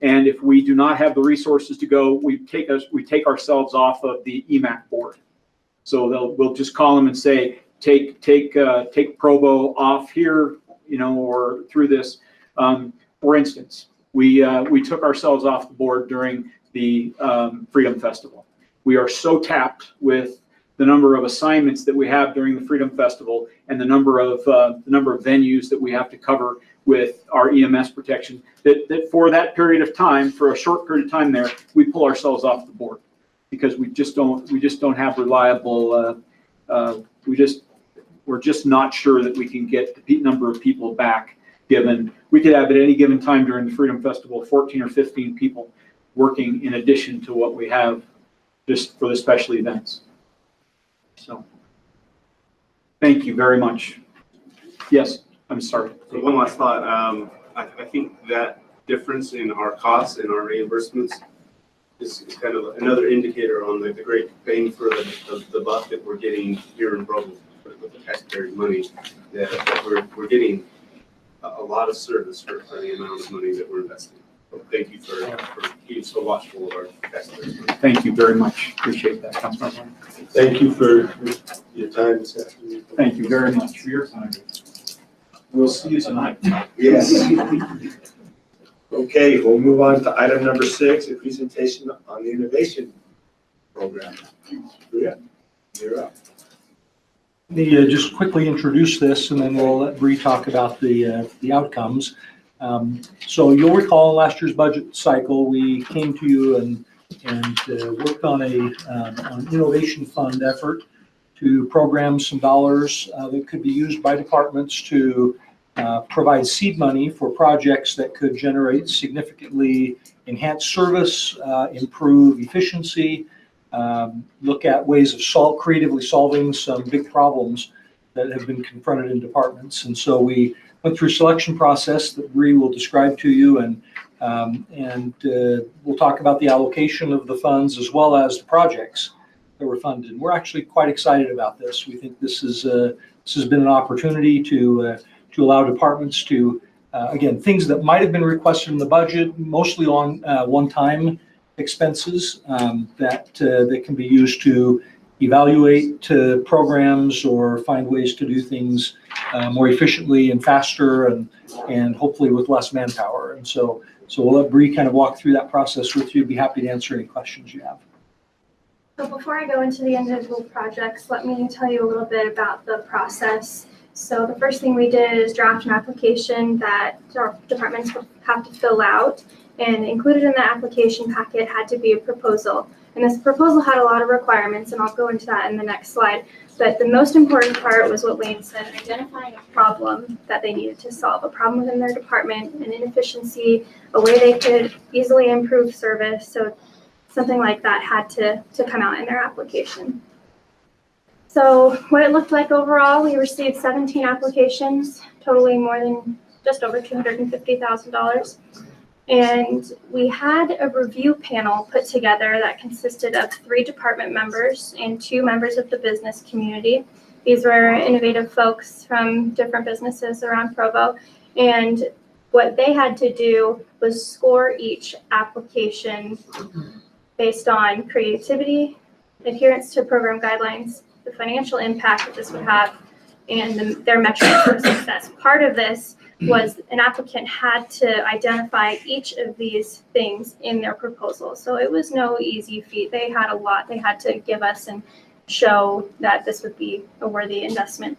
[SPEAKER 4] And if we do not have the resources to go, we take ourselves off of the EMAC board. So we'll just call them and say, take Provo off here, or through this. For instance, we took ourselves off the board during the Freedom Festival. We are so tapped with the number of assignments that we have during the Freedom Festival and the number of venues that we have to cover with our EMS protection that for that period of time, for a short period of time there, we pull ourselves off the board because we just don't have reliable. We're just not sure that we can get the number of people back. Given we could have at any given time during the Freedom Festival 14 or 15 people working in addition to what we have just for the special events. So, thank you very much. Yes, I'm sorry.
[SPEAKER 1] So one last thought. I think that difference in our costs and our reimbursements is kind of another indicator on the great bang for the buck that we're getting here in Provo with the taxpayers' money. That we're getting a lot of service for the amount of money that we're investing. So thank you for being so watchful of our taxpayers' money.
[SPEAKER 4] Thank you very much. Appreciate that, Councilman.
[SPEAKER 10] Thank you for your time this afternoon.
[SPEAKER 4] Thank you very much for your time. We'll see you tonight.
[SPEAKER 10] Yes. Okay, we'll move on to item number 6, a presentation on the innovation program. Yeah, you're up.
[SPEAKER 16] Let me just quickly introduce this, and then we'll let Bree talk about the outcomes. So you'll recall in last year's budget cycle, we came to you and worked on an innovation fund effort to program some dollars that could be used by departments to provide seed money for projects that could generate significantly enhanced service, improve efficiency, look at ways of creatively solving some big problems that have been confronted in departments. And so we went through a selection process that Bree will describe to you, and we'll talk about the allocation of the funds as well as the projects that were funded. And we're actually quite excited about this. We think this has been an opportunity to allow departments to, again, things that might have been requested in the budget, mostly on one-time expenses that can be used to evaluate programs or find ways to do things more efficiently and faster and hopefully with less manpower. And so we'll let Bree kind of walk through that process with you. Be happy to answer any questions you have.
[SPEAKER 3] So before I go into the individual projects, let me tell you a little bit about the process. So the first thing we did is draft an application that our departments have to fill out, and included in the application packet had to be a proposal. And this proposal had a lot of requirements, and I'll go into that in the next slide. But the most important part was what Wayne said, identifying a problem that they needed to solve, a problem within their department, an inefficiency, a way they could easily improve service. So something like that had to come out in their application. So what it looked like overall, we received 17 applications, totaling more than just over $250,000. And we had a review panel put together that consisted of 3 department members and 2 members of the business community. These were innovative folks from different businesses around Provo. And what they had to do was score each application based on creativity, adherence to program guidelines, the financial impact that this would have, and their metrics for success. Part of this was an applicant had to identify each of these things in their proposal. So it was no easy feat. They had a lot they had to give us and show that this would be a worthy investment.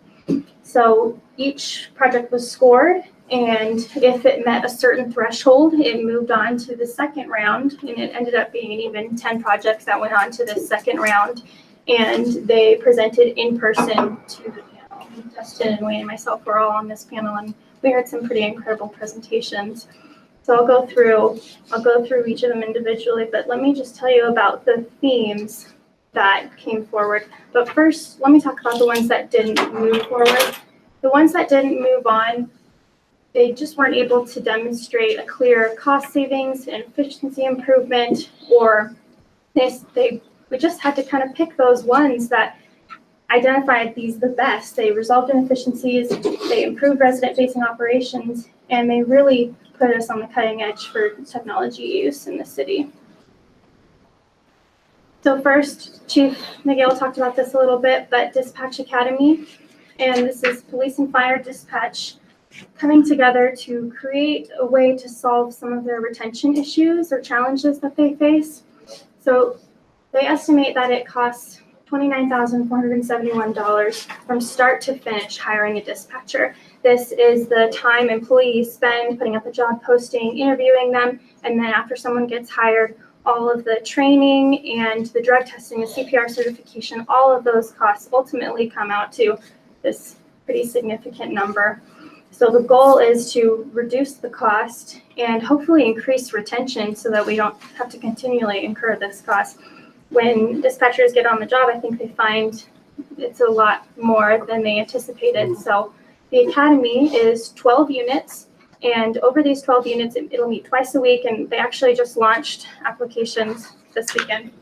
[SPEAKER 3] So each project was scored, and if it met a certain threshold, it moved on to the second round, and it ended up being even 10 projects that went on to the second round, and they presented in person to the panel. Dustin and Wayne and myself were all on this panel, and we heard some pretty incredible presentations. So I'll go through each of them individually, but let me just tell you about the themes that came forward. But first, let me talk about the ones that didn't move forward. The ones that didn't move on, they just weren't able to demonstrate a clear cost savings and efficiency improvement, or we just had to kind of pick those ones that identified these the best. They resolved inefficiencies, they improved resident-facing operations, and they really put us on the cutting edge for technology use in the city. So first, Chief Miguel talked about this a little bit, but Dispatch Academy, and this is police and fire dispatch coming together to create a way to solve some of their retention issues or challenges that they face. So they estimate that it costs $29,471 from start to finish hiring a dispatcher. This is the time employees spend putting up a job posting, interviewing them, and then after someone gets hired, all of the training and the drug testing, the CPR certification, all of those costs ultimately come out to this pretty significant number. So the goal is to reduce the cost and hopefully increase retention so that we don't have to continually incur this cost. When dispatchers get on the job, I think they find it's a lot more than they anticipated. So the academy is 12 units, and over these 12 units, it'll meet twice a week, and they actually just launched applications this weekend.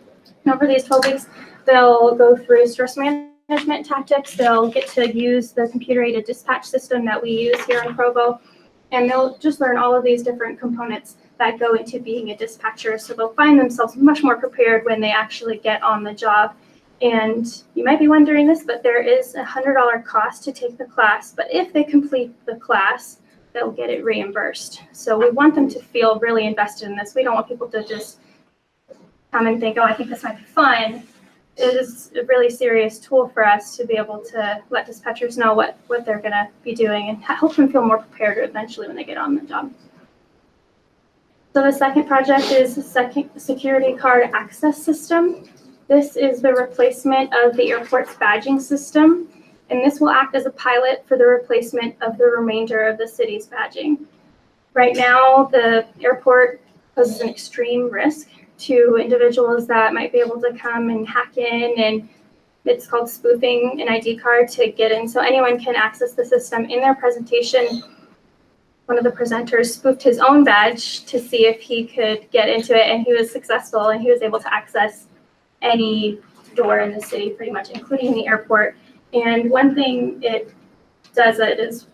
[SPEAKER 3] And over these 12 weeks, they'll go through stress management tactics. They'll get to use the computer-aided dispatch system that we use here in Provo, and they'll just learn all of these different components that go into being a dispatcher. So they'll find themselves much more prepared when they actually get on the job. And you might be wondering this, but there is a $100 cost to take the class. But if they complete the class, they'll get it reimbursed. So we want them to feel really invested in this. We don't want people to just come and think, oh, I think this might be fun. It is a really serious tool for us to be able to let dispatchers know what they're going to be doing and help them feel more prepared eventually when they get on the job. So the second project is the security card access system. This is the replacement of the airport's badging system, and this will act as a pilot for the replacement of the remainder of the city's badging. Right now, the airport poses an extreme risk to individuals that might be able to come and hack in, and it's called spoofing an ID card to get in. So anyone can access the system. In their presentation, one of the presenters spoofed his own badge to see if he could get into it, and he was successful, and he was able to access any door in the city pretty much, including the airport. And one thing it does that is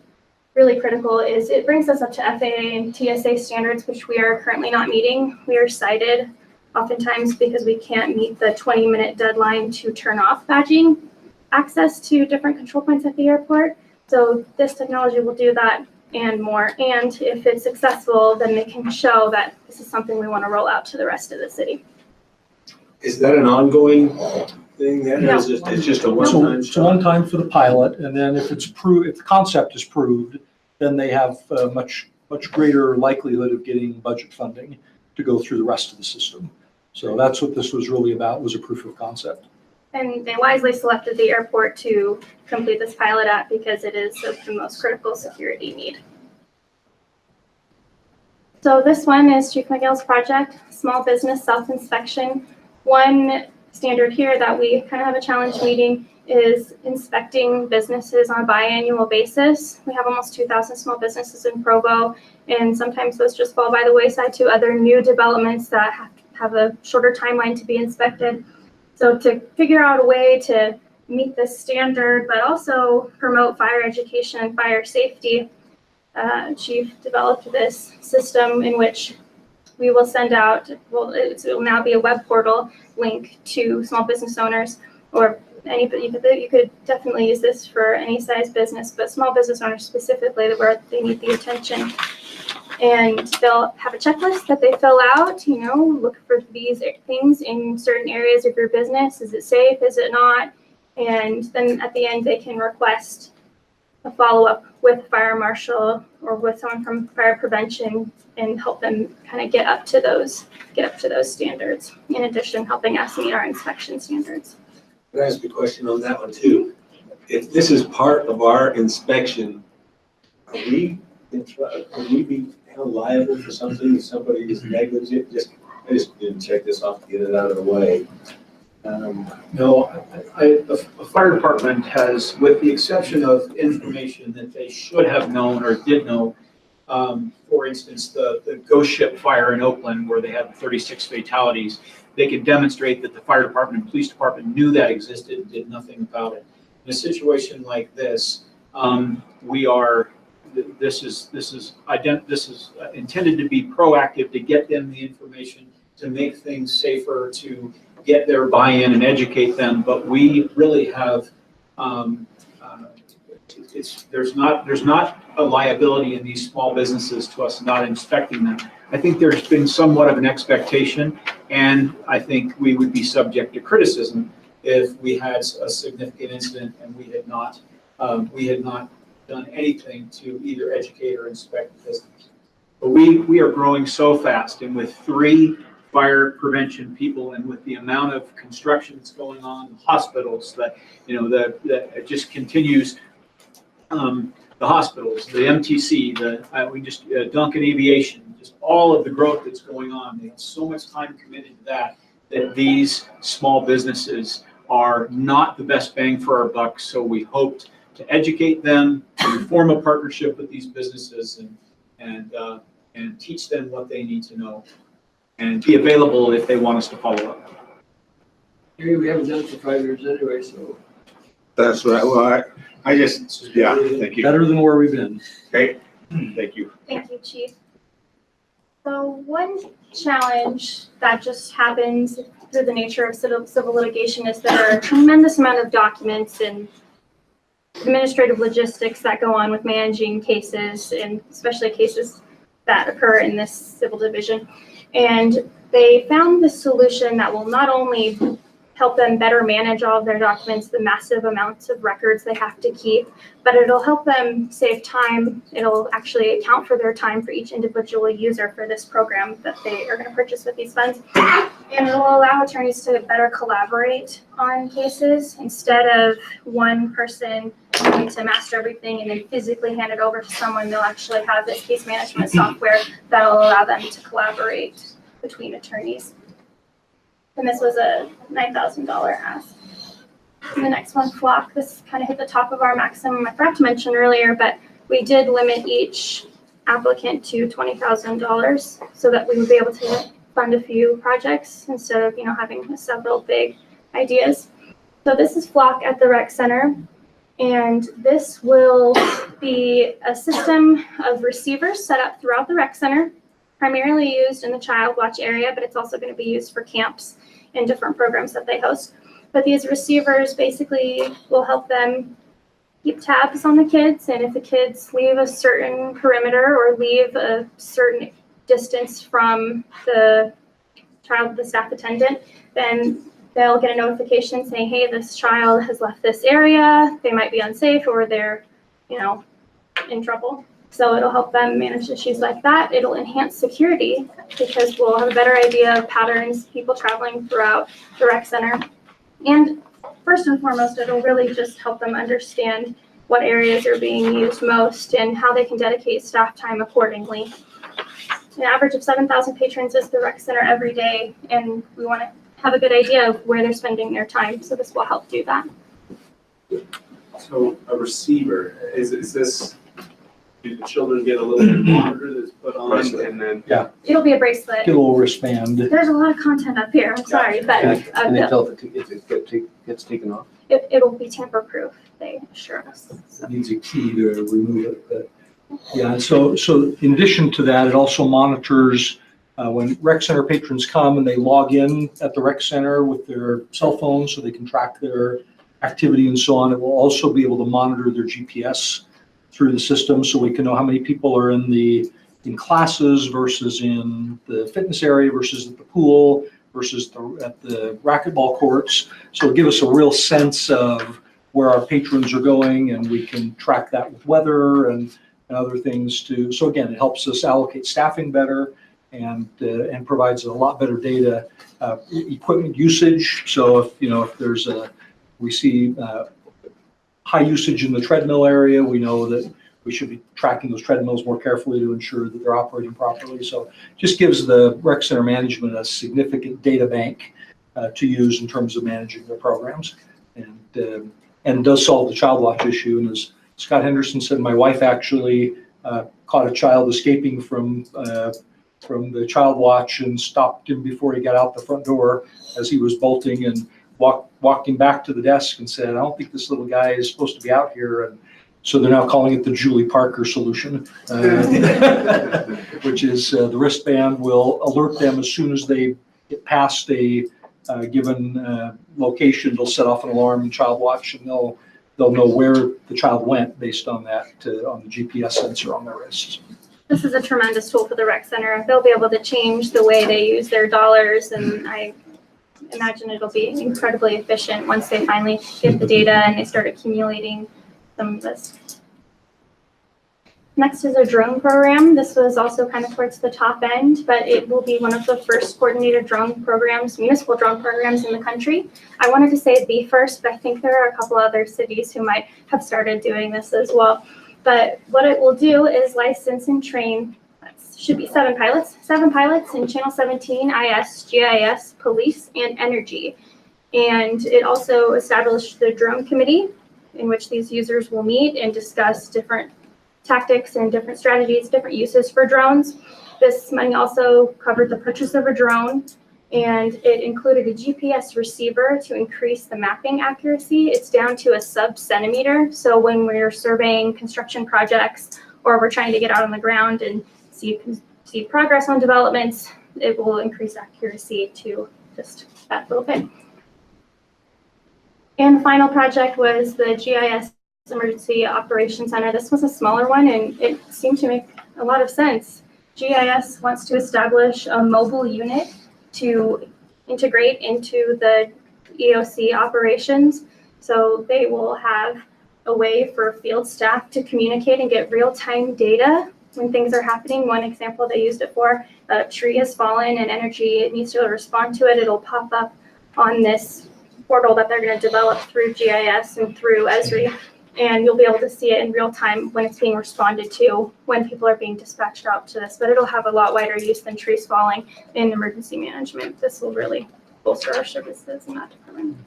[SPEAKER 3] really critical is it brings us up to FAA and TSA standards, which we are currently not meeting. We are cited oftentimes because we can't meet the 20-minute deadline to turn off badging access to different control points at the airport. So this technology will do that and more. And if it's successful, then they can show that this is something we want to roll out to the rest of the city.
[SPEAKER 10] Is that an ongoing thing then?
[SPEAKER 3] No.
[SPEAKER 10] Or is it, it's just a
[SPEAKER 16] So
[SPEAKER 10] one-time
[SPEAKER 16] it's a
[SPEAKER 10] shot?
[SPEAKER 16] one-time for the pilot, and then if it's if the concept is proved, then they have a much greater likelihood of getting budget funding to go through the rest of the system. So that's what this was really about, was a proof of concept.
[SPEAKER 3] And they wisely selected the airport to complete this pilot at because it is of the most critical security need. So this one is Chief Miguel's project, small business self-inspection. One standard here that we kind of have a challenge meeting is inspecting businesses on a biannual basis. We have almost 2,000 small businesses in Provo, and sometimes those just fall by the wayside to other new developments that have a shorter timeline to be inspected. So to figure out a way to meet this standard, but also promote fire education and fire safety, Chief developed this system in which we will send out, well, it will now be a web portal link to small business owners, or anybody. You could definitely use this for any size business, but small business owners specifically, where they need the attention. And they'll have a checklist that they fill out, look for these things in certain areas of your business. Is it safe? Is it not? And then at the end, they can request a follow-up with fire marshal or with someone from fire prevention and help them kind of get up to those standards. In addition, helping us meet our inspection standards.
[SPEAKER 10] Can I ask a question on that one too? If this is part of our inspection, are we be held liable for something if somebody is negligent? I just didn't check this off to get it out of the way.
[SPEAKER 4] No, the fire department has, with the exception of information that they should have known or did know, for instance, the ghost ship fire in Oakland where they had 36 fatalities, they could demonstrate that the fire department and police department knew that existed and did nothing about it. In a situation like this, this is intended to be proactive, to get them the information, to make things safer, to get their buy-in and educate them. But we really have, there's not a liability in these small businesses to us not inspecting them. I think there's been somewhat of an expectation, and I think we would be subject to criticism if we had a significant incident and we had not done anything to either educate or inspect the business. But we are growing so fast, and with 3 fire prevention people, and with the amount of construction that's going on, hospitals, that it just continues. The hospitals, the MTC, Duncan Aviation, just all of the growth that's going on. They have so much time committed to that these small businesses are not the best bang for our buck. So we hoped to educate them, to form a partnership with these businesses, and teach them what they need to know, and be available if they want us to follow up.
[SPEAKER 11] We haven't done it for 5 years anyway, so.
[SPEAKER 10] That's right. Well, I just, yeah, thank you.
[SPEAKER 16] Better than where we've been.
[SPEAKER 10] Okay, thank you.
[SPEAKER 3] Thank you, Chief. So one challenge that just happens through the nature of civil litigation is there are a tremendous amount of documents and administrative logistics that go on with managing cases, and especially cases that occur in this civil division. And they found this solution that will not only help them better manage all of their documents, the massive amounts of records they have to keep, but it'll help them save time. It'll actually account for their time for each individual user for this program that they are going to purchase with these funds. And it'll allow attorneys to better collaborate on cases instead of one person having to master everything and then physically hand it over to someone. They'll actually have this case management software that'll allow them to collaborate between attorneys. And this was a $9,000 ask. And the next one, Flock, this kind of hit the top of our maximum. I forgot to mention earlier, but we did limit each applicant to $20,000 so that we would be able to fund a few projects instead of, having several big ideas. So this is Flock at the rec center, and this will be a system of receivers set up throughout the rec center, primarily used in the child watch area, but it's also going to be used for camps and different programs that they host. But these receivers basically will help them keep tabs on the kids, and if the kids leave a certain perimeter or leave a certain distance from the staff attendant, then they'll get a notification saying, hey, this child has left this area, they might be unsafe, or they're, in trouble. So it'll help them manage issues like that. It'll enhance security because we'll have a better idea of patterns, people traveling throughout the rec center. And first and foremost, it'll really just help them understand what areas are being used most and how they can dedicate staff time accordingly. An average of 7,000 patrons is the rec center every day, and we want to have a good idea of where they're spending their time. So this will help do that.
[SPEAKER 1] So a receiver, is this, do the children get a little monitor that's put on and then?
[SPEAKER 16] Yeah.
[SPEAKER 3] It'll be a bracelet.
[SPEAKER 16] Get a little wristband.
[SPEAKER 3] There's a lot of content up here, I'm sorry, but
[SPEAKER 12] And they tell if it gets taken off?
[SPEAKER 3] it'll be tamper-proof, they assure us. So.
[SPEAKER 16] It needs a key to remove it, but yeah. So in addition to that, it also monitors When rec center patrons come and they log in at the rec center with their cell phone so they can track their activity and so on, it will also be able to monitor their GPS through the system so we can know how many people are in classes versus in the fitness area versus at the pool versus at the racquetball courts. So it'll give us a real sense of where our patrons are going, and we can track that with weather and other things too. So again, it helps us allocate staffing better and provides a lot better data, equipment usage. So if we see high usage in the treadmill area, we know that we should be tracking those treadmills more carefully to ensure that they're operating properly. So just gives the rec center management a significant data bank to use in terms of managing their programs, and does solve the child watch issue. And as Scott Henderson said, my wife actually caught a child escaping from the child watch and stopped him before he got out the front door as he was bolting, and walked him back to the desk and said, I don't think this little guy is supposed to be out here. And so they're now calling it the Julie Parker solution, which is the wristband will alert them as soon as they get past a given location. They'll set off an alarm in child watch, and they'll know where the child went based on that, on the GPS sensor on their wrists.
[SPEAKER 3] This is a tremendous tool for the rec center. They'll be able to change the way they use their dollars, and I imagine it'll be incredibly efficient once they finally get the data and they start accumulating some of this. Next is a drone program. This was also kind of towards the top end, but it will be one of the first coordinated drone programs, municipal drone programs in the country. I wanted to say the first, but I think there are a couple other cities who might have started doing this as well. But what it will do is license and train, should be 7 pilots in Channel 17, IS, GIS, police, and energy. And it also established the drone committee in which these users will meet and discuss different tactics and different strategies, different uses for drones. This money also covered the purchase of a drone, and it included a GPS receiver to increase the mapping accuracy. It's down to a sub-centimeter. So when we're surveying construction projects or we're trying to get out on the ground and see progress on developments, it will increase accuracy to just that little bit. And the final project was the GIS Emergency Operations Center. This was a smaller one, and it seemed to make a lot of sense. GIS wants to establish a mobile unit to integrate into the EOC operations. So they will have a way for field staff to communicate and get real-time data when things are happening. One example they used it for, a tree has fallen and energy needs to respond to it. It'll pop up on this portal that they're going to develop through GIS and through Esri. And you'll be able to see it in real time when it's being responded to, when people are being dispatched out to this. But it'll have a lot wider use than trees falling in emergency management. This will really bolster our services in that department. Do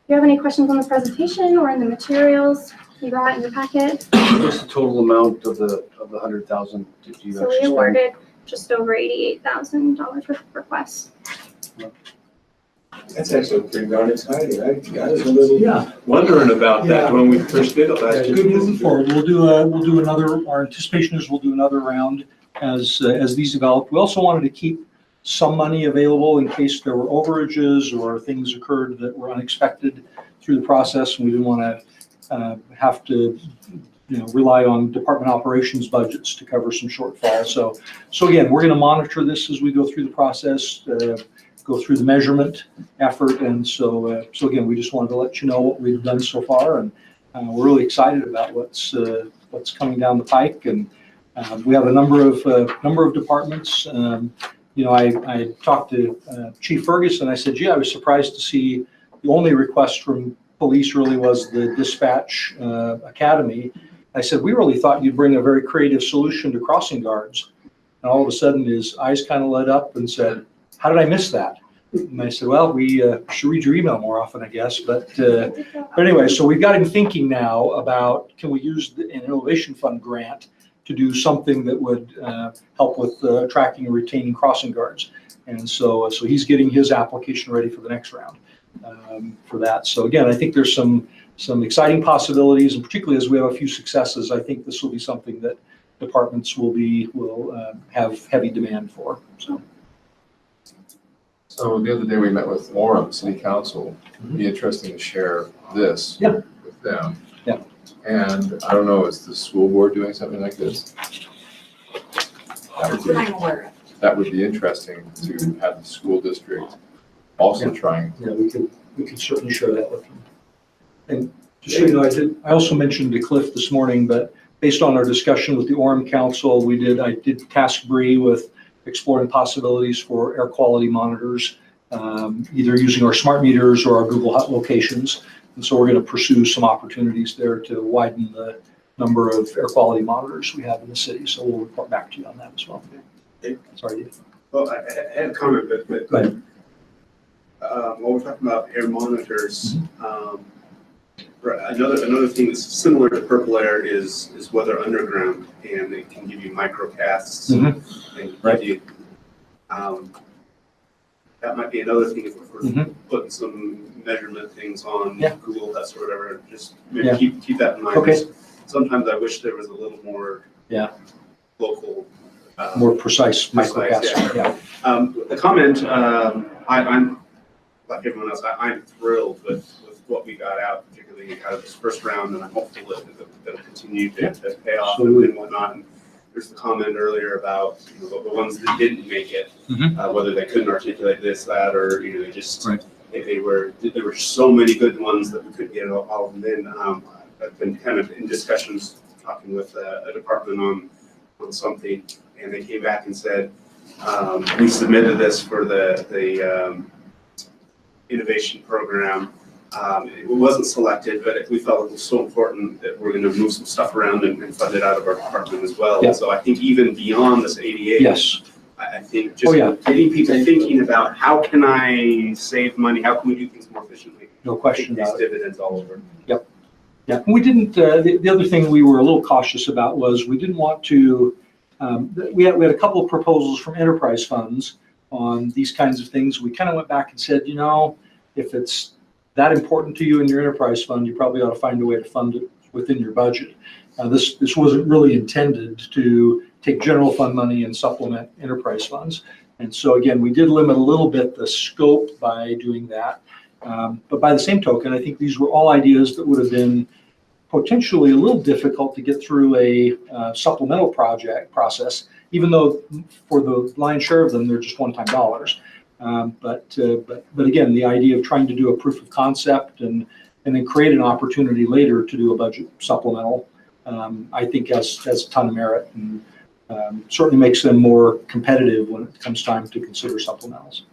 [SPEAKER 3] you have any questions on the presentation or in the materials you got in your packet?
[SPEAKER 5] What's the total amount of the 100,000? Did you
[SPEAKER 3] So we awarded just over $88,000 worth of requests.
[SPEAKER 10] That's actually pretty darn exciting. I was a little wondering about that when we first did it last year.
[SPEAKER 16] Good moving forward. We'll do another. Our anticipation is we'll do another round as these develop. We also wanted to keep some money available in case there were overages or things occurred that were unexpected through the process, and we didn't want to have to rely on department operations budgets to cover some shortfalls. So again, we're going to monitor this as we go through the process. Go through the measurement effort, and so again, we just wanted to let you know what we've done so far, and we're really excited about what's coming down the pike. And we have a number of departments. I talked to Chief Ferguson. I said, gee, I was surprised to see the only request from police really was the dispatch academy. I said, we really thought you'd bring a very creative solution to crossing guards. And all of a sudden his eyes kind of lit up and said, how did I miss that? And I said, well, we should read your email more often, I guess. But anyway, so we've got him thinking now about, can we use an innovation fund grant to do something that would help with attracting and retaining crossing guards. And so he's getting his application ready for the next round for that. So again, I think there's some exciting possibilities, and particularly as we have a few successes, I think this will be something that departments will have heavy demand for, so.
[SPEAKER 2] So the other day we met with Orem City Council. It'd be interesting to share this
[SPEAKER 16] Yeah.
[SPEAKER 2] with them.
[SPEAKER 16] Yeah.
[SPEAKER 2] And I don't know, is the school board doing something like this?
[SPEAKER 9] That's what I'm aware of.
[SPEAKER 2] That would be interesting to have the school district also trying.
[SPEAKER 16] Yeah, we could certainly share that with them. And just so you know, I also mentioned to Cliff this morning, but based on our discussion with the Orem Council, I did task Bree with exploring possibilities for air quality monitors, either using our smart meters or our Google Hot locations. And so we're going to pursue some opportunities there to widen the number of air quality monitors we have in the city. So we'll report back to you on that as well. Sorry, Dave.
[SPEAKER 1] Well, I had a comment, but
[SPEAKER 16] Go ahead.
[SPEAKER 1] while we're talking about air monitors, another thing that's similar to Purple Air is weather underground, and it can give you microcasts and give you, that might be another thing if we're putting some measurement things on Google Tests or whatever, just maybe keep that in mind.
[SPEAKER 16] Okay.
[SPEAKER 1] Sometimes I wish there was a little more local.
[SPEAKER 16] More precise microcast. Yeah.
[SPEAKER 1] The comment, I'm like everyone else, I'm thrilled with what we got out, particularly out of this first round, and I'm hopeful that it'll continue to pay off and whatnot. And there's the comment earlier about the ones that didn't make it, whether they couldn't articulate this, that, or they just there were so many good ones that we couldn't get all of them in. I've been kind of in discussions talking with a department on something, and they came back and said, we submitted this for the innovation program. It wasn't selected, but we felt it was so important that we're going to move some stuff around and fund it out of our department as well.
[SPEAKER 16] Yeah.
[SPEAKER 1] So I think even beyond this ADA,
[SPEAKER 16] Yes.
[SPEAKER 1] I think just getting people thinking about how can I save money, how can we do things more efficiently.
[SPEAKER 16] No question
[SPEAKER 1] There's
[SPEAKER 16] about it.
[SPEAKER 1] dividends all over.
[SPEAKER 16] Yep. Yeah. We didn't. The other thing we were a little cautious about was we didn't want to. We had a couple of proposals from enterprise funds on these kinds of things. We kind of went back and said, if it's that important to you in your enterprise fund, you probably ought to find a way to fund it within your budget. This wasn't really intended to take general fund money and supplement enterprise funds. And so again, we did limit a little bit the scope by doing that. But by the same token, I think these were all ideas that would have been potentially a little difficult to get through a supplemental project process, even though for the lion's share of them, they're just one-time dollars. But again, the idea of trying to do a proof of concept and then create an opportunity later to do a budget supplemental, I think has a ton of merit and certainly makes them more competitive when it comes time to consider supplementals.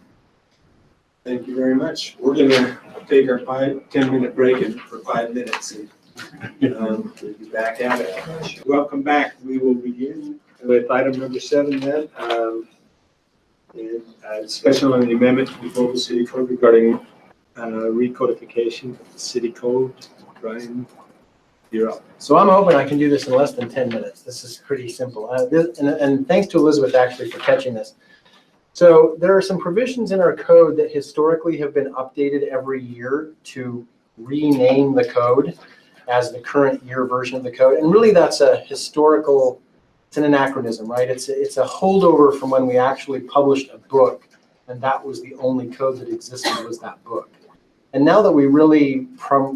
[SPEAKER 10] Thank you very much. We're going to take our 10-minute break for 5 minutes, and we'll be back at it. Welcome back. We will begin with item number 7 then. Discussion on the amendment to the Provo City Code regarding recodification of the city code. Brian, you're up.
[SPEAKER 19] So I'm hoping I can do this in less than 10 minutes. This is pretty simple. And thanks to Elizabeth actually for catching this. So there are some provisions in our code that historically have been updated every year to rename the code as the current year version of the code. And really that's a historical, it's an anachronism, right? It's a holdover from when we actually published a book, and that was the only code that existed was that book. And now that we really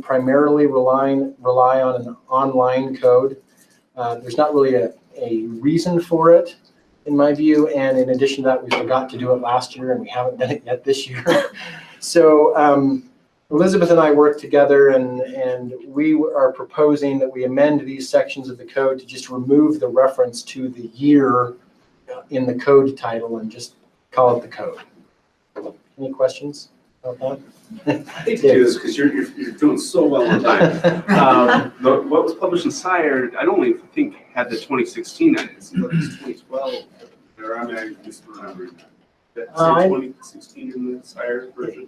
[SPEAKER 19] primarily rely on an online code, there's not really a reason for it, in my view. And in addition to that, we forgot to do it last year, and we haven't done it yet this year. So Elizabeth and I worked together, and we are proposing that we amend these sections of the code to just remove the reference to the year in the code title and just call it the code. Any questions about that?
[SPEAKER 1] I hate to do this because you're doing so well on time. What was published in Sire, I don't even think had the 2016 on it. It's 2012, or I just remembered. That 2016 in the Sire version.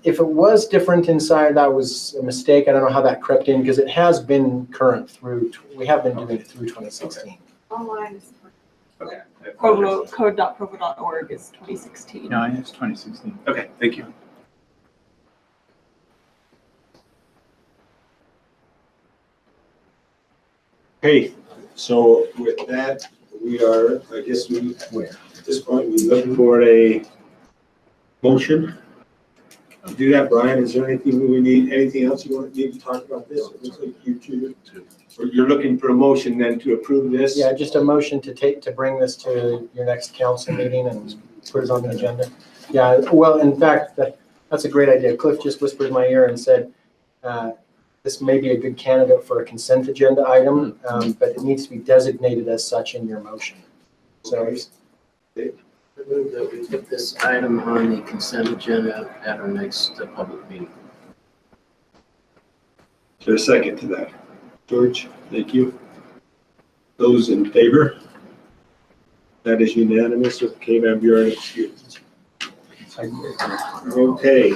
[SPEAKER 19] If it was different inside, that was a mistake. I don't know how that crept in because it has been current through, we have been doing it through 2016.
[SPEAKER 20] Online is
[SPEAKER 1] Okay.
[SPEAKER 20] code.provo.org is 2016.
[SPEAKER 18] No, it's 2016.
[SPEAKER 1] Okay, thank you.
[SPEAKER 10] Hey, So with that, we are, I guess we, at this point, we look for a motion. To do that, Brian, is there anything we need, anything else you need to talk about this? It looks like you two, or you're looking for a motion then to approve this?
[SPEAKER 19] Yeah, just a motion to bring this to your next council meeting and put it on the agenda. Yeah, well, in fact, that's a great idea. Cliff just whispered in my ear and said, this may be a good candidate for a consent agenda item, but it needs to be designated as such in your motion. So
[SPEAKER 8] I move that we put this item on the consent agenda at our next public meeting.
[SPEAKER 10] Is there a second to that? George, thank you. Those in favor? That is unanimous with K-Van Buren excused. Okay,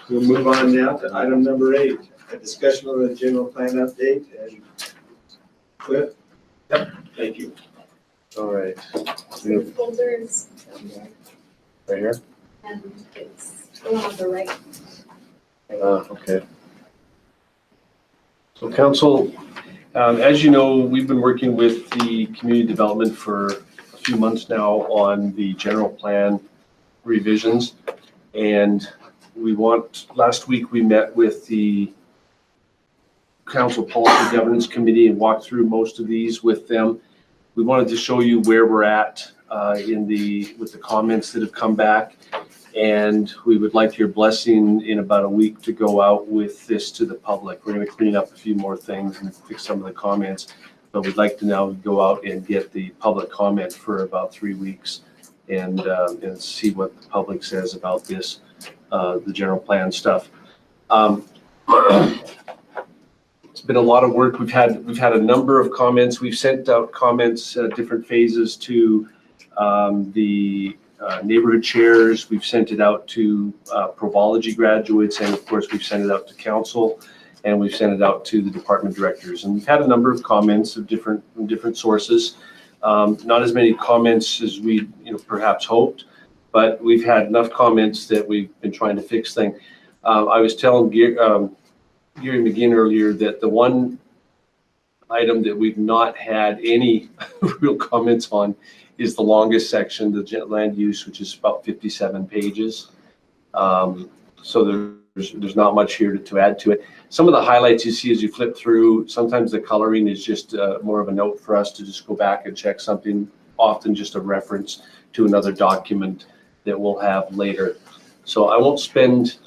[SPEAKER 10] we'll move on now to item number 8, a discussion on the general plan update. And Cliff? Yep, thank you.
[SPEAKER 5] All right.
[SPEAKER 20] Folder is
[SPEAKER 5] Right here?
[SPEAKER 20] and it's the one on the right.
[SPEAKER 5] Okay. So council, as you know, we've been working with the community development for a few months now on the general plan revisions. And last week we met with the Council Policy Governance Committee and walked through most of these with them. We wanted to show you where we're at with the comments that have come back. And we would like your blessing in about a week to go out with this to the public. We're going to clean up a few more things and fix some of the comments, but we'd like to now go out and get the public comment for about 3 weeks and see what the public says about this, the general plan stuff. It's been a lot of work. We've had a number of comments. We've sent out comments at different phases to the neighborhood chairs. We've sent it out to Provology graduates, and of course we've sent it out to council, and we've sent it out to the department directors. And we've had a number of comments of different sources. Not as many comments as we perhaps hoped, but we've had enough comments that we've been trying to fix things. I was telling Gary McGinn earlier that the one item that we've not had any real comments on is the longest section, the land use, which is about 57 pages. So there's not much here to add to it. Some of the highlights you see as you flip through, sometimes the coloring is just more of a note for us to just go back and check something, often just a reference to another document that we'll have later. So I won't spend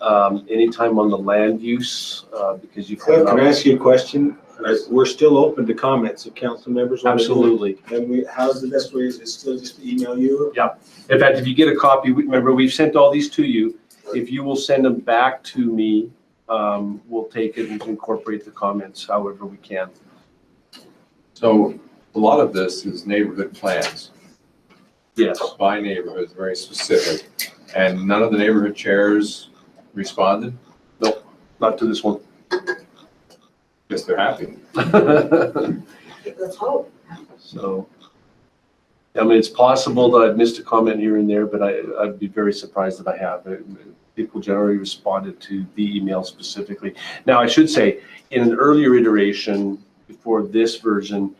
[SPEAKER 5] any time on the land use because you
[SPEAKER 10] Cliff, can I ask you a question? We're still open to comments if council members.
[SPEAKER 5] Absolutely.
[SPEAKER 10] And how's the best way? Is it still just to email you?
[SPEAKER 5] Yeah. In fact, if you get a copy, remember we've sent all these to you. If you will send them back to me, we'll take it and incorporate the comments however we can.
[SPEAKER 2] So a lot of this is neighborhood plans.
[SPEAKER 5] Yes.
[SPEAKER 2] By neighborhoods, very specific. And none of the neighborhood chairs responded?
[SPEAKER 5] Nope, not to this one.
[SPEAKER 2] Guess they're happy.
[SPEAKER 9] Let's hope.
[SPEAKER 5] So, I mean, it's possible that I've missed a comment here and there, but I'd be very surprised if I have. People generally responded to the email specifically. Now, I should say, in an earlier iteration before this version,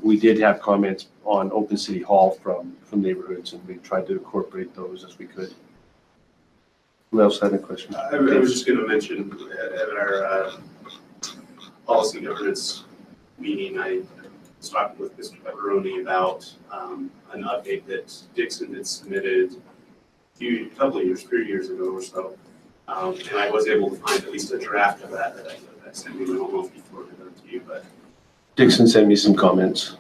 [SPEAKER 5] we did have comments on Open City Hall from neighborhoods, and we tried to incorporate those as we could. Who else had a question?
[SPEAKER 1] I was just going to mention at our policy governance meeting, I was talking with Mr. Pepperoni about an update that Dixon had submitted a couple of years, 3 years ago or so. And I was able to find at least a draft of that I sent you. I don't know if he forwarded it to you, but.
[SPEAKER 5] Dixon sent me some comments.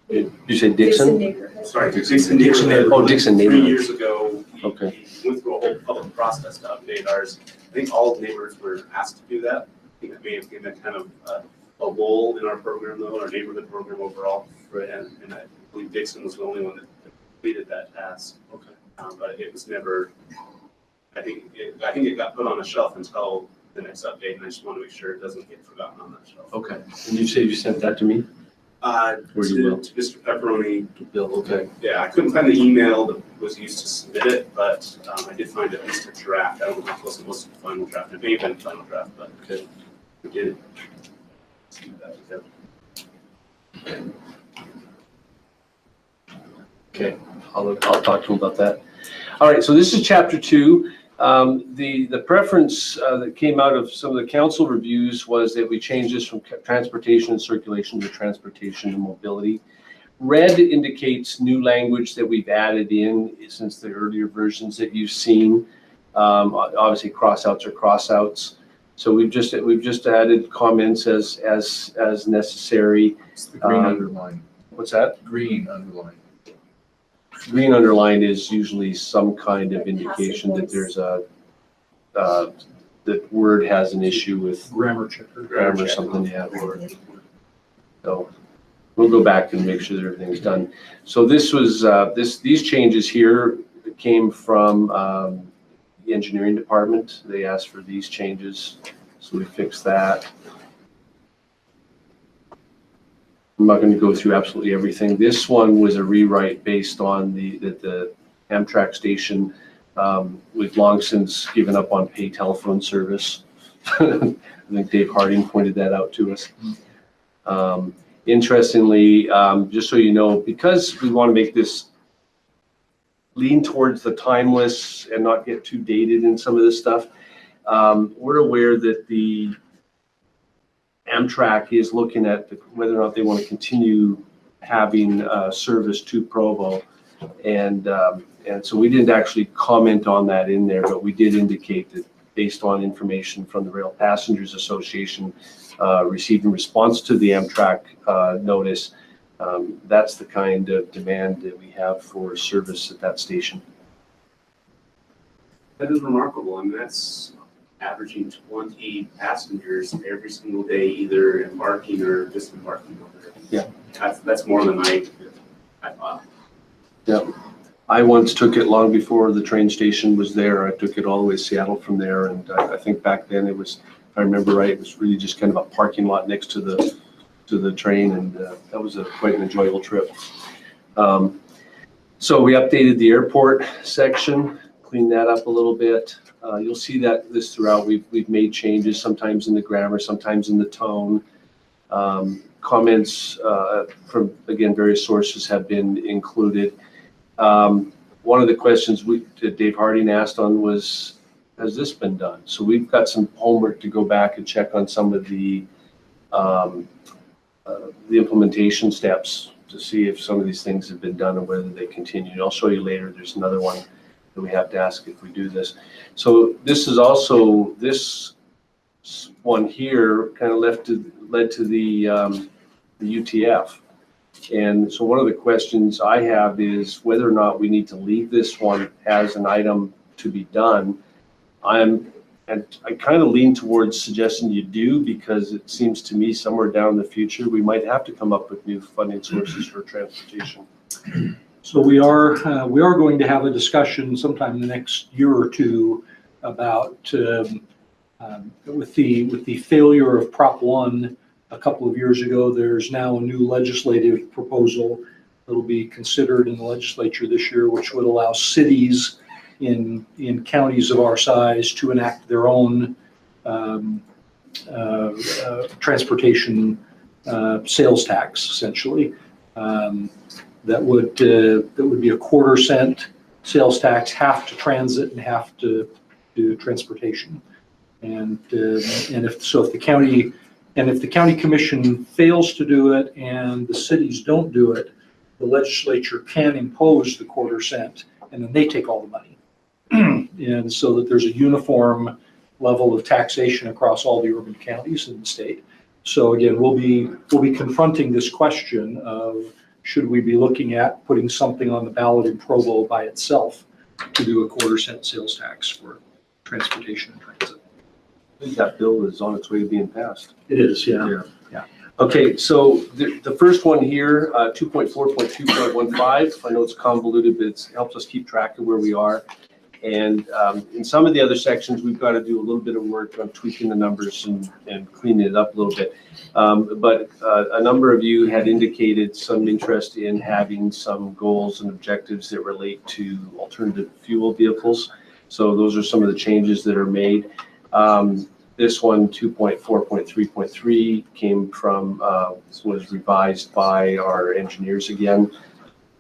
[SPEAKER 5] Did you say Dixon?
[SPEAKER 1] Sorry, Dixon neighborhood.
[SPEAKER 5] Oh, Dixon
[SPEAKER 1] 3
[SPEAKER 5] neighborhood.
[SPEAKER 1] years ago,
[SPEAKER 5] Okay.
[SPEAKER 1] we went through a whole public process to update ours. I think all neighbors were asked to do that. I think that may have been kind of a lull in our program though, our neighborhood program overall.
[SPEAKER 5] Right.
[SPEAKER 1] And I believe Dixon was the only one that completed that task.
[SPEAKER 5] Okay.
[SPEAKER 1] But it was never, I think it got put on a shelf until the next update, and I just want to make sure it doesn't get forgotten on that shelf.
[SPEAKER 5] Okay. And you say you sent that to me? Or you will?
[SPEAKER 1] To Mr. Pepperoni.
[SPEAKER 5] Bill, okay.
[SPEAKER 1] Yeah, I couldn't find the email that was used to submit it, but I did find at least a draft. I don't know how close it was to the final draft. It may have been the final draft, but
[SPEAKER 5] okay.
[SPEAKER 1] we did.
[SPEAKER 5] Okay, I'll talk to him about that. All right, so this is chapter 2. The preference that came out of some of the council reviews was that we change this from transportation and circulation to transportation and mobility. Red indicates new language that we've added in since the earlier versions that you've seen. Obviously, crossouts are crossouts. So we've just added comments as necessary.
[SPEAKER 2] It's the green underline.
[SPEAKER 5] What's that?
[SPEAKER 2] Green underline.
[SPEAKER 5] Green underline is usually some kind of indication that there's that word has an issue with
[SPEAKER 16] Grammar checker.
[SPEAKER 5] grammar or something, yeah. So we'll go back and make sure that everything's done. So this was, these changes here came from the engineering department. They asked for these changes, so we fixed that. I'm not going to go through absolutely everything. This one was a rewrite based on the Amtrak station. We've long since given up on pay telephone service. I think Dave Harding pointed that out to us. Interestingly, just so you know, because we want to make this lean towards the timeless and not get too dated in some of this stuff, we're aware that the Amtrak is looking at whether or not they want to continue having service to Provo, and so we didn't actually comment on that in there, but we did indicate that based on information from the Rail Passengers Association received in response to the Amtrak notice, that's the kind of demand that we have for service at that station.
[SPEAKER 1] That is remarkable. I mean, that's averaging 20 passengers every single day, either embarking or disembarking over there.
[SPEAKER 5] Yeah.
[SPEAKER 1] That's more than I thought.
[SPEAKER 5] Yeah. I once took it long before the train station was there. I took it all the way to Seattle from there, and I think back then it was, if I remember right, it was really just kind of a parking lot next to the train, and that was quite an enjoyable trip. So we updated the airport section, cleaned that up a little bit. You'll see that this throughout. We've made changes, sometimes in the grammar, sometimes in the tone. Comments from, again, various sources have been included. One of the questions that Dave Harding asked on was, has this been done? So we've got some homework to go back and check on some of the implementation steps to see if some of these things have been done or whether they continue. I'll show you later. There's another one that we have to ask if we do this. So this is also, this one here kind of led to the UTF. And so one of the questions I have is whether or not we need to leave this one as an item to be done. And I kind of lean towards suggesting you do, because it seems to me somewhere down in the future, we might have to come up with new funding sources for transportation.
[SPEAKER 16] So we are going to have a discussion sometime in the next year or two about with the failure of Prop 1 a couple of years ago. There's now a new legislative proposal that'll be considered in the legislature this year, which would allow cities in counties of our size to enact their own transportation sales tax, essentially. That would be a 1/4 cent sales tax, half to transit and half to transportation. And if the county commission fails to do it and the cities don't do it, the legislature can impose the 1/4 cent, and then they take all the money. And so that there's a uniform level of taxation across all the urban counties in the state. So again, we'll be confronting this question of, should we be looking at putting something on the ballot in Provo by itself to do a 1/4 cent sales tax for transportation and transit?
[SPEAKER 5] I think that bill is on its way to being passed.
[SPEAKER 16] It is, yeah.
[SPEAKER 5] Okay, so the first one here, 2.4.2.15, I know it's convoluted, but it helps us keep track of where we are. And in some of the other sections, we've got to do a little bit of work on tweaking the numbers and cleaning it up a little bit. But a number of you had indicated some interest in having some goals and objectives that relate to alternative fuel vehicles. So those are some of the changes that are made. This one, 2.4.3.3, came from, was revised by our engineers again.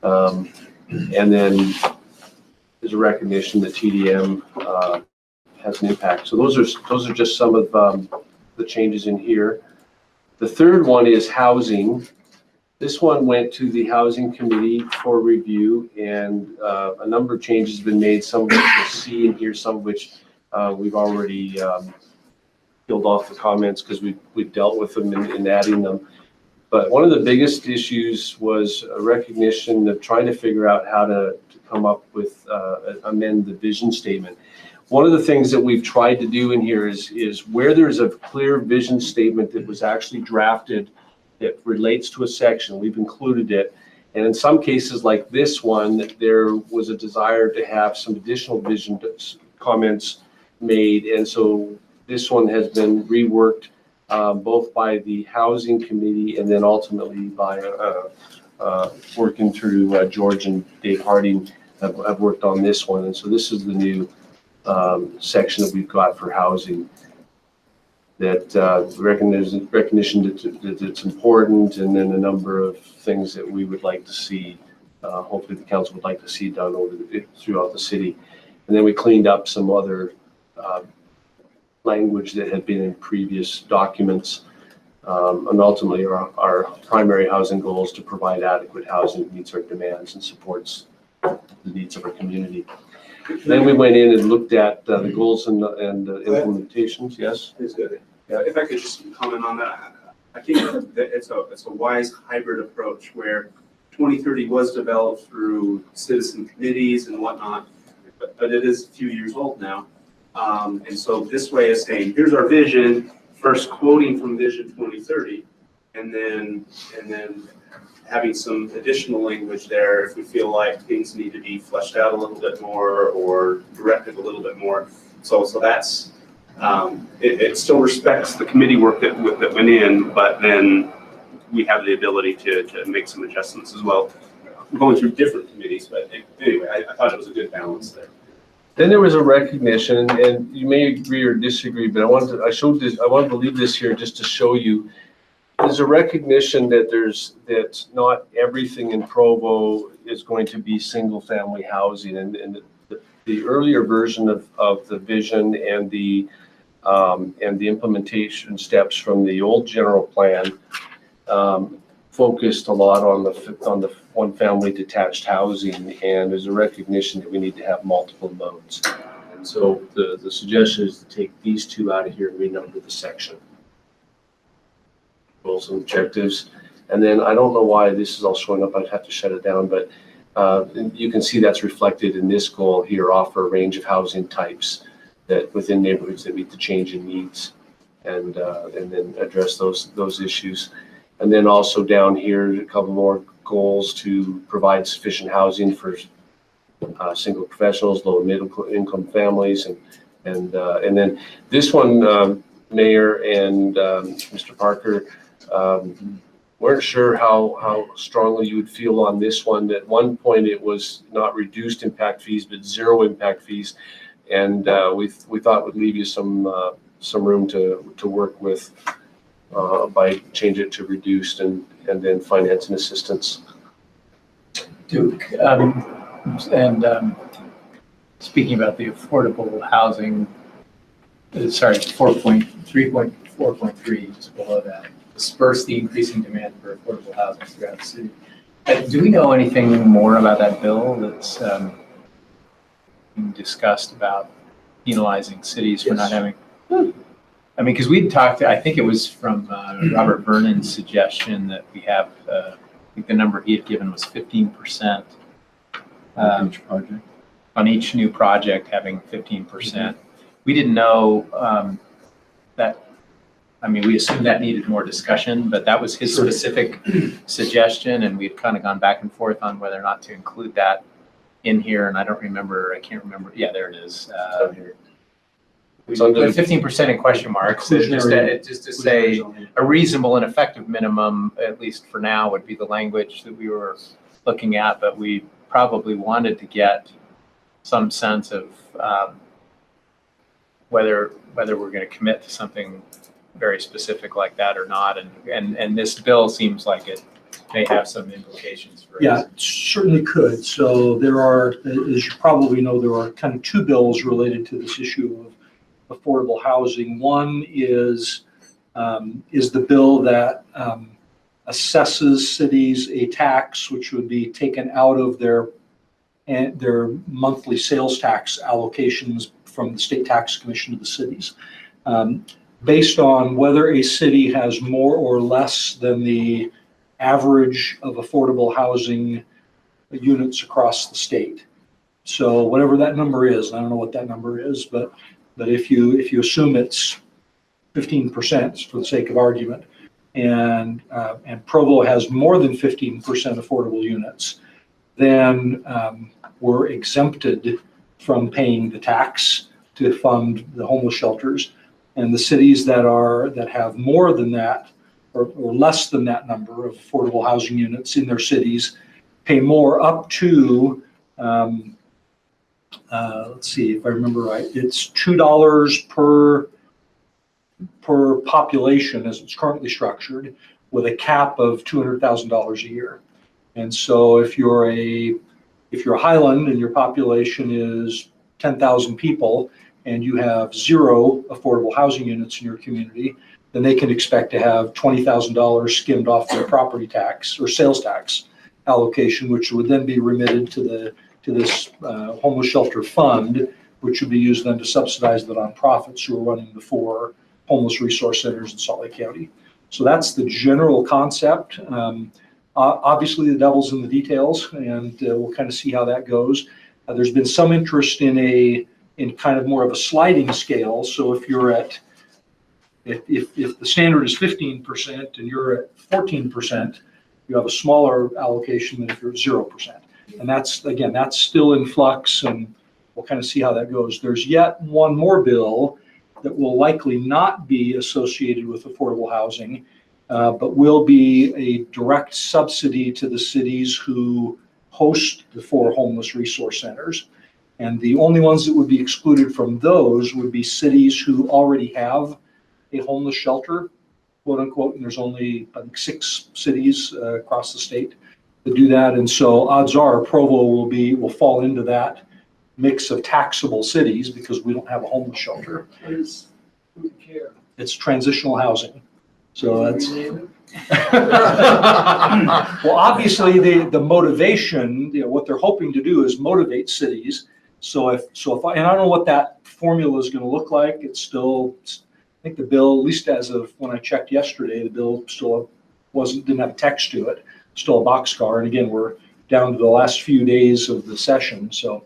[SPEAKER 5] And then there's a recognition that TDM has an impact. So those are just some of the changes in here. The third one is housing. This one went to the Housing Committee for review, and a number of changes have been made, some of which you'll see in here, some of which we've already peeled off the comments because we've dealt with them in adding them. But one of the biggest issues was a recognition of trying to figure out how to come up with, amend the vision statement. One of the things that we've tried to do in here is where there's a clear vision statement that was actually drafted that relates to a section, we've included it. And in some cases like this one, there was a desire to have some additional vision comments made. And so this one has been reworked both by the Housing Committee and then ultimately by working through George and Dave Harding have worked on this one. And so this is the new section that we've got for housing, that recognition that it's important, and then a number of things that we would like to see, hopefully the council would like to see done throughout the city. And then we cleaned up some other language that had been in previous documents. And ultimately our primary housing goal is to provide adequate housing that meets our demands and supports the needs of our community. Then we went in and looked at the goals and implementations. Yes?
[SPEAKER 1] It's good. Yeah, if I could just comment on that, I think that it's a wise hybrid approach where 2030 was developed through citizen committees and whatnot, but it is a few years old now. And so this way is saying, here's our vision, first quoting from Vision 2030, and then having some additional language there if we feel like things need to be fleshed out a little bit more or directed a little bit more. So that's, it still respects the committee work that went in, but then we have the ability to make some adjustments as well, going through different committees. But anyway, I thought it was a good balance there.
[SPEAKER 5] Then there was a recognition, and you may agree or disagree, but I wanted to leave this here just to show you. There's a recognition that not everything in Provo is going to be single family housing, and the earlier version of the vision and the implementation steps from the old general plan focused a lot on the one family detached housing, and there's a recognition that we need to have multiple modes. And so the suggestion is to take these two out of here and renumber the section. Goals and objectives. And then I don't know why this is all showing up. I'd have to shut it down, but you can see that's reflected in this goal here, offer a range of housing types that within neighborhoods that meet the changing needs, and then address those issues. And then also down here, a couple more goals to provide sufficient housing for single professionals, low and middle income families, and then this one, Mayor and Mr. Parker, weren't sure how strongly you would feel on this one. At one point, it was not reduced impact fees, but zero impact fees, and we thought would leave you some room to work with by change it to reduced and then financing assistance.
[SPEAKER 7] Duke, speaking about the affordable housing, 3.4.3, just below that, disperse the increasing demand for affordable housing throughout the city. Do we know anything more about that bill that's being discussed about penalizing cities for not having? I mean, because we'd talked, I think it was from Robert Vernon's suggestion that we have, I think the number he had given was 15%.
[SPEAKER 2] Each project?
[SPEAKER 7] On each new project having 15%. We didn't know that, I mean, we assumed that needed more discussion, but that was his specific suggestion, and we've kind of gone back and forth on whether or not to include that in here, and I can't remember, yeah, there it is. We put 15% in question marks, just to say a reasonable and effective minimum, at least for now, would be the language that we were looking at, but we probably wanted to get some sense of whether we're going to commit to something very specific like that or not. And this bill seems like it may have some implications for us.
[SPEAKER 16] Yeah, it certainly could. So there are, as you probably know, there are kind of two bills related to this issue of affordable housing. One is the bill that assesses cities a tax which would be taken out of their monthly sales tax allocations from the state tax commission to the cities, based on whether a city has more or less than the average of affordable housing units across the state. So whatever that number is, I don't know what that number is, but if you assume it's 15% for the sake of argument, and Provo has more than 15% affordable units, then we're exempted from paying the tax to fund the homeless shelters. And the cities that have more than that or less than that number of affordable housing units in their cities pay more, up to let's see if I remember right, it's $2 per population as it's currently structured, with a cap of $200,000 a year. And so if you're a Highland and your population is 10,000 people and you have 0 affordable housing units in your community, then they can expect to have $20,000 skimmed off their property tax or sales tax allocation, which would then be remitted to this homeless shelter fund, which would be used then to subsidize the nonprofits who are running the 4 homeless resource centers in Salt Lake County. So that's the general concept. Obviously, the devil's in the details, and we'll kind of see how that goes. There's been some interest in kind of more of a sliding scale. So if you're if the standard is 15% and you're at 14%, you have a smaller allocation than if you're at 0%. And that's still in flux, and we'll kind of see how that goes. There's yet one more bill that will likely not be associated with affordable housing, but will be a direct subsidy to the cities who host the 4 homeless resource centers. And the only ones that would be excluded from those would be cities who already have a homeless shelter, quote unquote, and there's only, I think, 6 cities across the state that do that. And so odds are Provo will fall into that mix of taxable cities because we don't have a homeless shelter.
[SPEAKER 11] What is food care?
[SPEAKER 16] It's transitional housing. So that's, well, obviously the motivation, what they're hoping to do is motivate cities. So if I don't know what that formula is going to look like. It's still, I think the bill, at least as of when I checked yesterday, the bill still didn't have a text to it, still a boxcar. And again, we're down to the last few days of the session. So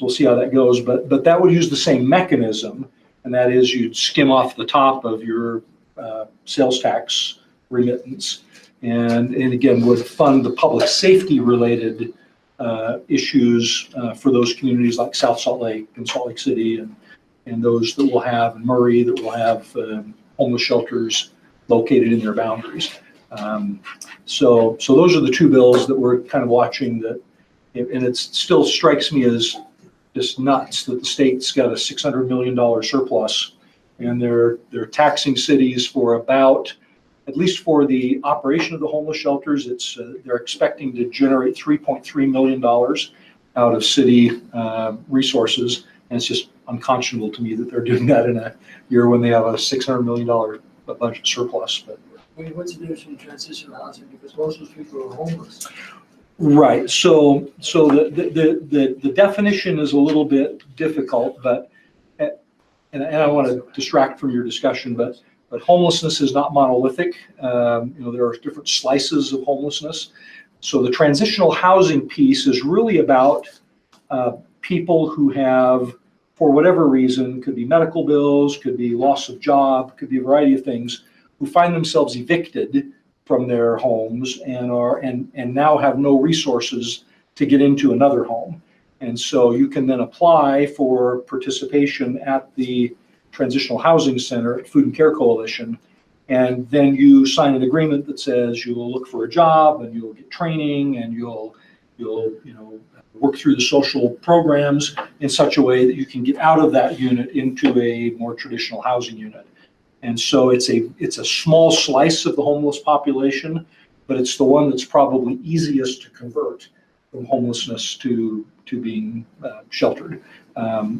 [SPEAKER 16] we'll see how that goes. But that would use the same mechanism, and that is you'd skim off the top of your sales tax remittance, and again would fund the public safety related issues for those communities like South Salt Lake and Salt Lake City, and those that will have, and Murray, that will have homeless shelters located in their boundaries. So those are the 2 bills that we're kind of watching, that, and it still strikes me as just nuts that the state's got a $600 million surplus, and they're taxing cities for about, at least for the operation of the homeless shelters, they're expecting to generate $3.3 million out of city resources, and it's just unconscionable to me that they're doing that in a year when they have a $600 million budget surplus. But
[SPEAKER 11] What's the difference between transitional housing? Because most of those people are homeless.
[SPEAKER 16] right. So the definition is a little bit difficult, but and I don't want to distract from your discussion, but homelessness is not monolithic. There are different slices of homelessness. So the transitional housing piece is really about people who have, for whatever reason, could be medical bills, could be loss of job, could be a variety of things, who find themselves evicted from their homes and now have no resources to get into another home. And so you can then apply for participation at the Transitional Housing Center at Food and Care Coalition, and then you sign an agreement that says you will look for a job and you'll get training and you'll You'll, work through the social programs in such a way that you can get out of that unit into a more traditional housing unit. And so it's a small slice of the homeless population, but it's the one that's probably easiest to convert from homelessness to being sheltered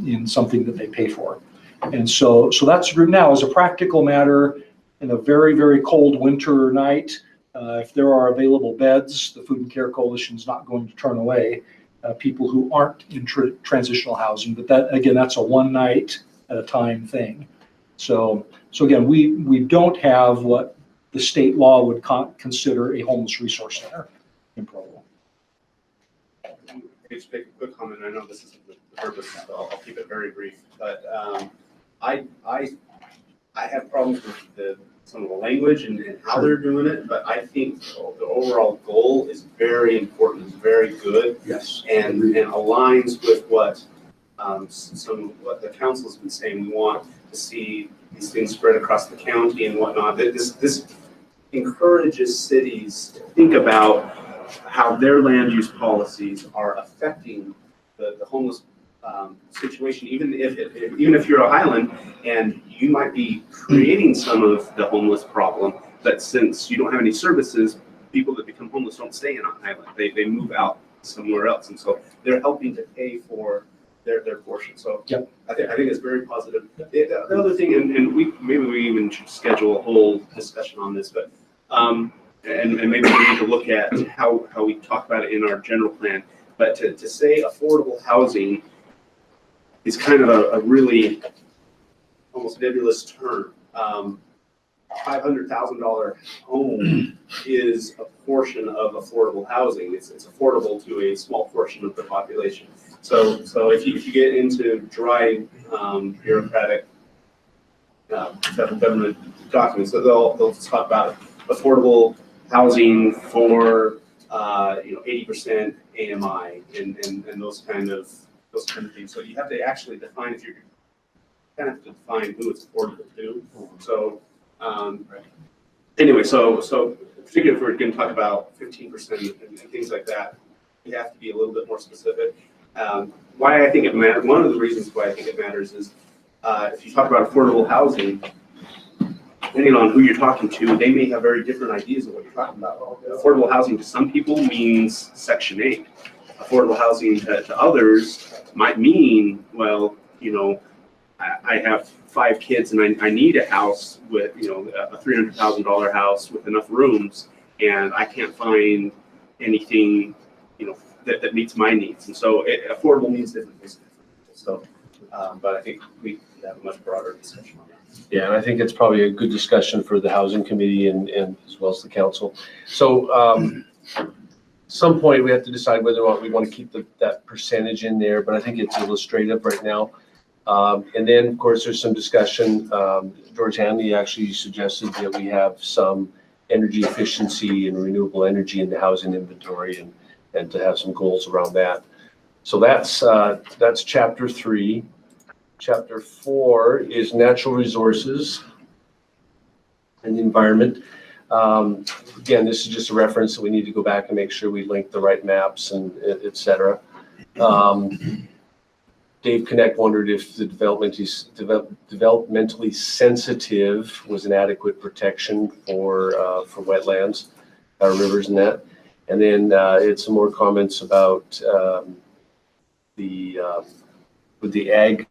[SPEAKER 16] in something that they pay for. And so that's now, as a practical matter, in a very, very cold winter night, if there are available beds, the Food and Care Coalition is not going to turn away people who aren't in transitional housing. But that's a one night at a time thing. So again, we don't have what the state law would consider a homeless resource center in Provo.
[SPEAKER 1] Just make a quick comment. I know this isn't the purpose, so I'll keep it very brief. But I have problems with some of the language and how they're doing it, but I think the overall goal is very important, is very good.
[SPEAKER 16] Yes.
[SPEAKER 1] And aligns with what what the council's been saying. We want to see these things spread across the county and whatnot. This encourages cities to think about how their land use policies are affecting the homeless situation, even if you're a Highland and you might be creating some of the homeless problem, but since you don't have any services, people that become homeless don't stay in Highland. They move out somewhere else, and so they're helping to pay for their portion. So
[SPEAKER 16] yep.
[SPEAKER 1] I think it's very positive. The other thing, and we even should schedule a whole discussion on this, but and maybe we need to look at how we talk about it in our general plan. But to say affordable housing is kind of a really almost nebulous term. $500,000 home is a portion of affordable housing. It's affordable to a small portion of the population. So if you get into dry bureaucratic government documents, so they'll talk about affordable housing for 80% AMI and those kind of things. So you have to actually define, if you're kind of have to define who it's affordable to. So anyway, so particularly if we're going to talk about 15% and things like that, you have to be a little bit more specific. Why I think it matters, one of the reasons why I think it matters is if you talk about affordable housing, depending on who you're talking to, they may have very different ideas of what you're talking about. Affordable housing to some people means Section 8. Affordable housing to others might mean, well, I have 5 kids and I need a house with, a $300,000 house with enough rooms, and I can't find anything, that meets my needs. And so affordable means different things. So, but I think we have a much broader discussion on that.
[SPEAKER 5] Yeah, and I think it's probably a good discussion for the housing committee and as well as the council. So some point we have to decide whether or not we want to keep that percentage in there, but I think it's illustrative right now. And then, of course, there's some discussion. George Hanley actually suggested that we have some energy efficiency and renewable energy in the housing inventory and to have some goals around that. So that's chapter 3. Chapter 4 is natural resources and the environment. Again, this is just a reference that we need to go back and make sure we link the right maps and et cetera. Dave Connect wondered if the developmentally sensitive was an adequate protection for wetlands, rivers and that. And then it's some more comments about with the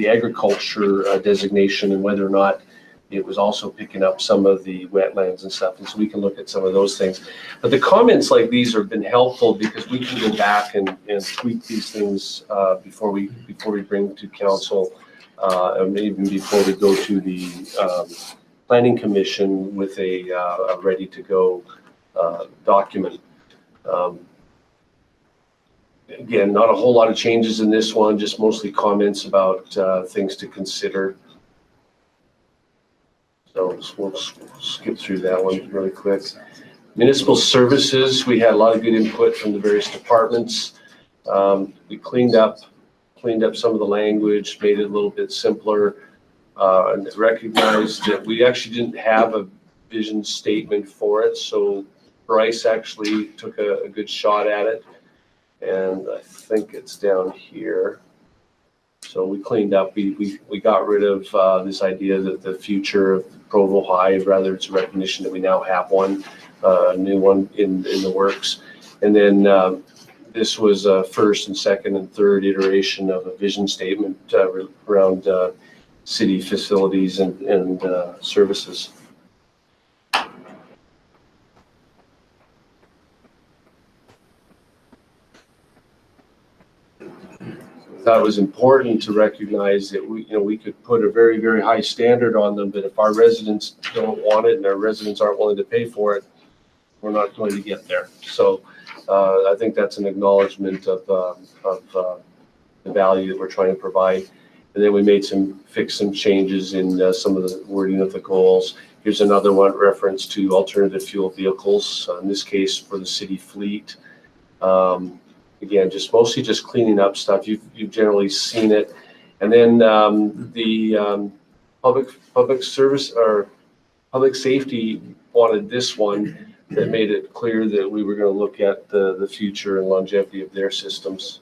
[SPEAKER 5] agriculture designation and whether or not it was also picking up some of the wetlands and stuff. And so we can look at some of those things. But the comments like these have been helpful because we can go back and tweak these things before we bring to council, and even before we go to the planning commission with a ready to go document. Again, not a whole lot of changes in this one, just mostly comments about things to consider. So we'll skip through that one really quick. Municipal services, we had a lot of good input from the various departments. We cleaned up some of the language, made it a little bit simpler, and recognized that we actually didn't have a vision statement for it. So Bryce actually took a good shot at it. And I think it's down here. So we cleaned up, we got rid of this idea that the future of Provo High, rather it's a recognition that we now have one, a new one in the works. And then this was a first and second and third iteration of a vision statement around city facilities and services. Thought it was important to recognize that we could put a very, very high standard on them, but if our residents don't want it and our residents aren't willing to pay for it, we're not going to get there. So I think that's an acknowledgement of the value that we're trying to provide. And then we fixed some changes in some of the wording of the goals. Here's another one, reference to alternative fuel vehicles, in this case for the city fleet. Again, mostly just cleaning up stuff. You've generally seen it. And then the public service or public safety wanted this one that made it clear that we were going to look at the future and longevity of their systems.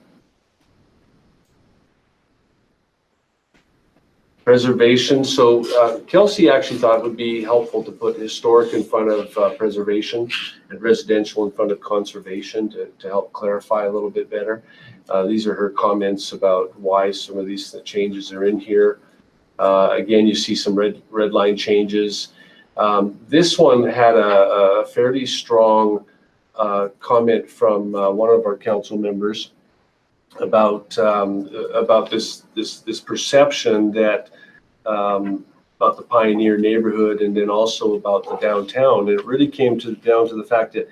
[SPEAKER 5] Preservation. So Kelsey actually thought it would be helpful to put historic in front of preservation and residential in front of conservation to help clarify a little bit better. These are her comments about why some of these changes are in here. Again, you see some red line changes. This one had a fairly strong comment from one of our council members about this perception that about the pioneer neighborhood and then also about the downtown. And it really came down to the fact that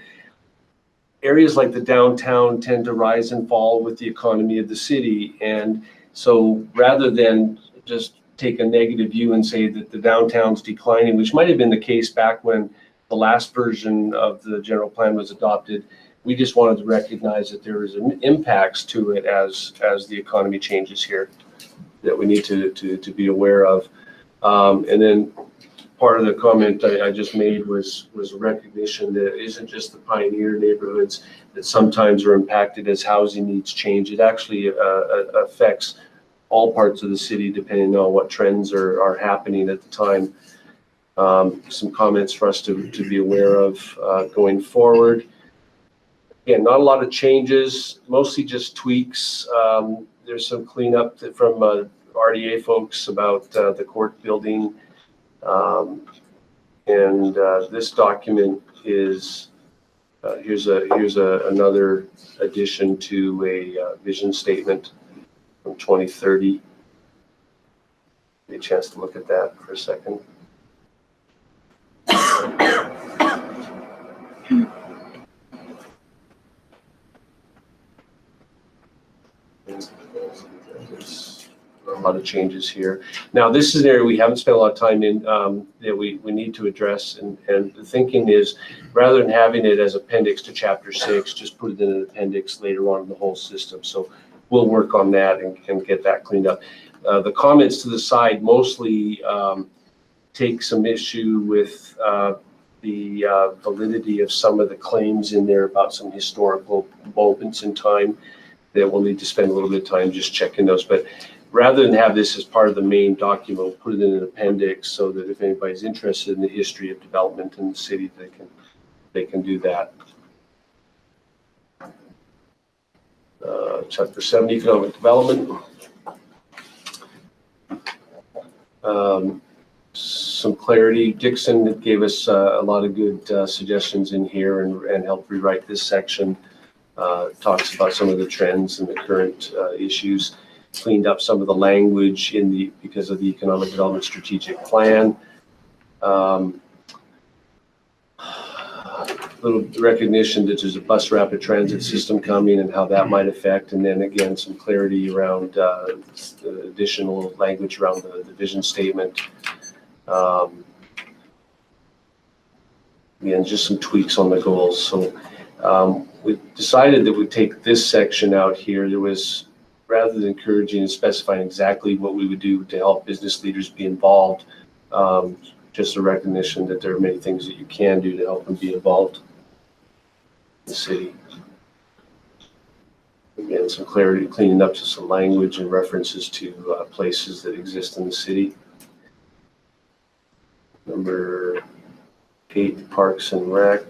[SPEAKER 5] areas like the downtown tend to rise and fall with the economy of the city. And so rather than just take a negative view and say that the downtown's declining, which might have been the case back when the last version of the general plan was adopted, we just wanted to recognize that there is impacts to it as the economy changes here that we need to be aware of. And then part of the comment I just made was a recognition that it isn't just the pioneer neighborhoods that sometimes are impacted as housing needs change. It actually affects all parts of the city depending on what trends are happening at the time. Some comments for us to be aware of going forward. Again, not a lot of changes, mostly just tweaks. There's some cleanup from RDA folks about the court building. And this document is, here's another addition to a vision statement from 2030. Give me a chance to look at that for a second. There's a lot of changes here. Now, this is an area we haven't spent a lot of time in that we need to address. And the thinking is, rather than having it as appendix to chapter 6, just put it in an appendix later on in the whole system. So we'll work on that and get that cleaned up. The comments to the side mostly take some issue with the validity of some of the claims in there about some historical moments in time that we'll need to spend a little bit of time just checking those. But rather than have this as part of the main document, we'll put it in an appendix so that if anybody's interested in the history of development in the city, they can do that. Chapter 7, economic development. Some clarity. Dixon gave us a lot of good suggestions in here and helped rewrite this section. Talks about some of the trends and the current issues. Cleaned up some of the language because of the economic development strategic plan. Little recognition that there's a bus rapid transit system coming and how that might affect, and then again some clarity around the additional language around the vision statement. Again, just some tweaks on the goals. So we decided that we'd take this section out here. There was, rather than encouraging and specifying exactly what we would do to help business leaders be involved, just a recognition that there are many things that you can do to help them be involved. the city. Again, some clarity, cleaning up to some language and references to places that exist in the city. Number 8, Parks and Rec.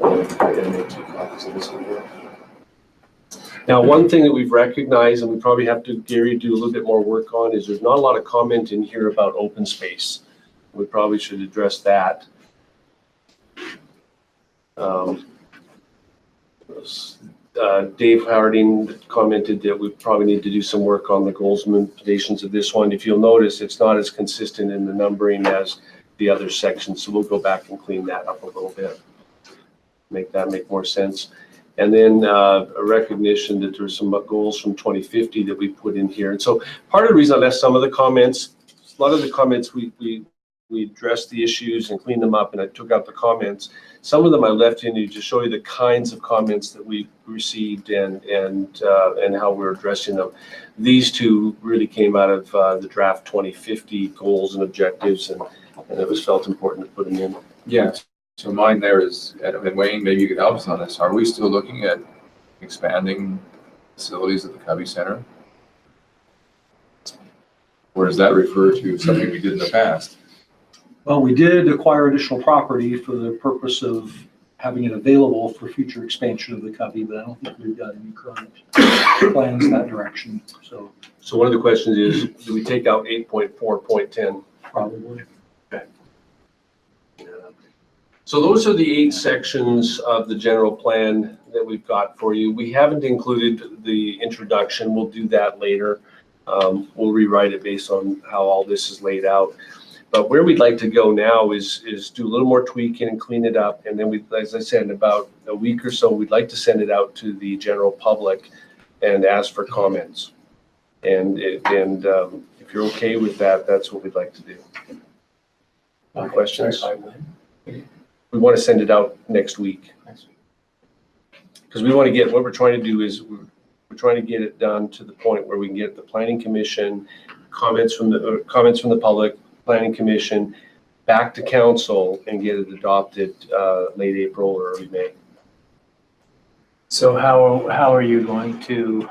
[SPEAKER 5] I'm gonna make 2 copies of this one here. Now, one thing that we've recognized, and we probably have to, Gary, do a little bit more work on, is there's not a lot of comment in here about open space. We probably should address that. Dave Harding commented that we probably need to do some work on the goals and implications of this one. If you'll notice, it's not as consistent in the numbering as the other sections, so we'll go back and clean that up a little bit. Make that make more sense. And then a recognition that there's some goals from 2050 that we put in here. And so part of the reason I left some of the comments, a lot of the comments we addressed the issues and cleaned them up, and I took out the comments. Some of them I left in to show you the kinds of comments that we received and how we're addressing them. These 2 really came out of the draft 2050 goals and objectives, and it was felt important to put them in.
[SPEAKER 2] Yes. So mine there is, and Wayne, maybe you could help us on this. Are we still looking at expanding facilities at the Covey Center? Or does that refer to something we did in the past?
[SPEAKER 16] Well, we did acquire additional property for the purpose of having it available for future expansion of the Covey, but I don't think we've got any current plans in that direction. So
[SPEAKER 5] one of the questions is, do we take out 8.4.10?
[SPEAKER 16] Probably.
[SPEAKER 5] Okay. So those are the 8 sections of the general plan that we've got for you. We haven't included the introduction. We'll do that later. We'll rewrite it based on how all this is laid out. But where we'd like to go now is do a little more tweaking and clean it up. And then as I said, in about a week or so, we'd like to send it out to the general public and ask for comments. And if you're okay with that, that's what we'd like to do. Any questions? We want to send it out next week. Because we want to get, what we're trying to do is we're trying to get it done to the point where we can get the planning commission, comments from the public, planning commission, back to council and get it adopted late April or early May.
[SPEAKER 8] So how are you going to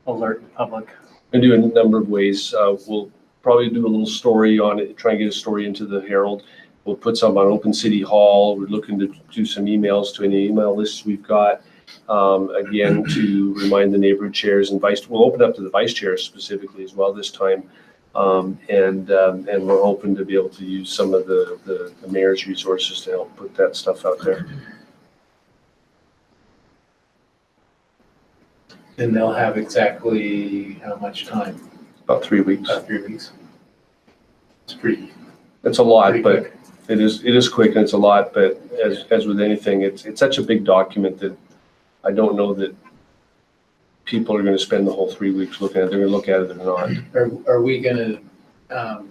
[SPEAKER 8] alert the public?
[SPEAKER 5] We're going to do a number of ways. We'll probably do a little story on it, try and get a story into the Herald. We'll put some on Open City Hall. We're looking to do some emails to any email lists we've got. Again, to remind the neighborhood chairs and we'll open up to the vice chairs specifically as well this time. And we're hoping to be able to use some of the mayor's resources to help put that stuff out there.
[SPEAKER 8] And they'll have exactly how much time?
[SPEAKER 5] About 3 weeks.
[SPEAKER 8] About 3 weeks.
[SPEAKER 5] It's a lot, but it is quick and it's a lot, but as with anything, it's such a big document that I don't know that people are going to spend the whole 3 weeks looking at it. They're going to look at it or not.
[SPEAKER 8] Are we going to, I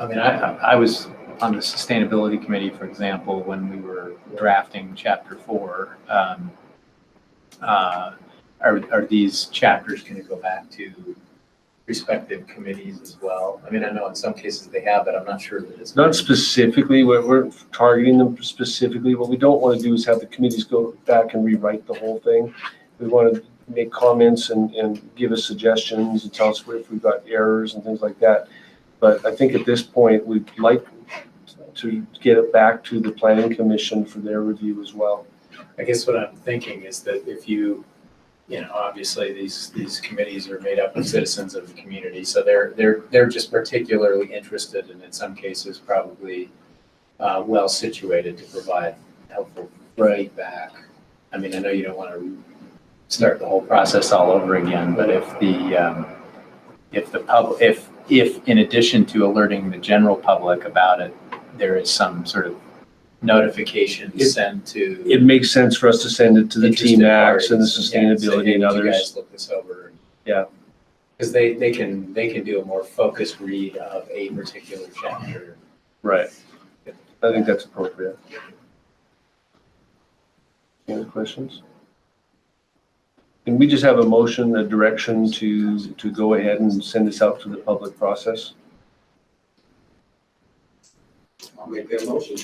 [SPEAKER 8] mean, I was on the sustainability committee, for example, when we were drafting chapter 4. Are these chapters going to go back to respective committees as well? I mean, I know in some cases they have, but I'm not sure that it's
[SPEAKER 5] not specifically. We're targeting them specifically. What we don't want to do is have the committees go back and rewrite the whole thing. We want to make comments and give us suggestions and tell us if we've got errors and things like that. But I think at this point, we'd like to get it back to the planning commission for their review as well.
[SPEAKER 8] I guess what I'm thinking is that if you know, obviously these committees are made up of citizens of the community, so they're just particularly interested and in some cases probably well situated to provide helpful feedback. I mean, I know you don't want to start the whole process all over again, but if in addition to alerting the general public about it, there is some sort of notification sent to.
[SPEAKER 5] It makes sense for us to send it to the TMAX and the sustainability and others.
[SPEAKER 8] You guys look this over.
[SPEAKER 5] Yeah.
[SPEAKER 8] Because they can do a more focused read of a particular chapter.
[SPEAKER 5] Right. I think that's appropriate. Any other questions? Can we just have a motion, a direction to go ahead and send this out to the public process?
[SPEAKER 10] I'll make that motion.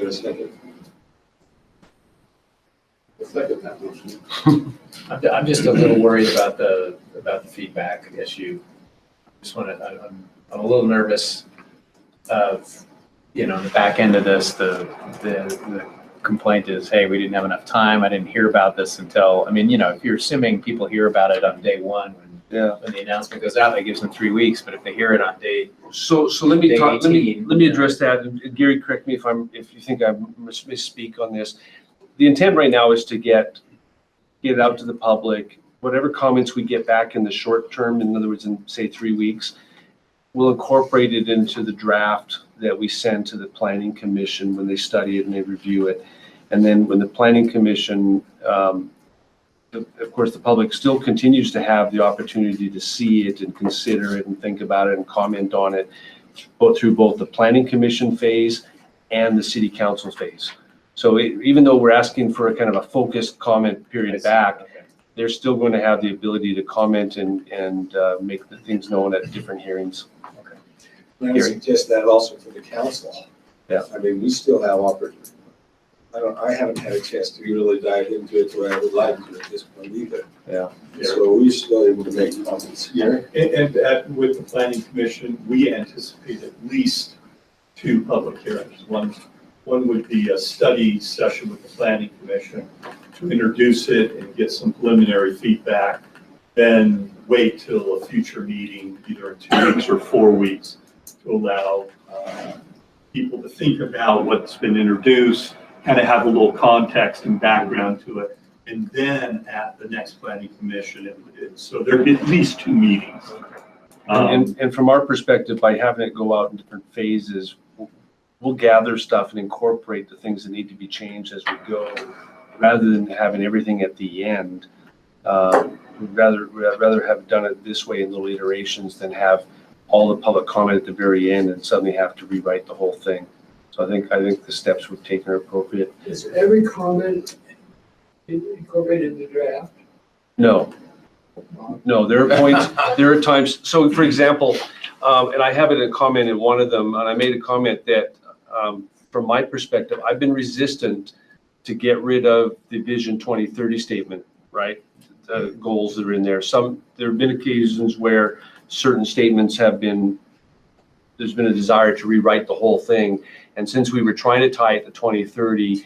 [SPEAKER 10] there a second?
[SPEAKER 1] I'll second that motion.
[SPEAKER 7] I'm just a little worried about the feedback issue. Just want to, I'm a little nervous of, you know, the back end of this, the complaint is, hey, we didn't have enough time. I didn't hear about this until, I mean, you know, if you're assuming people hear about it on day one, when the announcement goes out, that gives them 3 weeks. But if they hear it on day
[SPEAKER 5] So let me
[SPEAKER 7] Day
[SPEAKER 5] talk,
[SPEAKER 7] 18,
[SPEAKER 5] let me address that. And Gary, correct me if you think I misspeak on this. The intent right now is to get it out to the public. Whatever comments we get back in the short term, in other words, in say 3 weeks, we'll incorporate it into the draft that we send to the Planning Commission when they study it and they review it. And then when the Planning Commission, of course, the public still continues to have the opportunity to see it and consider it and think about it and comment on it, through both the Planning Commission phase and the City Council phase. So even though we're asking for a kind of a focused comment period back, they're still going to have the ability to comment and make the things known at different hearings.
[SPEAKER 10] I would suggest that also for the council.
[SPEAKER 5] Yeah.
[SPEAKER 10] I mean, we still have opportunity. I haven't had a chance to really dive into it the way I would like to at this point either.
[SPEAKER 5] Yeah.
[SPEAKER 10] So we're still able to make comments.
[SPEAKER 21] Yeah, and with the planning commission, we anticipate at least 2 public hearings. One would be a study session with the planning commission to introduce it and get some preliminary feedback, then wait till a future meeting, either in 2 weeks or 4 weeks, to allow people to think about what's been introduced, kind of have a little context and background to it, and then at the next planning commission, so there'd be at least 2 meetings.
[SPEAKER 5] And from our perspective, by having it go out in different phases, we'll gather stuff and incorporate the things that need to be changed as we go, rather than having everything at the end. We'd rather have done it this way in little iterations than have all the public comment at the very end and suddenly have to rewrite the whole thing. So I think the steps we've taken are appropriate.
[SPEAKER 11] Is every comment incorporated in the draft?
[SPEAKER 5] No, there are points, there are times, so for example, and I have it in a comment in one of them, and I made a comment that, from my perspective, I've been resistant to get rid of the Vision 2030 statement, right? The goals that are in there. There have been occasions where certain statements there's been a desire to rewrite the whole thing. And since we were trying to tie it to 2030,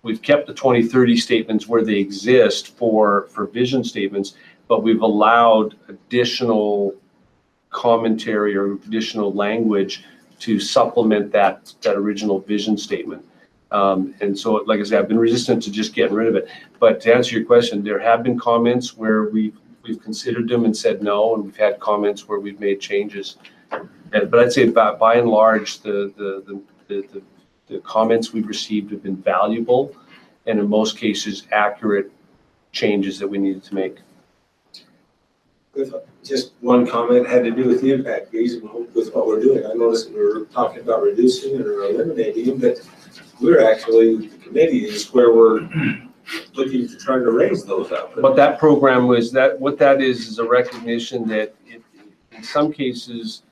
[SPEAKER 5] we've kept the 2030 statements where they exist for vision statements, but we've allowed additional commentary or additional language to supplement that original vision statement. And so, like I said, I've been resistant to just getting rid of it. But to answer your question, there have been comments where we've considered them and said no, and we've had comments where we've made changes. But I'd say by and large, the comments we've received have been valuable, and in most cases, accurate changes that we needed to make.
[SPEAKER 10] Just one comment had to do with the impact fees and with what we're doing. I noticed we were talking about reducing it or eliminating, but we're actually, the committee is where we're looking to try to raise those up.
[SPEAKER 5] But that program what that is a recognition that in some cases,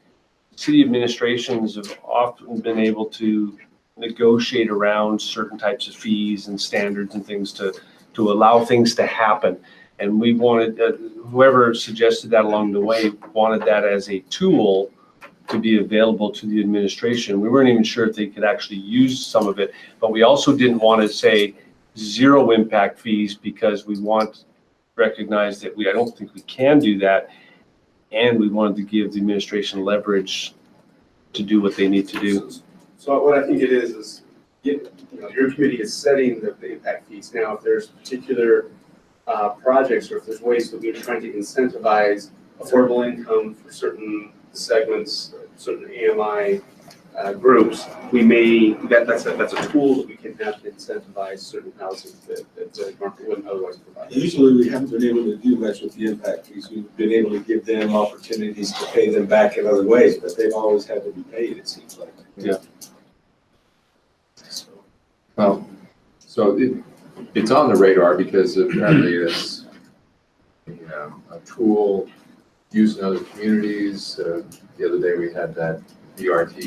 [SPEAKER 5] city administrations have often been able to negotiate around certain types of fees and standards and things to allow things to happen. And we wanted, whoever suggested that along the way wanted that as a tool to be available to the administration. We weren't even sure if they could actually use some of it, but we also didn't want to say zero impact fees because we recognize that I don't think we can do that. And we wanted to give the administration leverage to do what they need to do.
[SPEAKER 1] So what I think it is your committee is setting the impact fees. Now, if there's particular projects or if there's ways that we're trying to incentivize affordable income for certain segments, certain AMI groups, that's a tool that we can have to incentivize certain housing that the market wouldn't otherwise provide.
[SPEAKER 10] Usually we haven't been able to do much with the impact fees. We've been able to give them opportunities to pay them back in other ways, but they've always had to be paid, it seems like.
[SPEAKER 2] Yeah. Well, so it's on the radar because apparently it's a tool used in other communities. The other day we had that ERT,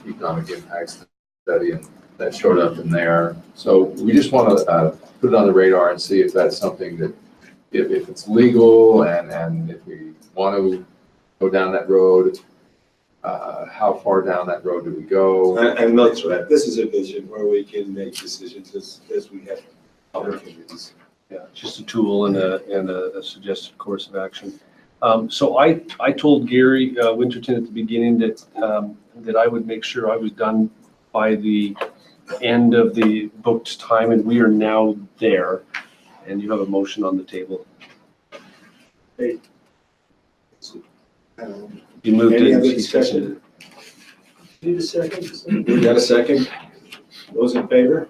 [SPEAKER 2] economic impact study, and that showed up in there. So we just want to put it on the radar and see if that's something that, if it's legal and if we want to go down that road, how far down that road do we go?
[SPEAKER 10] And that's right. This is a vision where we can make decisions as we have opportunities.
[SPEAKER 5] Yeah, just a tool and a suggested course of action. So I told Gary Winterton at the beginning that I would make sure I was done by the end of the booked time, and we are now there. And you have a motion on the table.
[SPEAKER 10] Hey.
[SPEAKER 5] You moved
[SPEAKER 10] Any
[SPEAKER 5] it.
[SPEAKER 10] other
[SPEAKER 5] He seconded
[SPEAKER 10] discussion? Need a second? We got a second? Those in favor?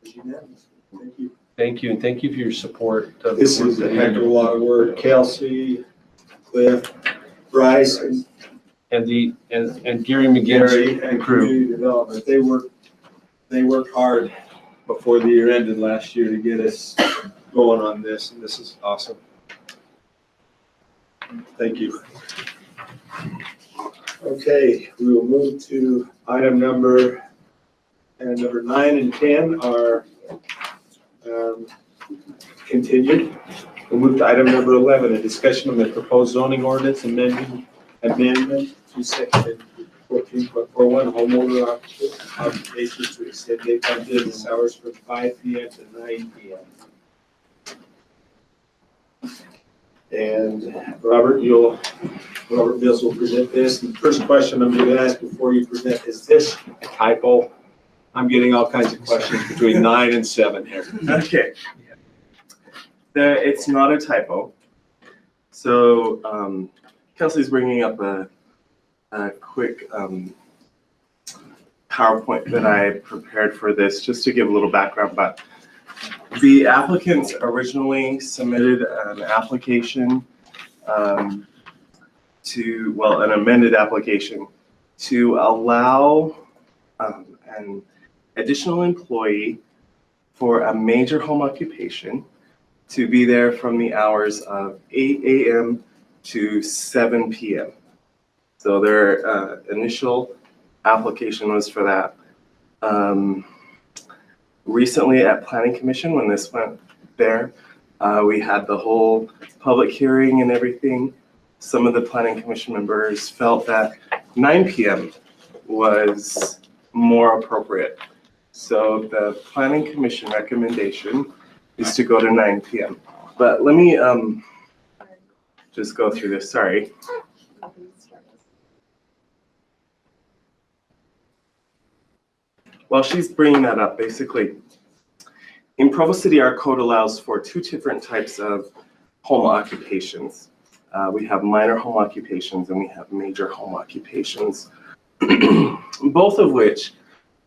[SPEAKER 10] It's unanimous. Thank you.
[SPEAKER 5] Thank you, and thank you for your support. Of
[SPEAKER 10] This is a heck of a lot of work. Kelsey, Cliff, Bryce, and
[SPEAKER 5] And Gary McGinnis
[SPEAKER 10] and community development. They worked hard before the year ended last year to get us going on this, and this is awesome. Thank you. Okay, we will move to item number 9 and 10 are continued. We'll move to item number 11, a discussion on the proposed zoning ordinance amendment to section 14.41, homeowner occupation to extend daytime business hours from 5 p.m. to 9 p.m. And Robert Mills will present this. And the first question I'm going to ask before you present, is this a typo? I'm getting all kinds of questions between 9 and 7 here.
[SPEAKER 6] Okay. It's not a typo. So Kelsey's bringing up a quick PowerPoint that I prepared for this, just to give a little background. But the applicants originally submitted an application an amended application to allow an additional employee for a major home occupation to be there from the hours of 8 a.m. to 7 p.m. So their initial application was for that. Recently at Planning Commission, when this went there, we had the whole public hearing and everything. Some of the Planning Commission members felt that 9 p.m. was more appropriate. So the Planning Commission recommendation is to go to 9 p.m. But let me just go through this, sorry. While she's bringing that up, basically, in Provo City, our code allows for 2 different types of home occupations. We have minor home occupations and we have major home occupations, both of which,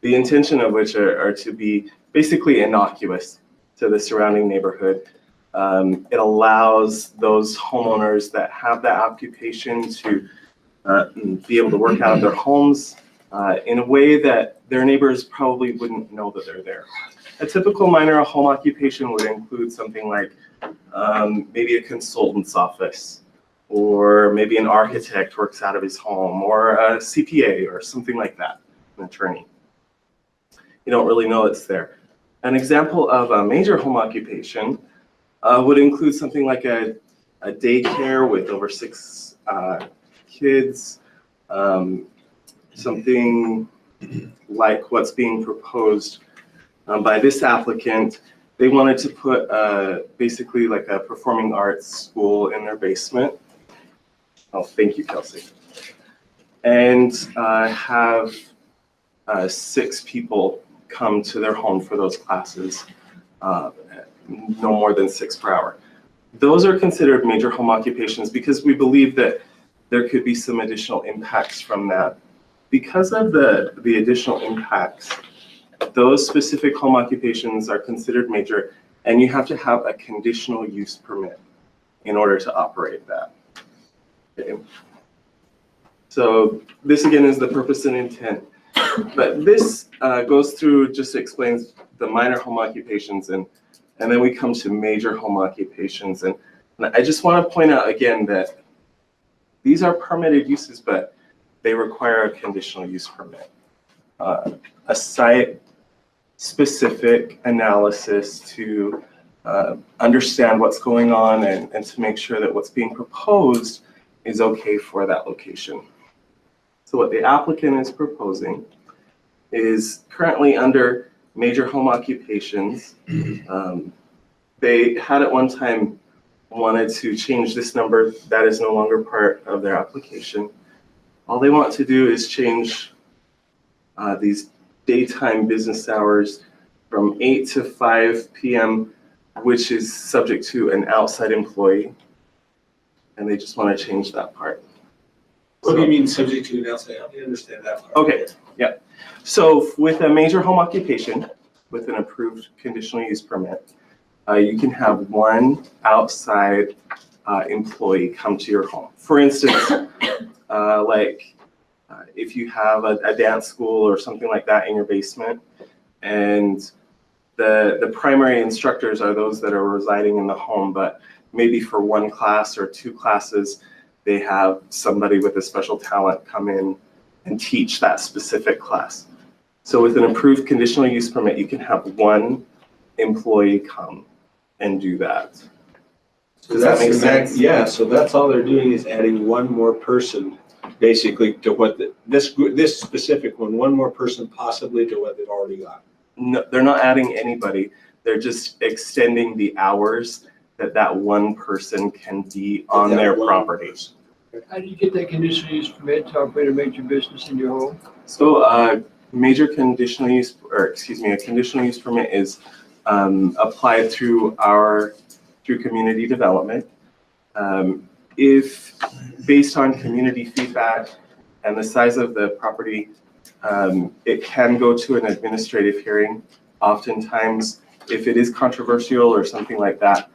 [SPEAKER 6] the intention of which are to be basically innocuous to the surrounding neighborhood. It allows those homeowners that have that occupation to be able to work out of their homes in a way that their neighbors probably wouldn't know that they're there. A typical minor home occupation would include something like maybe a consultant's office, or maybe an architect works out of his home, or a CPA or something like that, an attorney. You don't really know it's there. An example of a major home occupation would include something like a daycare with over 6 kids, something like what's being proposed by this applicant. They wanted to put basically like a performing arts school in their basement. Oh, thank you, Kelsey. And have 6 people come to their home for those classes, no more than 6 per hour. Those are considered major home occupations because we believe that there could be some additional impacts from that. Because of the additional impacts, those specific home occupations are considered major, and you have to have a conditional use permit in order to operate that. Okay. So this again is the purpose and intent. But this goes through, just explains the minor home occupations, and then we come to major home occupations. And I just want to point out again that these are permitted uses, but they require a conditional use permit. a site-specific analysis to understand what's going on and to make sure that what's being proposed is okay for that location. So what the applicant is proposing is currently under major home occupations. They had at one time wanted to change this number. That is no longer part of their application. All they want to do is change these daytime business hours from 8 to 5 p.m., which is subject to an outside employee. And they just want to change that part.
[SPEAKER 10] What do you mean subject to an outside? Help me understand that part.
[SPEAKER 6] Okay, yeah. So with a major home occupation, with an approved conditional use permit, you can have one outside employee come to your home. For instance, if you have a dance school or something like that in your basement, and the primary instructors are those that are residing in the home, but maybe for one class or two classes, they have somebody with a special talent come in and teach that specific class. So with an approved conditional use permit, you can have one employee come and do that. Does that make sense?
[SPEAKER 10] Yeah, so that's all they're doing is adding one more person, basically, to what this specific one more person possibly to what they've already got.
[SPEAKER 6] No, they're not adding anybody. They're just extending the hours that one person can be on their property.
[SPEAKER 11] How do you get that conditional use permit to operate a major business in your home?
[SPEAKER 6] So a conditional use permit is applied through community development. If based on community feedback and the size of the property, it can go to an administrative hearing. Oftentimes, if it is controversial or something like that,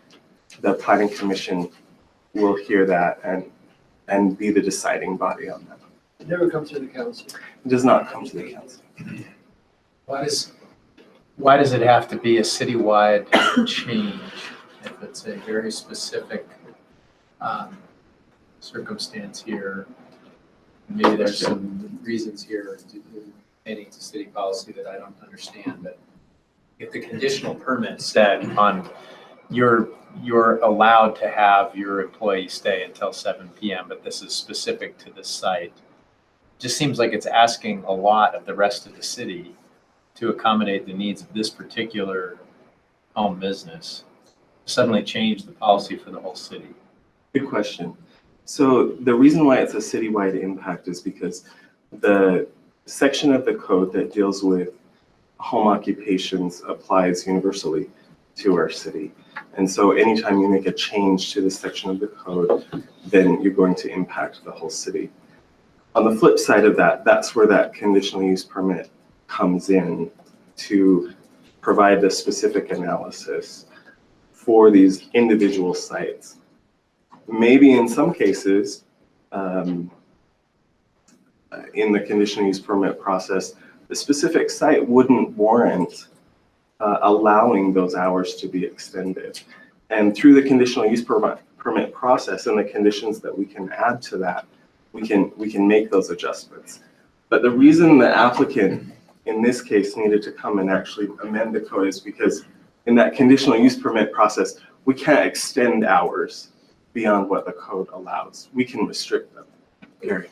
[SPEAKER 6] the planning commission will hear that and be the deciding body on that.
[SPEAKER 11] It never comes to the council.
[SPEAKER 6] It does not come to the council.
[SPEAKER 7] Why does it have to be a citywide change if it's a very specific circumstance here? Maybe there's some reasons here pertaining to city policy that I don't understand, but if the conditional permit said on you're allowed to have your employee stay until 7 p.m., but this is specific to this site, just seems like it's asking a lot of the rest of the city to accommodate the needs of this particular home business. Suddenly change the policy for the whole city.
[SPEAKER 6] Good question. So the reason why it's a citywide impact is because the section of the code that deals with home occupations applies universally to our city. And so anytime you make a change to this section of the code, then you're going to impact the whole city. On the flip side of that, that's where that conditional use permit comes in to provide the specific analysis for these individual sites. Maybe in some cases, in the conditional use permit process, the specific site wouldn't warrant allowing those hours to be extended. And through the conditional use permit process and the conditions that we can add to that, we can make those adjustments. But the reason the applicant in this case needed to come and actually amend the code is because in that conditional use permit process, we can't extend hours beyond what the code allows. We can restrict them. Gary.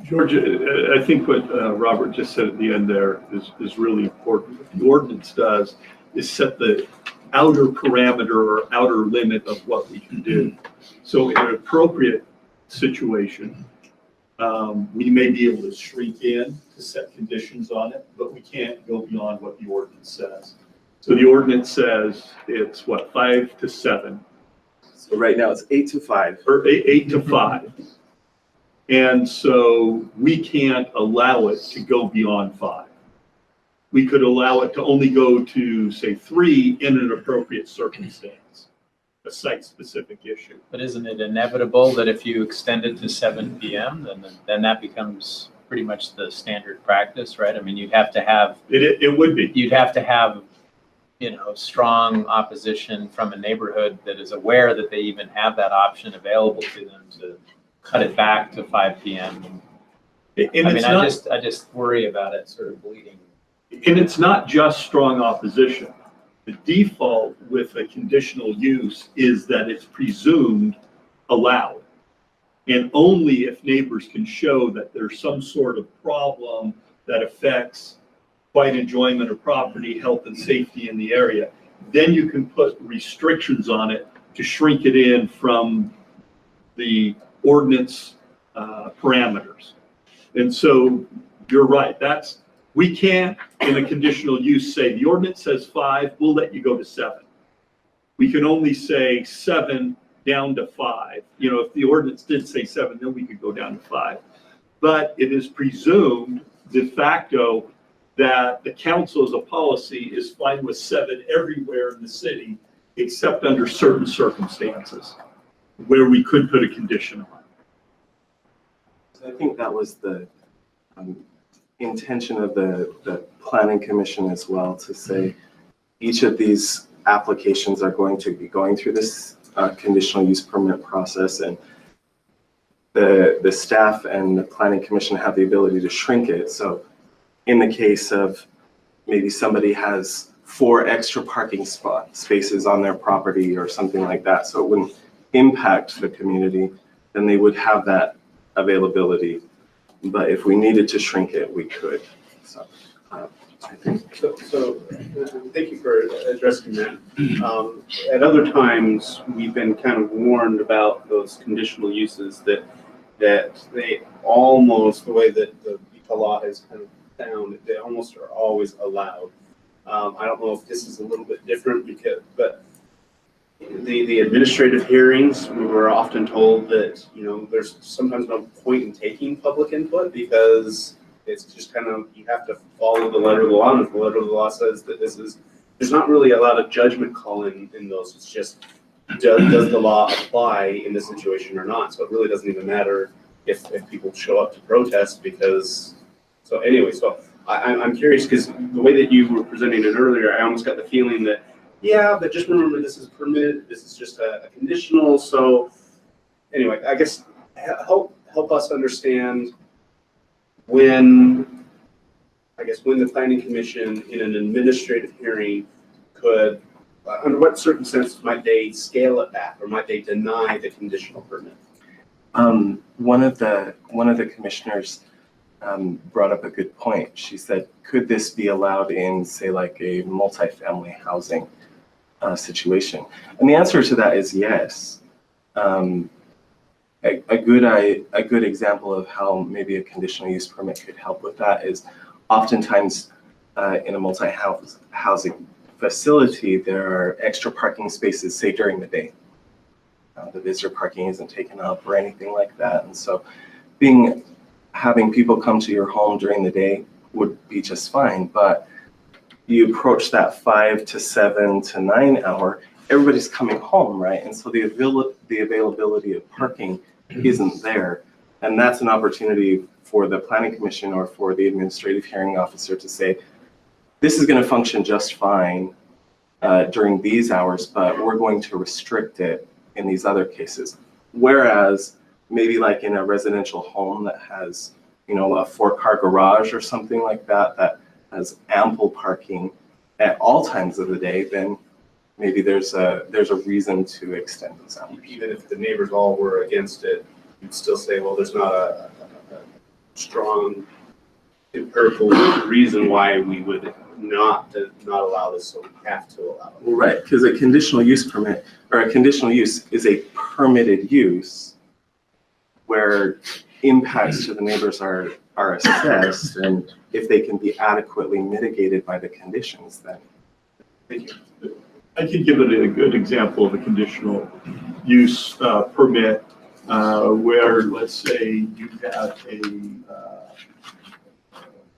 [SPEAKER 21] George, I think what Robert just said at the end there is really important. What the ordinance does is set the outer parameter or outer limit of what we can do. So in an appropriate situation, we may be able to shrink in to set conditions on it, but we can't go beyond what the ordinance says. So the ordinance says it's what, 5 to 7.
[SPEAKER 6] So right now it's 8 to 5.
[SPEAKER 21] Or 8 to 5. And so we can't allow it to go beyond 5. We could allow it to only go to, say, 3 in an appropriate circumstance, a site-specific issue.
[SPEAKER 7] But isn't it inevitable that if you extend it to 7 p.m., then that becomes pretty much the standard practice, right? I mean, you'd have to have...
[SPEAKER 21] It would be.
[SPEAKER 7] You'd have to have, strong opposition from a neighborhood that is aware that they even have that option available to them to cut it back to 5 p.m.
[SPEAKER 21] And
[SPEAKER 7] I mean,
[SPEAKER 21] it's not,
[SPEAKER 7] I just worry about it sort of bleeding.
[SPEAKER 21] and it's not just strong opposition. The default with a conditional use is that it's presumed allowed. And only if neighbors can show that there's some sort of problem that affects quiet enjoyment of property, health and safety in the area, then you can put restrictions on it to shrink it in from the ordinance parameters. And so you're right, we can't in a conditional use say the ordinance says 5, we'll let you go to 7. We can only say 7 down to 5. You know, if the ordinance did say 7, then we could go down to 5. But it is presumed de facto that the council as a policy is fine with 7 everywhere in the city, except under certain circumstances where we could put a condition on.
[SPEAKER 6] I think that was the intention of the planning commission as well, to say each of these applications are going to be going through this conditional use permit process, and the staff and the planning commission have the ability to shrink it. So in the case of maybe somebody has 4 extra parking spaces on their property or something like that, so it wouldn't impact the community, then they would have that availability. But if we needed to shrink it, we could. So I think.
[SPEAKER 13] So thank you for addressing that. At other times, we've been kind of warned about those conditional uses that they almost, the way that the law has kind of found, they almost are always allowed. I don't know if this is a little bit different but the administrative hearings, we were often told that, you know, there's sometimes no point in taking public input because it's just kind of, you have to follow the letter of the law. And if the letter of the law says that there's not really a lot of judgment call in those. It's just, does the law apply in this situation or not? So it really doesn't even matter if people show up to protest because, so anyway, so I'm curious because the way that you were presenting it earlier, I almost got the feeling that, yeah, but just remember this is permitted, this is just a conditional. So anyway, I guess help us understand when the planning commission in an administrative hearing could, under what circumstances might they scale it back or might they deny the conditional permit?
[SPEAKER 6] One of the commissioners brought up a good point. She said, could this be allowed in, say, like a multifamily housing situation? And the answer to that is yes. A good example of how maybe a conditional use permit could help with that is oftentimes in a multi-housing facility, there are extra parking spaces, say during the day. The visitor parking isn't taken up or anything like that. And so having people come to your home during the day would be just fine. But you approach that 5 to 7 to 9 hour, everybody's coming home, right? And so the availability of parking isn't there. And that's an opportunity for the planning commission or for the administrative hearing officer to say, this is going to function just fine during these hours, but we're going to restrict it in these other cases. Whereas maybe like in a residential home that has, you know, a 4-car garage or something like that, that has ample parking at all times of the day, then maybe there's a reason to extend those hours.
[SPEAKER 13] Even if the neighbors all were against it, you'd still say, well, there's not a strong empirical reason why we would not allow this, so we have to allow it.
[SPEAKER 6] Well, right, because a conditional use permit or a conditional use is a permitted use where impacts to the neighbors are assessed, and if they can be adequately mitigated by the conditions, then.
[SPEAKER 13] Thank you.
[SPEAKER 21] I could give it a good example of a conditional use permit where, let's say, you have a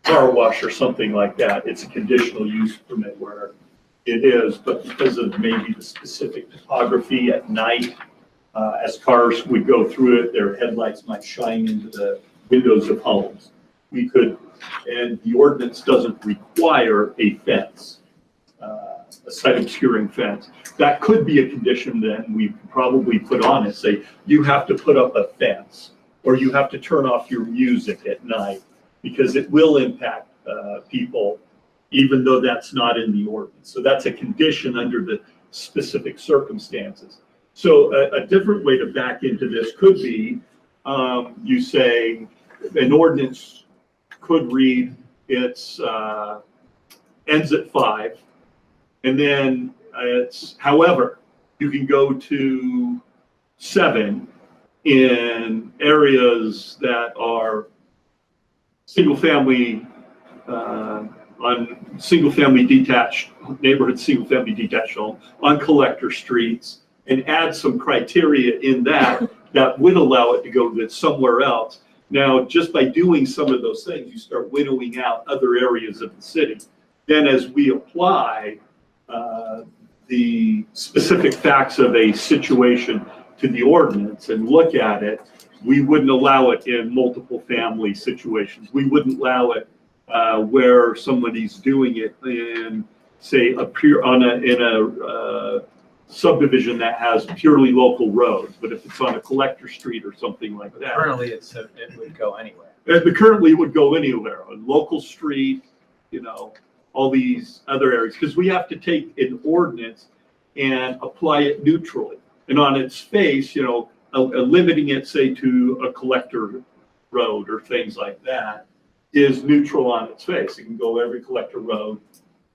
[SPEAKER 21] car wash or something like that. It's a conditional use permit where it is, but because of maybe the specific topography at night, as cars would go through it, their headlights might shine into the windows of homes. We could, and the ordinance doesn't require a fence, a sight obscuring fence. That could be a condition then we could probably put on it, say, you have to put up a fence or you have to turn off your music at night, because it will impact people, even though that's not in the ordinance. So that's a condition under the specific circumstances. So a different way to back into this could be, you say, an ordinance could read, it's ends at 5, and then it's, however, you can go to 7 in areas that are single-family, on single-family detached, neighborhood single-family detached home, on collector streets, and add some criteria in that that would allow it to go to somewhere else. Now, just by doing some of those things, you start winnowing out other areas of the city. Then as we apply the specific facts of a situation to the ordinance and look at it, we wouldn't allow it in multiple family situations. We wouldn't allow it where somebody's doing it in, say, in a subdivision that has purely local roads. But if it's on a collector street or something like that.
[SPEAKER 7] Currently, it would go anywhere.
[SPEAKER 21] Currently, it would go anywhere, a local street, all these other areas, because we have to take an ordinance and apply it neutrally. And on its face, limiting it, say, to a collector road or things like that is neutral on its face. It can go every collector road,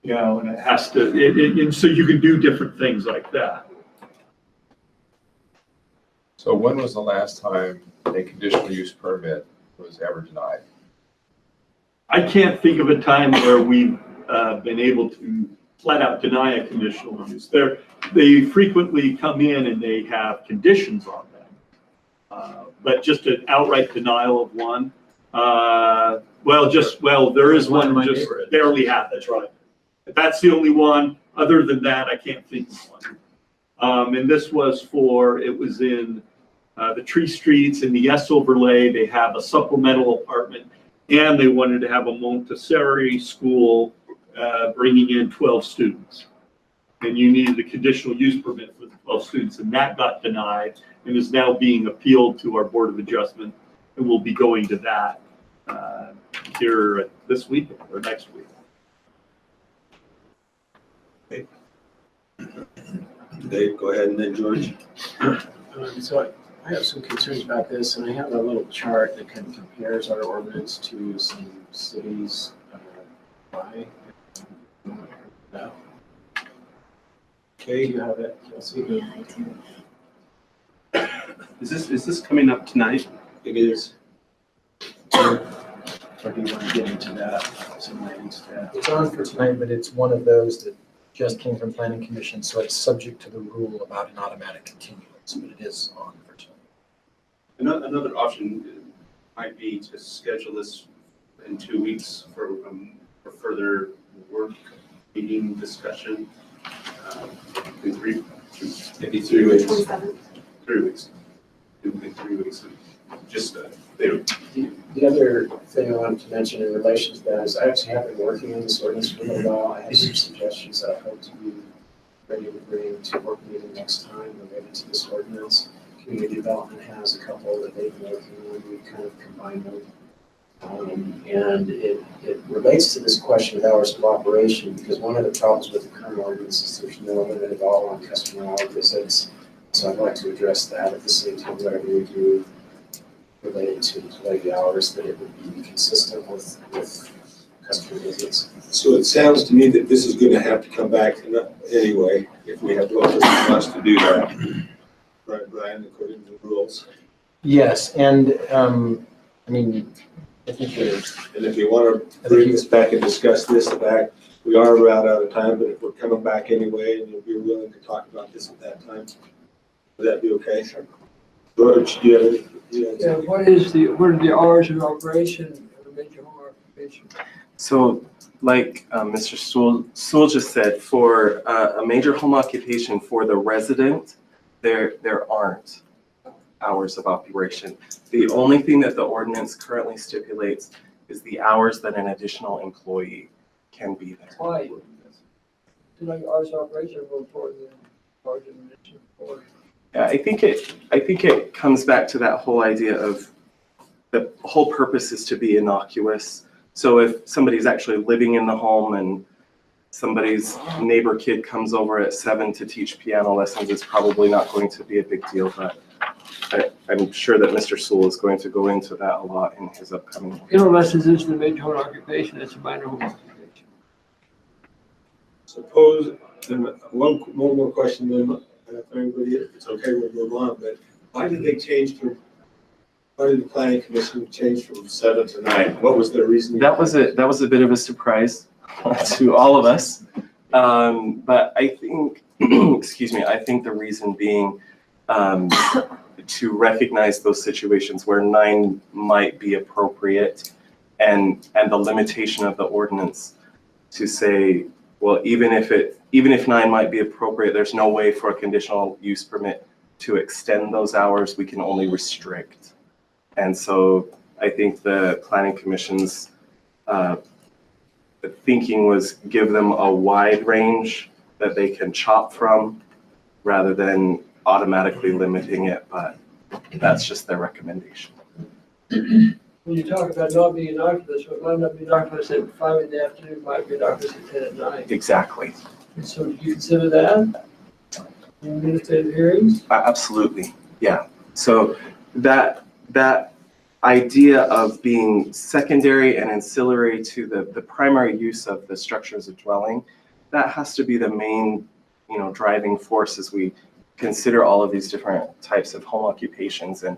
[SPEAKER 21] and it has to, and so you can do different things like that.
[SPEAKER 2] So when was the last time a conditional use permit was ever denied?
[SPEAKER 21] I can't think of a time where we've been able to flat out deny a conditional use. They frequently come in and they have conditions on them. But just an outright denial of one, there is one just barely happened. That's right. That's the only one. Other than that, I can't think of one. And this was it was in the Tree Streets in the S overlay. They have a supplemental apartment, and they wanted to have a Montessori school bringing in 12 students. And you needed a conditional use permit for the 12 students, and that got denied and is now being appealed to our Board of Adjustment, and we'll be going to that here this week or next week.
[SPEAKER 10] Dave, go ahead, and then George.
[SPEAKER 8] So I have some concerns about this, and I have a little chart that kind of compares our ordinance to some cities by. No.
[SPEAKER 10] Okay.
[SPEAKER 8] Do you have it, Kelsey?
[SPEAKER 20] Yeah, I do.
[SPEAKER 6] Is this coming up tonight?
[SPEAKER 10] It is.
[SPEAKER 8] Or do you want to get into that some way instead? It's on for tonight, but it's one of those that just came from Planning Commission, so it's subject to the rule about an automatic continuance, but it is on for tonight.
[SPEAKER 1] Another option might be to schedule this in 2 weeks for further work, meeting, discussion. In maybe 3 weeks.
[SPEAKER 20] 27th.
[SPEAKER 1] 3 weeks. In 3 weeks. Just
[SPEAKER 8] The other thing I wanted to mention in relation to that is I actually have been working on this ordinance for a little while. I have some suggestions that I hope to be ready to bring to work meeting next time related to this ordinance. Community Development has a couple that they've been working on. We kind of combine them. And it relates to this question of hours of operation, because one of the problems with the current ordinance is there's no limit at all on customer hour visits. So I'd like to address that at the same time, whatever we do related to employee hours, that it would be consistent with customer visits.
[SPEAKER 10] So it sounds to me that this is going to have to come back anyway, if we have to open us to do that. Right, Brian, according to the rules.
[SPEAKER 19] Yes, and I mean, I think there's.
[SPEAKER 10] And if you want to bring this back and discuss this back, we are about out of time, but if we're coming back anyway, and if you're willing to talk about this at that time, would that be okay? Sure. George, do you have any?
[SPEAKER 11] Yeah, what are the hours of operation of a major home occupation?
[SPEAKER 6] So, like Mr. Sewell just said, for a major home occupation for the resident, there aren't hours of operation. The only thing that the ordinance currently stipulates is the hours that an additional employee can be there.
[SPEAKER 11] Why? Like hours of operation are more important than hours of admission.
[SPEAKER 6] Yeah, I think it comes back to that whole idea of the whole purpose is to be innocuous. So if somebody's actually living in the home and somebody's neighbor kid comes over at 7 to teach piano lessons, it's probably not going to be a big deal, but I'm sure that Mr. Sewell is going to go into that a lot in his upcoming.
[SPEAKER 11] Piano lessons isn't a major home occupation, it's a minor home occupation.
[SPEAKER 10] Suppose, one more question then, if everybody, if it's okay, we'll move on, but why did they change from, why did the planning commission change from 7 to 9? What was their reasoning?
[SPEAKER 6] That was a bit of a surprise to all of us. But I think, excuse me, I think the reason being to recognize those situations where 9 might be appropriate and the limitation of the ordinance to say, well, even if 9 might be appropriate, there's no way for a conditional use permit to extend those hours. We can only restrict. And so I think the planning commission's thinking was give them a wide range that they can chop from rather than automatically limiting it, but that's just their recommendation.
[SPEAKER 11] When you talk about not being innocuous, it might not be innocuous at 5 in the afternoon, it might be innocuous at 10 at night.
[SPEAKER 6] Exactly.
[SPEAKER 11] And so do you consider that in administrative hearings?
[SPEAKER 6] Absolutely, yeah. So that idea of being secondary and ancillary to the primary use of the structure as a dwelling, that has to be the main, driving force as we consider all of these different types of home occupations and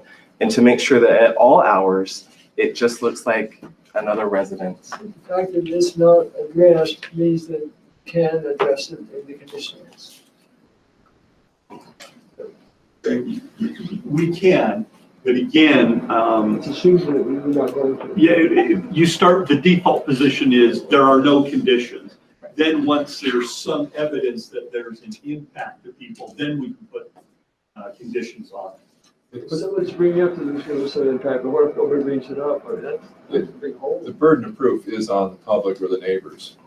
[SPEAKER 6] to make sure that at all hours, it just looks like another residence.
[SPEAKER 11] The fact that it's not addressed means that you can address it in the conditions.
[SPEAKER 21] We can, but again,
[SPEAKER 11] It's assumed that we're not going to.
[SPEAKER 21] yeah, you start, the default position is there are no conditions. Then once there's some evidence that there's an impact to people, then we can put conditions on it.
[SPEAKER 11] But someone's bringing up that there's going to be some impact, but what if nobody brings it up? I mean, that's a big hole.
[SPEAKER 2] The burden of proof is on the public or the neighbors.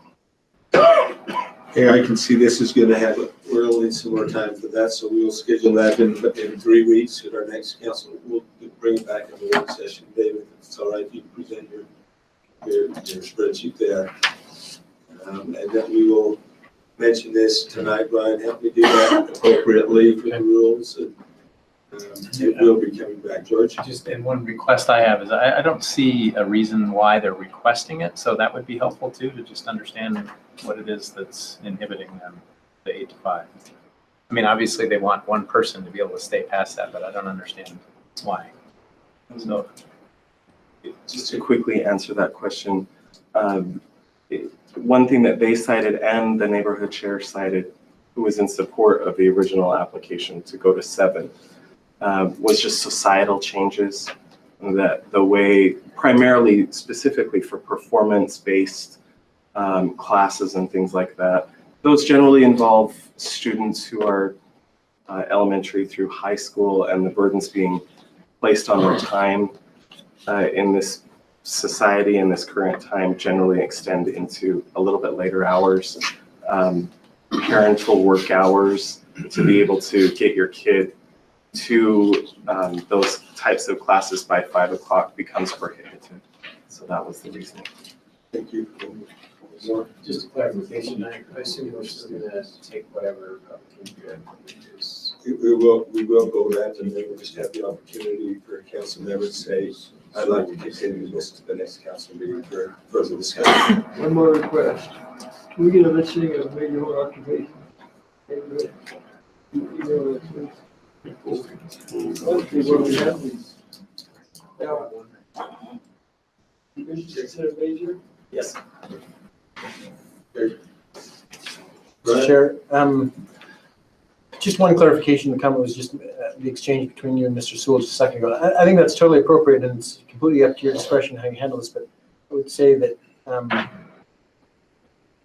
[SPEAKER 10] Okay, I can see this is gonna have, we're only some more time for that, so we will schedule that in 3 weeks at our next council. We'll bring it back in the work session. David, if it's all right, you can present your spreadsheet there. And then we will mention this tonight. Brian, help me do that appropriately for the rules. And it will be coming back. George?
[SPEAKER 7] Just, and one request I have is I don't see a reason why they're requesting it, so that would be helpful too, to just understand what it is that's inhibiting them, the 8 to 5. I mean, obviously they want one person to be able to stay past that, but I don't understand why. So,
[SPEAKER 6] Just to quickly answer that question, one thing that they cited and the neighborhood chair cited, who was in support of the original application to go to 7, was just societal changes, that the way, primarily specifically for performance-based classes and things like that, those generally involve students who are elementary through high school, and the burdens being placed on their time in this society in this current time generally extend into a little bit later hours, parental work hours, to be able to get your kid to those types of classes by 5 o'clock becomes prohibited. So that was the reasoning.
[SPEAKER 10] Thank you.
[SPEAKER 8] Just a clarification, I assume we're still gonna take whatever is.
[SPEAKER 10] We will go that, and then we'll just have the opportunity for council members to say, I'd like to continue this to the next council meeting for further discussion.
[SPEAKER 11] One more request. Can we get a listing of major home occupation? Everybody, email it to us. Let's see where we have these. Now, you should consider major?
[SPEAKER 6] Yes.
[SPEAKER 19] Mr. Chair, just one clarification. The comment was just the exchange between you and Mr. Sewell just a second ago. I think that's totally appropriate, and it's completely up to your discretion how you handle this, but I would say that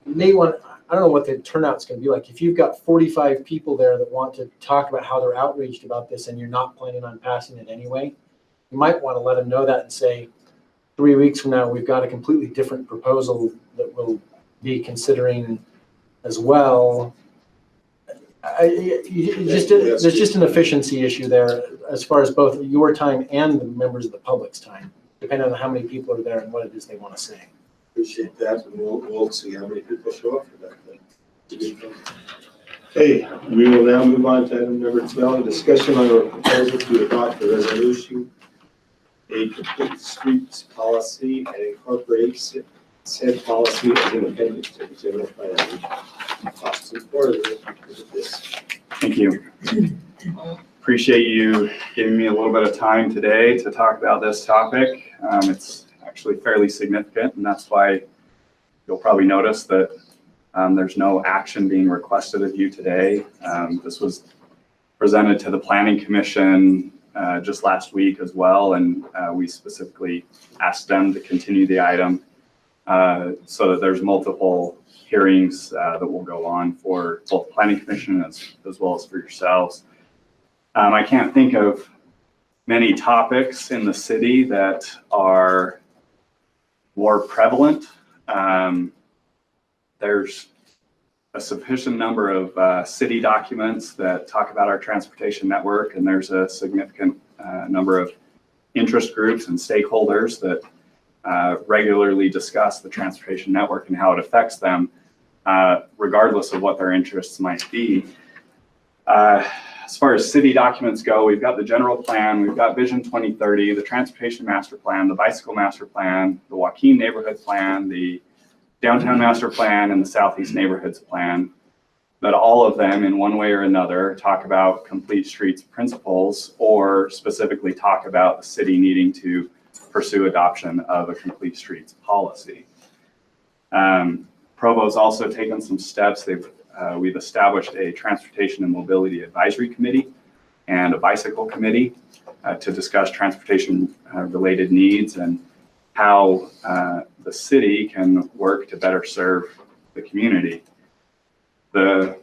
[SPEAKER 19] you may want, I don't know what the turnout's going to be like. If you've got 45 people there that want to talk about how they're outraged about this and you're not planning on passing it anyway, you might want to let them know that and say, 3 weeks from now, we've got a completely different proposal that we'll be considering as well. There's just an efficiency issue there as far as both your time and the members of the public's time. depending on how many people are there and what it is they want to say.
[SPEAKER 10] Appreciate that, and we'll see how many people show up for that thing. Okay, we will now move on to item number 12, discussion on a proposal to adopt a resolution, a complete streets policy, and incorporate said policy as an appendix to the general plan. Lots of support of this.
[SPEAKER 14] Thank you. Appreciate you giving me a little bit of time today to talk about this topic. It's actually fairly significant, and that's why you'll probably notice that there's no action being requested of you today. This was presented to the Planning Commission just last week as well, and we specifically asked them to continue the item so that there's multiple hearings that will go on for both Planning Commission as well as for yourselves. I can't think of many topics in the city that are more prevalent. There's a sufficient number of city documents that talk about our transportation network, and there's a significant number of interest groups and stakeholders that regularly discuss the transportation network and how it affects them, regardless of what their interests might be. As far as city documents go, we've got the general plan, we've got Vision 2030, the Transportation Master Plan, the Bicycle Master Plan, the Joaquin Neighborhood Plan, the Downtown Master Plan, and the Southeast Neighborhoods Plan. But all of them, in one way or another, talk about complete streets principles, or specifically talk about the city needing to pursue adoption of a complete streets policy. Provo's also taken some steps. We've established a transportation and mobility advisory committee and a bicycle committee to discuss transportation related needs and how the city can work to better serve the community. The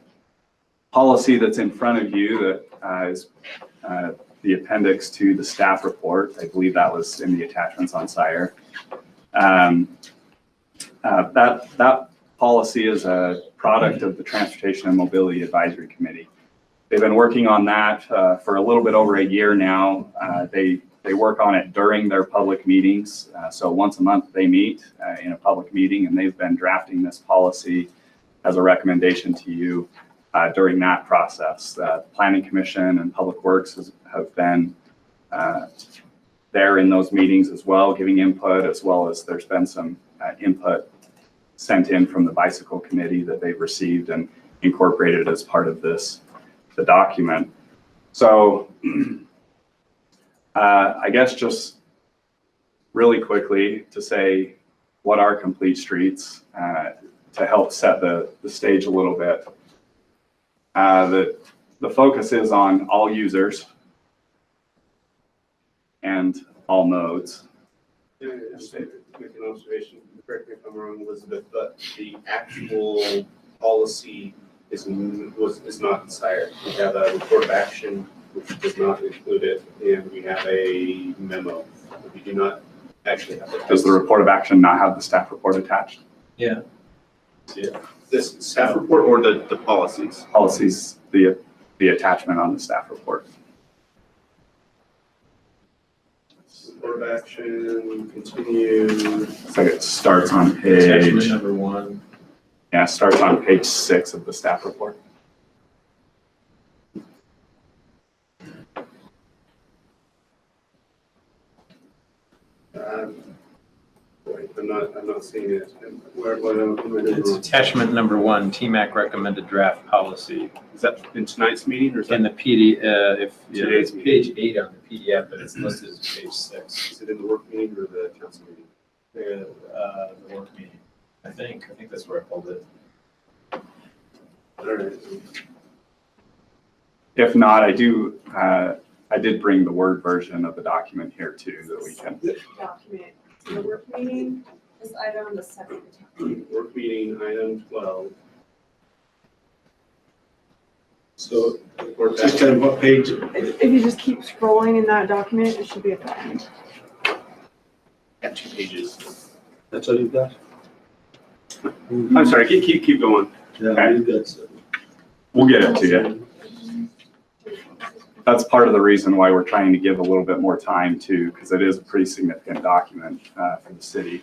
[SPEAKER 14] policy that's in front of you that is the appendix to the staff report, I believe that was in the attachments on SIRE. That policy is a product of the Transportation and Mobility Advisory Committee. They've been working on that for a little bit over a year now. They work on it during their public meetings. So once a month they meet in a public meeting, and they've been drafting this policy as a recommendation to you during that process. The Planning Commission and Public Works have been there in those meetings as well, giving input, as well as there's been some input sent in from the Bicycle Committee that they've received and incorporated as part of the document. So I guess just really quickly to say what are complete streets to help set the stage a little bit. The focus is on all users and all nodes.
[SPEAKER 1] Just make an observation, correct me if I'm wrong, Elizabeth, but the actual policy is not in SIRE. We have a report of action, which does not include it, and we have a memo. We do not actually have it.
[SPEAKER 14] Does the report of action not have the staff report attached?
[SPEAKER 1] Yeah. This staff report or the policies?
[SPEAKER 14] Policies, the attachment on the staff report.
[SPEAKER 1] Report of action, continue.
[SPEAKER 14] It's like it starts on page.
[SPEAKER 7] Attachment number 1.
[SPEAKER 14] Yeah, it starts on page 6 of the staff report.
[SPEAKER 1] I'm not seeing it. Where am I doing
[SPEAKER 7] It's
[SPEAKER 1] wrong?
[SPEAKER 7] attachment number 1, TMAC recommended draft policy.
[SPEAKER 1] Is that in tonight's meeting or is that?
[SPEAKER 7] In the PD,
[SPEAKER 1] Today's
[SPEAKER 7] it's page 8 on the PDF, but it's listed as page 6.
[SPEAKER 1] Is it in the work meeting or the council meeting?
[SPEAKER 7] The work meeting, I think that's where I pulled it.
[SPEAKER 1] All right.
[SPEAKER 14] If not, I did bring the Word version of the document here too that we can.
[SPEAKER 22] Document, the work meeting, this item, the second.
[SPEAKER 1] Work meeting, item 12. So, report
[SPEAKER 10] Just
[SPEAKER 1] back.
[SPEAKER 10] on what page?
[SPEAKER 22] If you just keep scrolling in that document, it should be at the end.
[SPEAKER 1] Got 2 pages.
[SPEAKER 10] That's all you've got?
[SPEAKER 1] I'm sorry, keep going.
[SPEAKER 10] Yeah,
[SPEAKER 1] Okay.
[SPEAKER 10] you've got some.
[SPEAKER 14] We'll get it to you. that's part of the reason why we're trying to give a little bit more time too, because it is a pretty significant document for the city.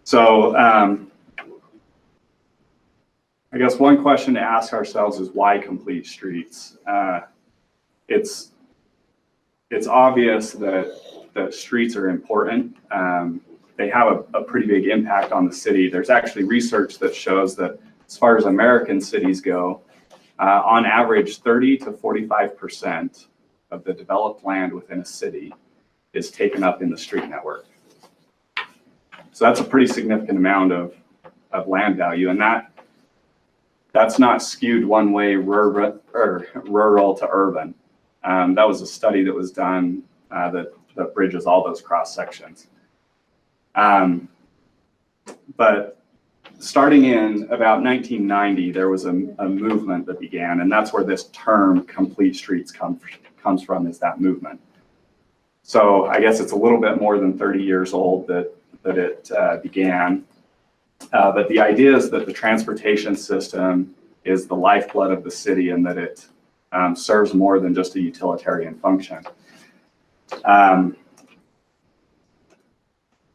[SPEAKER 14] So I guess one question to ask ourselves is why complete streets? It's obvious that streets are important. They have a pretty big impact on the city. There's actually research that shows that as far as American cities go, on average, 30 to 45% of the developed land within a city is taken up in the street network. So that's a pretty significant amount of land value, and that's not skewed one way, rural to urban. That was a study that was done that bridges all those cross sections. But starting in about 1990, there was a movement that began, and that's where this term complete streets comes from, is that movement. So I guess it's a little bit more than 30 years old that it began. But the idea is that the transportation system is the lifeblood of the city, and that it serves more than just a utilitarian function.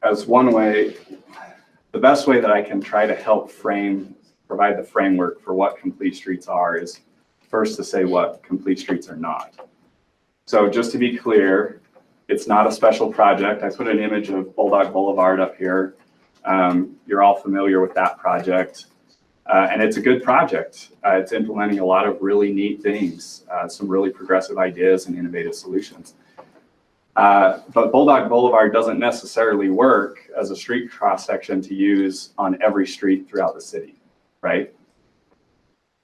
[SPEAKER 14] As one way, the best way that I can try to help provide the framework for what complete streets are is first to say what complete streets are not. So just to be clear, it's not a special project. I put an image of Bulldog Boulevard up here. You're all familiar with that project. And it's a good project. It's implementing a lot of really neat things, some really progressive ideas and innovative solutions. But Bulldog Boulevard doesn't necessarily work as a street cross section to use on every street throughout the city, right?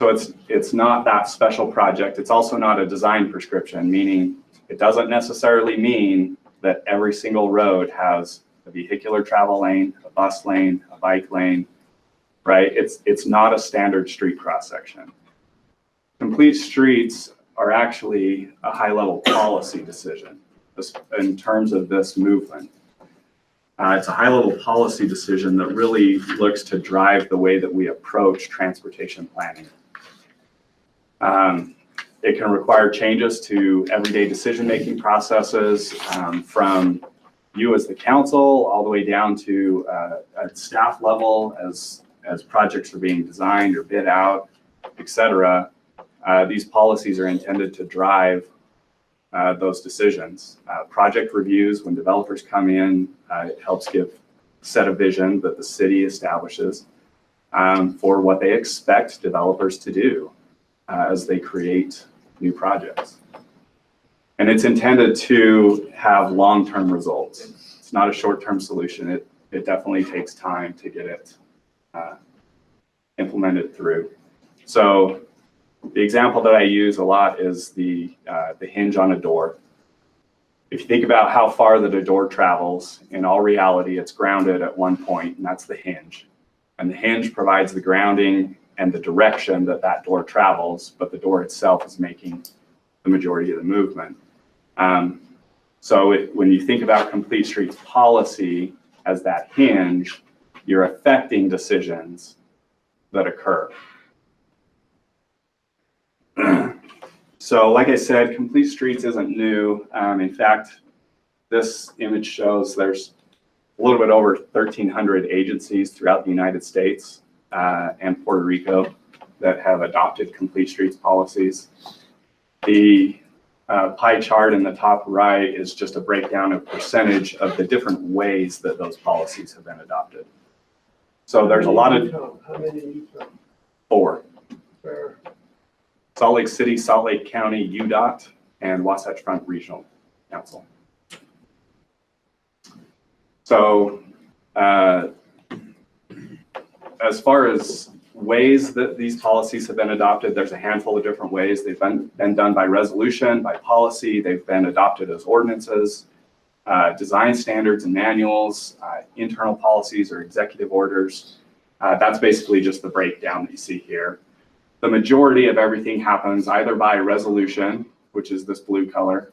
[SPEAKER 14] So it's not that special project. It's also not a design prescription, meaning it doesn't necessarily mean that every single road has a vehicular travel lane, a bus lane, a bike lane, right? It's not a standard street cross section. Complete streets are actually a high-level policy decision in terms of this movement. It's a high-level policy decision that really looks to drive the way that we approach transportation planning. It can require changes to everyday decision-making processes, from you as the council all the way down to at staff level as projects are being designed or bid out, et cetera. These policies are intended to drive those decisions. Project reviews, when developers come in, it helps set a vision that the city establishes for what they expect developers to do as they create new projects. And it's intended to have long-term results. It's not a short-term solution. It definitely takes time to get it implemented through. So the example that I use a lot is the hinge on a door. If you think about how far that a door travels, in all reality, it's grounded at one point, and that's the hinge. And the hinge provides the grounding and the direction that that door travels, but the door itself is making the majority of the movement. So when you think about complete streets policy as that hinge, you're affecting decisions that occur. So like I said, complete streets isn't new. In fact, this image shows there's a little bit over 1,300 agencies throughout the United States and Puerto Rico that have adopted complete streets policies. The pie chart in the top right is just a breakdown of percentage of the different ways that those policies have been adopted. So there's a lot of...
[SPEAKER 11] How many you count?
[SPEAKER 14] 4.
[SPEAKER 11] Where?
[SPEAKER 14] Salt Lake City, Salt Lake County, UDOT, and Wasatch Front Regional Council. So as far as ways that these policies have been adopted, there's a handful of different ways. They've been done by resolution, by policy. They've been adopted as ordinances, design standards and manuals, internal policies or executive orders. That's basically just the breakdown that you see here. The majority of everything happens either by resolution, which is this blue color,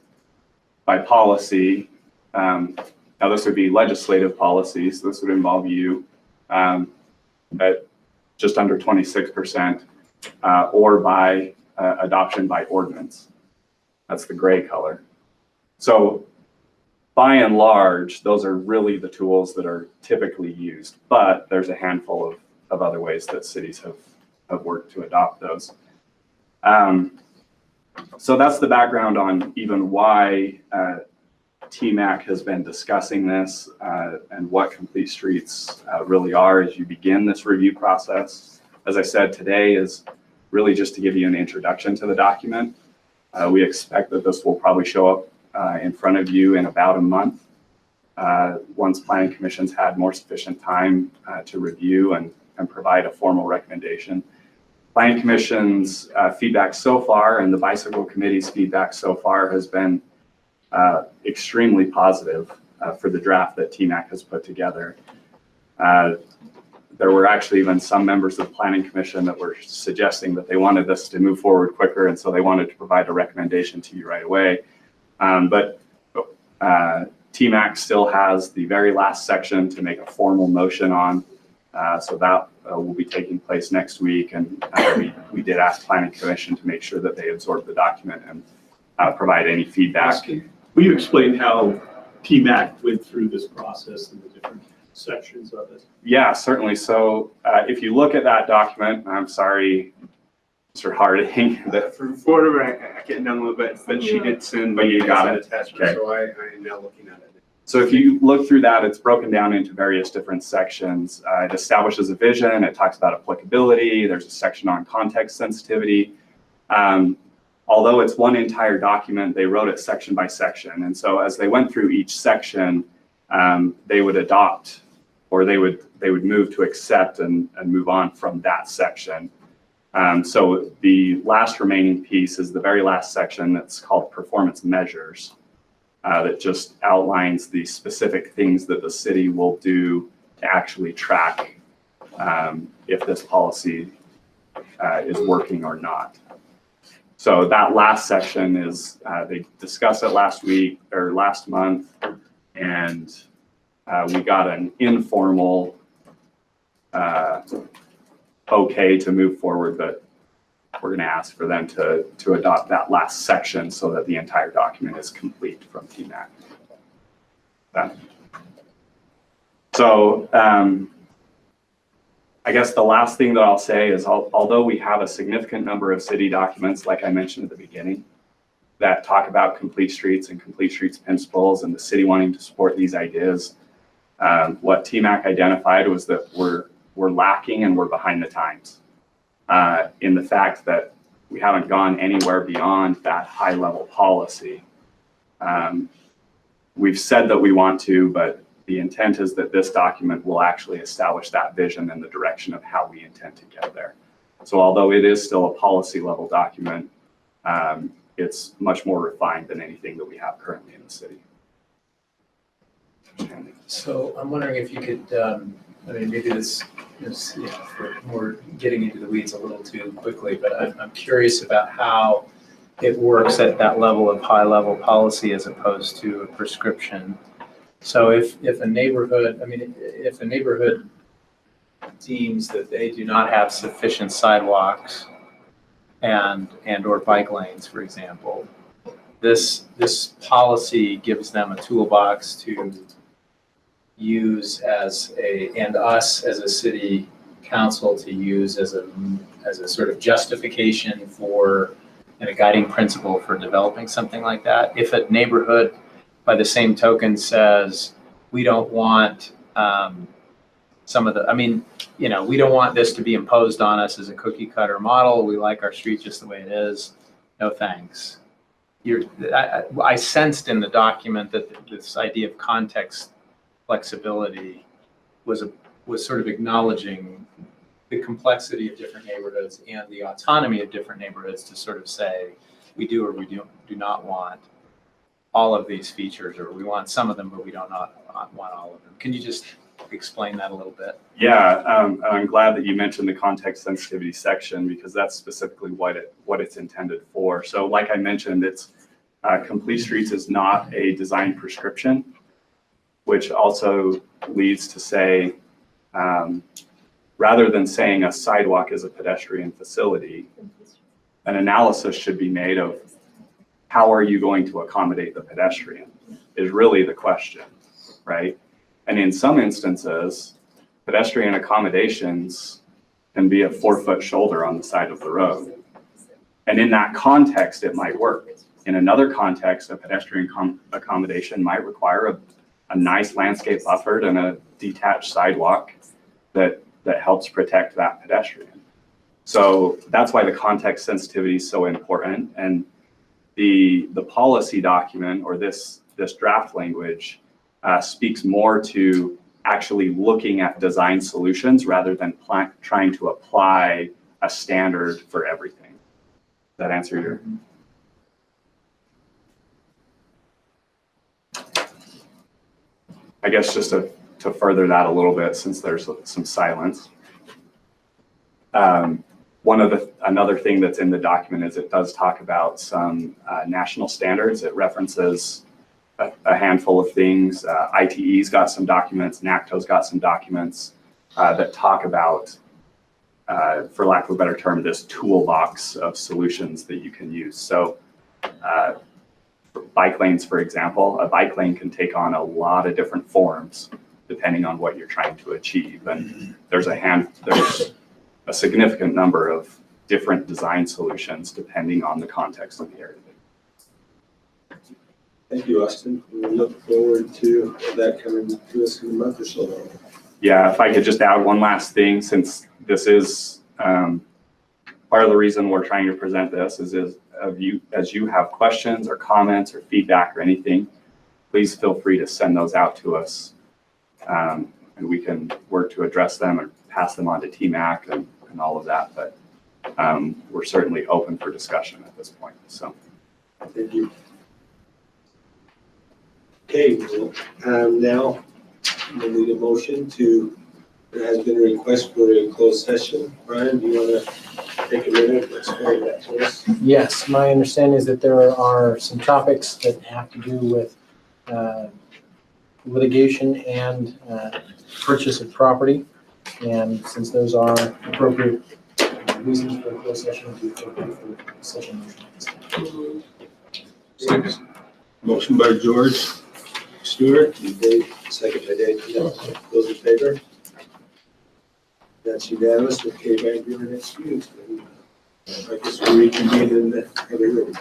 [SPEAKER 14] by policy. Now this would be legislative policies. This would involve you at just under 26%, or by adoption by ordinance. That's the gray color. So by and large, those are really the tools that are typically used, but there's a handful of other ways that cities have worked to adopt those. So that's the background on even why TMAC has been discussing this and what complete streets really are as you begin this review process. As I said, today is really just to give you an introduction to the document. We expect that this will probably show up in front of you in about a month, once Planning Commission's had more sufficient time to review and provide a formal recommendation. Planning Commission's feedback so far and the Bicycle Committee's feedback so far has been extremely positive for the draft that TMAC has put together. There were actually even some members of the Planning Commission that were suggesting that they wanted this to move forward quicker, and so they wanted to provide a recommendation to you right away. But TMAC still has the very last section to make a formal motion on, so that will be taking place next week. And we did ask Planning Commission to make sure that they absorb the document and provide any feedback.
[SPEAKER 21] Will you explain how TMAC went through this process and the different sections of it?
[SPEAKER 14] Yeah, certainly. So if you look at that document, I'm sorry, Mr. Harding, that
[SPEAKER 13] For whatever, I can't down a little bit, but she did send.
[SPEAKER 14] But you got it.
[SPEAKER 13] Attachment,
[SPEAKER 14] Okay.
[SPEAKER 13] so I am now looking at it.
[SPEAKER 14] So if you look through that, it's broken down into various different sections. It establishes a vision. It talks about applicability. There's a section on context sensitivity. Although it's one entire document, they wrote it section by section. And so as they went through each section, they would adopt, or they would move to accept and move on from that section. So the last remaining piece is the very last section that's called performance measures. That just outlines the specific things that the city will do to actually track if this policy is working or not. So that last section is, they discussed it last week or last month, and we got an informal okay to move forward, but we're going to ask for them to adopt that last section so that the entire document is complete from TMAC. So I guess the last thing that I'll say is, although we have a significant number of city documents, like I mentioned at the beginning, that talk about complete streets and complete streets principles and the city wanting to support these ideas, what TMAC identified was that we're lacking and we're behind the times. In the fact that we haven't gone anywhere beyond that high level policy. We've said that we want to, but the intent is that this document will actually establish that vision and the direction of how we intend to get there. So although it is still a policy level document, it's much more refined than anything that we have currently in the city.
[SPEAKER 7] So I'm wondering if you could, I mean, maybe this is, we're getting into the weeds a little too quickly, but I'm curious about how it works at that level of high level policy as opposed to a prescription. So if a neighborhood, I mean, if a neighborhood deems that they do not have sufficient sidewalks and or bike lanes, for example, this policy gives them a toolbox to use and us as a city council to use as a sort of justification for and a guiding principle for developing something like that. If a neighborhood, by the same token, says we don't want we don't want this to be imposed on us as a cookie cutter model. We like our street just the way it is. No thanks. I sensed in the document that this idea of context flexibility was sort of acknowledging the complexity of different neighborhoods and the autonomy of different neighborhoods to sort of say we do or we do not want all of these features, or we want some of them but we don't want all of them. Can you just explain that a little bit?
[SPEAKER 14] Yeah, I'm glad that you mentioned the context sensitivity section, because that's specifically what it's intended for. So like I mentioned, it's complete streets is not a design prescription, which also leads to say, rather than saying a sidewalk is a pedestrian facility, an analysis should be made of how are you going to accommodate the pedestrian is really the question, right? And in some instances, pedestrian accommodations can be a 4-foot shoulder on the side of the road. And in that context, it might work. In another context, a pedestrian accommodation might require a nice landscape buffered and a detached sidewalk that helps protect that pedestrian. So that's why the context sensitivity is so important. And the policy document, or this draft language, speaks more to actually looking at design solutions rather than trying to apply a standard for everything. Does that answer your? I guess just to further that a little bit, since there's some silence. Another thing that's in the document is it does talk about some national standards. It references a handful of things. ITE's got some documents, NACTO's got some documents that talk about, for lack of a better term, this toolbox of solutions that you can use. So bike lanes, for example, a bike lane can take on a lot of different forms depending on what you're trying to achieve. And there's a significant number of different design solutions depending on the context of the area.
[SPEAKER 10] Thank you, Austin. We look forward to that coming to us in a month or so.
[SPEAKER 14] Yeah, if I could just add one last thing, since this is part of the reason we're trying to present this is as you have questions or comments or feedback or anything, please feel free to send those out to us. And we can work to address them and pass them on to TMAC and all of that. But we're certainly open for discussion at this point. So
[SPEAKER 10] Thank you. Okay, well, now we'll need a motion to, there has been a request for a closed session. Brian, do you want to take a minute and explain that to us?
[SPEAKER 19] Yes, my understanding is that there are some topics that have to do with litigation and purchase of property. And since those are appropriate reasons for a closed session, we appropriate for session.
[SPEAKER 10] Motion by George Stewart, and Dave, second by Dave. Those in favor? That's unanimous. Okay, back to the next meeting. I guess we reconvene in the other room.